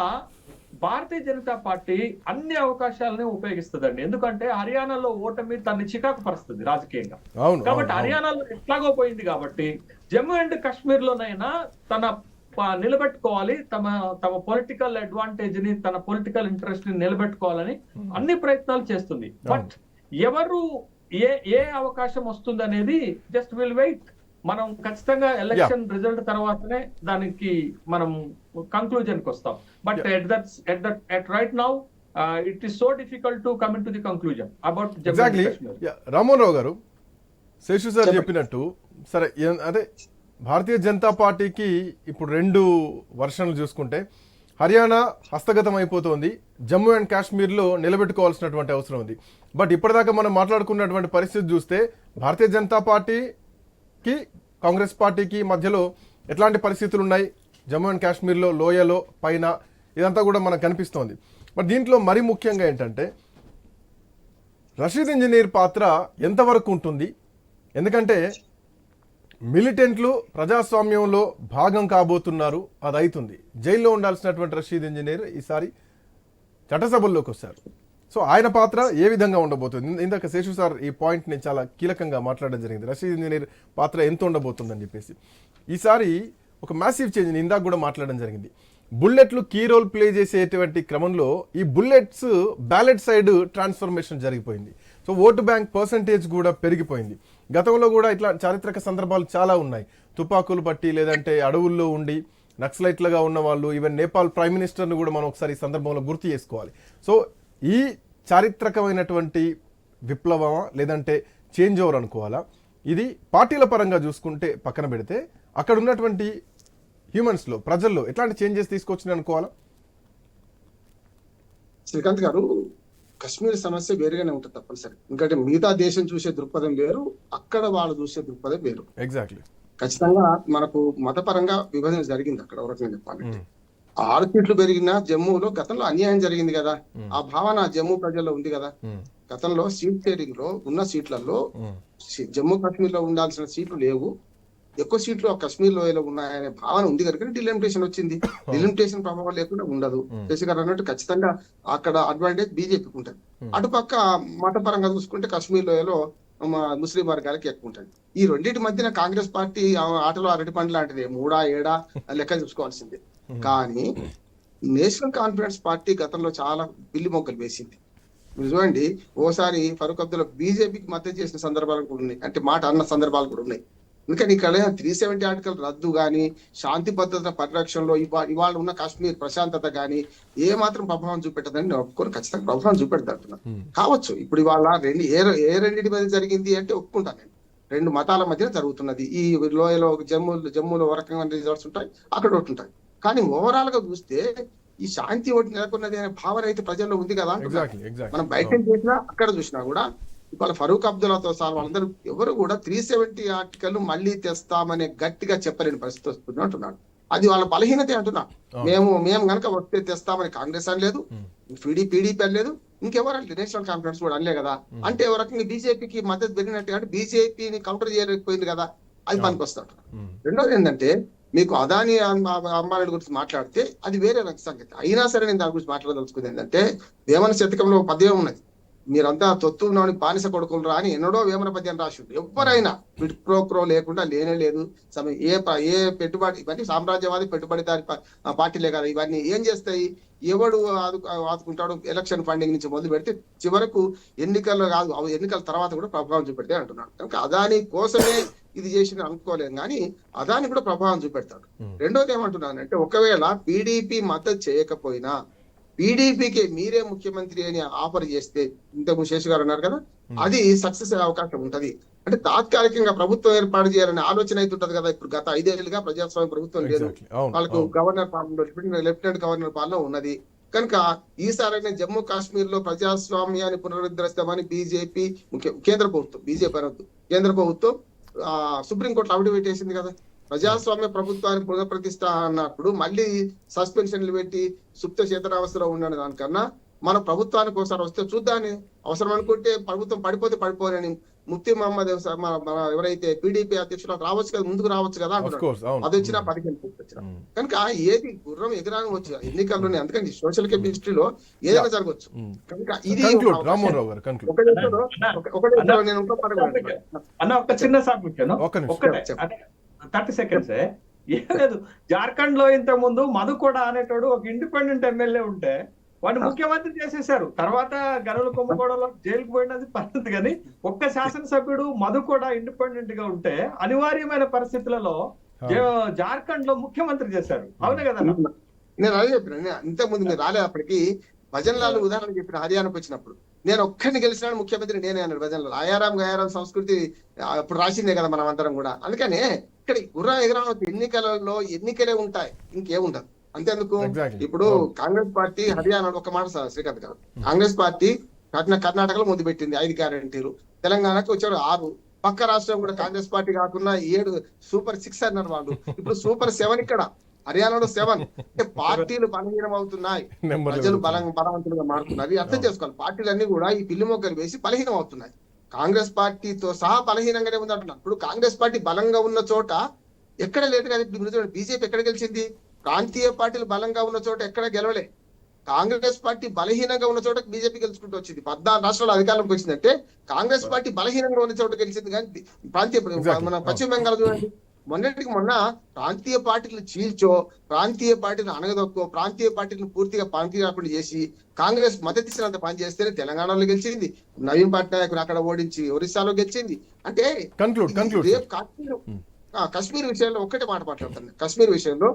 భారతీయ జనతా పార్టీ అన్ని అవకాశాలని ఉపయోగిస్తుందండి. ఎందుకంటే హర్యానాలో ఓటమి తనని చికాకు పరుస్తుంది రాజకీయంగా. కాబట్టి హర్యానాలో ఎట్లాగో పోయింది కాబట్టి జమ్మూ అండ్ కాశ్మీర్ లోనైనా తన నిలబెట్టుకోవాలి, తమ పొలిటికల్ అడ్వాంటేజ్ ని, తన పొలిటికల్ ఇంట్రెస్ట్ ని నిలబెట్టుకోవాలని అన్ని ప్రయత్నాలు చేస్తుంది. బట్ ఎవరు ఏ అవకాశం వస్తుంది అనేది జస్ట్ విల్ వెయిట్. మనం ఖచ్చితంగా ఎలక్షన్ రిజల్ట్ తర్వాతనే దానికి మనం కంక్లూజన్ కి వస్తాం. But at right now it is so difficult to come in to the conclusion about exactly. Rammohan Rao garu, Seshu sir చెప్పినట్టు సరే, అదే భారతీయ జనతా పార్టీకి ఇప్పుడు 2 వర్షన్లు చూసుకుంటే హర్యానా హస్తగతం అయిపోతుంది, జమ్మూ అండ్ కాశ్మీర్లో నిలబెట్టుకోవాల్సినటువంటి అవసరం ఉంది. బట్ ఇప్పటిదాకా మనం మాట్లాడుకున్నటువంటి పరిస్థితి చూస్తే భారతీయ జనతా పార్టీకి కాంగ్రెస్ పార్టీకి మధ్యలో ఎట్లాంటి పరిస్థితులు ఉన్నాయి, జమ్మూ అండ్ కాశ్మీర్లో లోయలో పైన, ఇదంతా కూడా మనకు కనిపిస్తోంది. బట్ దీంట్లో మరీ ముఖ్యంగా ఏంటంటే రషీద్ ఇంజనీర్ పాత్ర ఎంతవరకు ఉంటుంది? ఎందుకంటే మిలిటెంట్లు ప్రజాస్వామ్యంలో భాగం కాబోతున్నారు, అది అవుతుంది. జైల్లో ఉండాల్సినటువంటి రషీద్ ఇంజనీర్ ఈసారి చట్టసభల్లోకి వస్తారు. సో ఆయన పాత్ర ఏ విధంగా ఉండబోతుంది? ఇందాక శేషు సార్ ఈ పాయింట్ని చాలా కీలకంగా మాట్లాడడం జరిగింది, రషీద్ ఇంజనీర్ పాత్ర ఎంత ఉండబోతుందని చెప్పేసి. ఈసారి ఒక మ్యాసివ్ చేంజ్ ఇందాక కూడా మాట్లాడడం జరిగింది. బుల్లెట్లు కీ రోల్ ప్లే చేసేటువంటి క్రమంలో ఈ బుల్లెట్స్ బ్యాలెట్ సైడ్ ట్రాన్స్ఫర్మేషన్ జరిగిపోయింది. సో ఓటు బ్యాంక్ పర్సంటేజ్ కూడా పెరిగిపోయింది. గతంలో కూడా ఇట్లా చారిత్రక సందర్భాలు చాలా ఉన్నాయి. తుపాకులు బట్టి, లేదంటే అడవుల్లో ఉండి నక్సలైట్లుగా ఉన్న వాళ్ళు, ఈవెన్ నేపాల్ ప్రైమ్ మినిస్టర్ను కూడా మనం ఒకసారి ఈ సందర్భంలో గుర్తు చేసుకోవాలి. సో ఈ చారిత్రకమైనటువంటి విప్లవమా లేదంటే చేంజ్ ఓవర్ అనుకోవాలా? ఇది పార్టీల పరంగా చూసుకుంటే పక్కన పెడితే అక్కడ ఉన్నటువంటి హ్యూమన్స్లో, ప్రజల్లో ఎట్లాంటి చేంజెస్ తీసుకొచ్చింది అనుకోవాలా? శ్రీకాంత్ గారు, కశ్మీర్ సమస్య వేరుగానే ఉంటుంది తప్పనిసరి. ఎందుకంటే మిగతా దేశం చూసే దృక్పథం వేరు, అక్కడ వాళ్ళు చూసే దృక్పథం వేరు. ఎగ్జాక్ట్లీ. ఖచ్చితంగా మనకు మతపరంగా విభజన జరిగింది అక్కడ. ఒక రకంగా చెప్పాలంటే 6 సీట్లు పెరిగినా జమ్మూలో గతంలో అన్యాయం జరిగింది కదా, ఆ భావన జమ్మూ ప్రజల్లో ఉంది కదా. గతంలో సీట్ షేరింగ్ లో ఉన్న సీట్లలో జమ్మూ కాశ్మీర్ లో ఉండాల్సిన సీట్లు లేవు, ఎక్కువ సీట్లు ఆ కశ్మీర్ లోయలో ఉన్నాయనే భావన ఉంది కనుక డిలిమిటేషన్ వచ్చింది. డిలిమిటేషన్ ప్రభావం లేకుండా ఉండదు. శశి గారు అన్నట్టు ఖచ్చితంగా అక్కడ అడ్వాంటేజ్ బీజేపీకి ఉంటుంది. అటుపక్క మతపరంగా చూసుకుంటే కశ్మీర్ లోయలో ముస్లిం వర్గాలకి ఎక్కువ ఉంటుంది. ఈ రెండింటి మధ్యన కాంగ్రెస్ పార్టీ ఆటలో అరటి పండు లాంటిది, 3 7 లెక్క చూసుకోవాల్సిందే. కానీ నేషనల్ కాన్ఫరెన్స్ పార్టీ గతంలో చాలా పిల్లి మొగ్గలు వేసింది. మీరు చూడండి, ఓసారి ఫరూక్ అబ్దుల్లా బీజేపీకి మద్దతు చేసిన సందర్భాలు కూడా ఉన్నాయి, అంటే మాట అన్న సందర్భాలు కూడా ఉన్నాయి. ఎందుకని ఇక్కడ 370 ఆర్టికల్ రద్దు గాని, శాంతి భద్రత పరిరక్షణలో ఇవాళ ఉన్న కాశ్మీర్ ప్రశాంతత గాని ఏ మాత్రం ప్రభావం చూపెట్టదని నేను ఒప్పుకొని ఖచ్చితంగా ప్రభావం చూపెడతాను. కావచ్చు ఇప్పుడు ఇవాళ రెండింటి మీద జరిగింది అంటే ఒప్పుకుంటాను నేను. 2 మతాల మధ్య జరుగుతున్నది. ఈ లోయలో జమ్మూలో ఒక రకంగా రిజల్ట్స్ ఉంటాయి, అక్కడ ఒకటి ఉంటాయి. కానీ ఓవరాల్ గా చూస్తే ఈ శాంతి ఒకటి నెలకొన్నది అనే భావన అయితే ప్రజల్లో ఉంది కదా. మనం బయట చూసినా అక్కడ చూసినా కూడా ఇవాళ ఫరూక్ అబ్దుల్లాతో సహా వాళ్ళందరూ ఎవరు కూడా 370 ఆర్టికల్ మళ్ళీ తెస్తామనే గట్టిగా చెప్పలేని పరిస్థితి వస్తుంది అంటున్నాడు. అది వాళ్ళ బలహీనత అంటున్నా. మేము గనక వస్తే తెస్తామని కాంగ్రెస్ అనలేదు, పీడీపీ అనలేదు, ఇంకెవరు నేషనల్ కాన్ఫరెన్స్ కూడా అనలే కదా. అంటే ఒక రకంగా బీజేపీకి మద్దతు పెరిగినట్టు అంటే బీజేపీని కౌంటర్ చేయలేకపోయింది కదా, అది పనికొస్తాడు. రెండోది ఏంటంటే, మీకు అదాని అంబానీ గురించి మాట్లాడితే అది వేరే సంగతి. అయినా సరే నేను దాని గురించి మాట్లాడదలుచుకుంది ఏంటంటే, వేమన శతకంలో ఒక పద్యం ఉన్నది, మీరంతా తొత్తులోని బానిస కొడుకులు రా అని ఎన్నడో వేమన పద్యం రాసిండు. ఎవరైనా క్రో లేకుండా లేనే లేదు. ఏ పెట్టుబడి, ఇవన్నీ సామ్రాజ్యవాది పెట్టుబడిదారి పార్టీలే కదా. ఇవన్నీ ఏం చేస్తాయి, ఎవడు ఆదుకుంటాడు, ఎలక్షన్ ఫండింగ్ నుంచి మొదలు పెడితే చివరకు ఎన్నికల్లో కాదు, ఎన్నికల తర్వాత కూడా ప్రభావం చూపెడితే అంటున్నాడు. కనుక అదాని కోసమే ఇది చేసిన అనుకోలేము, కానీ అదాని కూడా ప్రభావం చూపెడతాడు. రెండోది ఏమంటున్నానంటే, ఒకవేళ పీడీపీ మద్దతు చేయకపోయినా పీడీపీకి మీరే ముఖ్యమంత్రి అని ఆఫర్ చేస్తే, ఇంతకు శేష్ గారు అన్నారు కదా, అది సక్సెస్ అయ్యే అవకాశం ఉంటది. అంటే తాత్కాలికంగా ప్రభుత్వం ఏర్పాటు చేయాలనే ఆలోచన అయితే ఉంటది కదా. ఇప్పుడు గత 5 ఏళ్లుగా ప్రజాస్వామ్య ప్రభుత్వం లేదు, వాళ్ళకు గవర్నర్ పాలన, లెఫ్టినెంట్ గవర్నర్ పాలన ఉన్నది. కనుక ఈసారైనా జమ్మూ కాశ్మీర్ లో ప్రజాస్వామ్యాన్ని పునరుద్ధరిస్తామని బీజేపీ కేంద్ర ప్రభుత్వం సుప్రీంకోర్టులో అఫిడవిట్ వేసింది కదా. ప్రజాస్వామ్య ప్రభుత్వాన్ని పునఃప్రతిష్ఠ అన్నప్పుడు మళ్ళీ సస్పెన్షన్లు పెట్టి సుప్త చేతనావస్థలో ఉండని దానికన్నా మన ప్రభుత్వానికి ఒకసారి వస్తే చూద్దాన్ని, అవసరం అనుకుంటే ప్రభుత్వం పడిపోని ముఫ్తీ మహమ్మద్ ఎవరైతే పీడీపీ అధ్యక్షులు రావచ్చు కదా, ముందుకు రావచ్చు కదా అంటున్నారు. అది వచ్చినా 15 వచ్చినా. కనుక ఏది గుర్రం ఎదురాని వచ్చు ఎన్నికల్లోనే. అందుకని సోషల్ కెమిస్ట్రీలో ఏదైనా జరగవచ్చు. కనుక ఇది నేను ఒక చిన్న సబ్మిషన్ 30 సెకండ్స్. ఏం లేదు, జార్ఖండ్ లో ఇంత ముందు మధుకోడ అనేటోడు ఒక ఇండిపెండెంట్ ఎమ్మెల్యే ఉంటే వాడిని ముఖ్యమంత్రి చేసేశారు. తర్వాత గనుల కుంభకోణంలో జైలుకు పోయినది పద్ధతి. కానీ ఒక్క శాసనసభ్యుడు మధుకోడ ఇండిపెండెంట్ గా ఉంటే అనివార్యమైన పరిస్థితులలో జార్ఖండ్ లో ముఖ్యమంత్రి చేశారు. అవునే కదా. నేను అదే చెప్పిన, ఇంతకుముందు మీరు రాలేప్పటికీ భజన్లాల్ ఉదాహరణ చెప్పిన హర్యానాకు వచ్చినప్పుడు, నేను ఒక్కడిని గెలిచినాడు ముఖ్యమంత్రి నేనే అన్నాడు భజన్లాల్. గయారాం సంస్కృతి అప్పుడు రాసిందే కదా మనం అందరం కూడా. అందుకనే ఇక్కడ గుర్రం ఎగరాను ఎన్నికలలో ఎన్నికలే ఉంటాయి, ఇంకేముండదు. అంతేందుకు ఇప్పుడు కాంగ్రెస్ పార్టీ హర్యానాలో ఒక మాట శ్రీకాంత్ గారు, కాంగ్రెస్ పార్టీ కర్ణాటకలో ముందు పెట్టింది 5 గ్యారెంటీలు, తెలంగాణకు వచ్చాడు 6, పక్క రాష్ట్రం కూడా కాంగ్రెస్ పార్టీ కాకుండా 7 సూపర్ 6 అన్నారు వాళ్ళు. ఇప్పుడు సూపర్ 7 ఇక్కడ హర్యానాలో 7. అంటే పార్టీలు బలహీనం అవుతున్నాయి, ప్రజలు బలవంతులుగా మారుతున్నారు. అర్థం చేసుకోవాలి. పార్టీలన్నీ కూడా ఈ పిల్లి మొగ్గలు వేసి బలహీనం అవుతున్నాయి. కాంగ్రెస్ పార్టీతో సహా బలహీనంగానే ఉంది అంటున్నారు. ఇప్పుడు కాంగ్రెస్ పార్టీ బలంగా ఉన్న చోట ఎక్కడ లేదు కదా. ఇప్పుడు బీజేపీ ఎక్కడ గెలిచింది? ప్రాంతీయ పార్టీలు బలంగా ఉన్న చోట ఎక్కడ గెలవలే. కాంగ్రెస్ పార్టీ బలహీనంగా ఉన్న చోట బీజేపీ గెలుచుకుంటూ వచ్చింది. 14 రాష్ట్రాలు అధికారంలోకి వచ్చిందంటే కాంగ్రెస్ పార్టీ బలహీనంగా ఉన్న చోట గెలిచింది. కానీ ప్రాంతీయ, మన పశ్చిమ బెంగాల్ చూడండి, మొన్న ప్రాంతీయ పార్టీలు చీల్చో, ప్రాంతీయ పార్టీలు అణగదొక్కో, ప్రాంతీయ పార్టీలను పూర్తిగా పనికి రాకుండా చేసి కాంగ్రెస్ మద్దతు ఇచ్చినంత పని చేస్తేనే తెలంగాణలో గెలిచింది, నవీన్ పట్నాయక్ అక్కడ ఓడించి ఒరిస్సాలో గెలిచింది. అంటే కశ్మీర్ విషయంలో ఒక్కటే మాట మాట్లాడుతుంది. కశ్మీర్ విషయంలో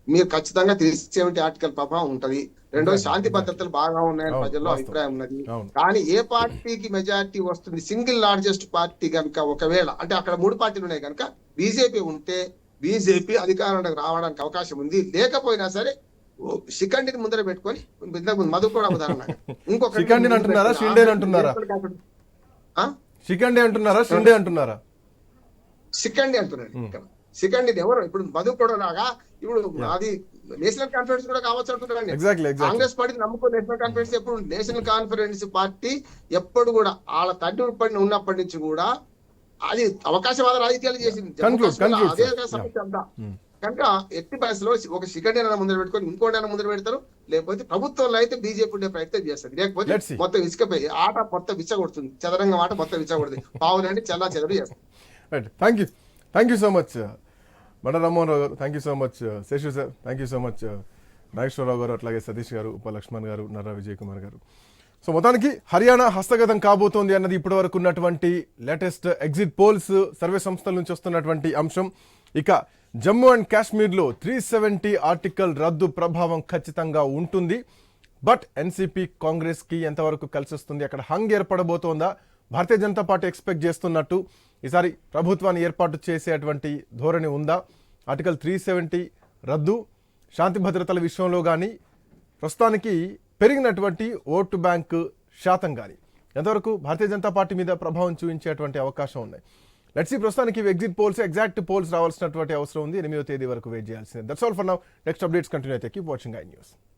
మీరు ఖచ్చితంగా 370 ఆర్టికల్ ప్రభావం ఉంటది. రెండోది శాంతి భద్రతలు బాగా ఉన్నాయని ప్రజల్లో అభిప్రాయం ఉన్నది. కానీ ఏ పార్టీకి మెజారిటీ వస్తుంది? సింగిల్ లార్జెస్ట్ పార్టీ కనుక ఒకవేళ, అంటే అక్కడ 3 పార్టీలు ఉన్నాయి కనుక బీజేపీ ఉంటే బీజేపీ అధికారంలోకి రావడానికి అవకాశం ఉంది. లేకపోయినా సరే శిఖండిని ముందర పెట్టుకొని ఇంతకు ముందు మధు కూడా ఉదాహరణ శిఖండిని అంటున్నారా, షిండేని అంటున్నారా? శిఖండి అంటున్నారా, షిండే అంటున్నారా? శిఖండి అంటున్నాడు ఇక్కడ. శిఖండి ఎవరు ఇప్పుడు మధు కూడా లాగా ఇప్పుడు అది నేషనల్ కాన్ఫరెన్స్ కూడా కావచ్చు అంటున్నారండి. ఎగ్జాక్ట్లీ కాంగ్రెస్ పార్టీ నమ్ముకో నేషనల్ కాన్ఫరెన్స్ ఎప్పుడు నేషనల్ కాన్ఫరెన్స్ పార్టీ ఎప్పుడు కూడా వాళ్ళ తండ్రి పడిన ఉన్నప్పటి నుంచి కూడా అది అవకాశవాద రాజకీయాలు చేసింది. అదే సమస్య అంతా. కనుక ఎట్టి పరిస్థితిలో ఒక శిఖండి ముందర పెట్టుకొని ఇంకోటి ముందర పెడతారు, లేకపోతే ప్రభుత్వంలో అయితే బీజేపీ ఉండే ప్రయత్నం చేస్తుంది, లేకపోతే మొత్తం ఇసుకపోయి ఆట మొత్తం విచ్చగొడుతుంది, చదరంగం ఆట మొత్తం విచ్చగొడుతుంది, పావులంటే చల్లా చెదరు చేస్తుంది. Right, thank you so much Banda Rammohan Rao గారు, thank you so much Seshu sir, thank you so much Nageswararao గారు, అట్లాగే సతీష్ గారు, ఉప లక్ష్మణ్ గారు, నర్రా విజయ్ కుమార్ గారు. సో మొత్తానికి హర్యానా హస్తగతం కాబోతోంది అన్నది ఇప్పటివరకు ఉన్నటువంటి లేటెస్ట్ ఎగ్జిట్ పోల్స్, సర్వే సంస్థల నుంచి వస్తున్నటువంటి అంశం. ఇక జమ్మూ అండ్ కాశ్మీర్లో 370 ఆర్టికల్ రద్దు ప్రభావం ఖచ్చితంగా ఉంటుంది. బట్ ఎన్సీపీ కాంగ్రెస్కి ఎంతవరకు కలిసి వస్తుంది, అక్కడ హంగ్ ఏర్పడబోతోందా? భారతీయ జనతా పార్టీ ఎక్స్పెక్ట్ చేస్తున్నట్టు ఈసారి ప్రభుత్వాన్ని ఏర్పాటు చేసేటువంటి ధోరణి ఉందా? ఆర్టికల్ 370 రద్దు, శాంతి భద్రతల విషయంలో కానీ, ప్రస్తుతానికి పెరిగినటువంటి ఓటు బ్యాంకు శాతం కానీ ఎంతవరకు భారతీయ జనతా పార్టీ మీద ప్రభావం చూపించేటువంటి అవకాశం ఉన్నాయి? Let's see. ప్రస్తుతానికి ఎగ్జిట్ పోల్స్, ఎగ్జాక్ట్ పోల్స్ రావాల్సినటువంటి అవసరం ఉంది. 8వ తేదీ వరకు వెయిట్ చేయాల్సిందే. That's all for now. Next updates continue అయితే కీప్ వాచింగ్ ఐ న్యూస్.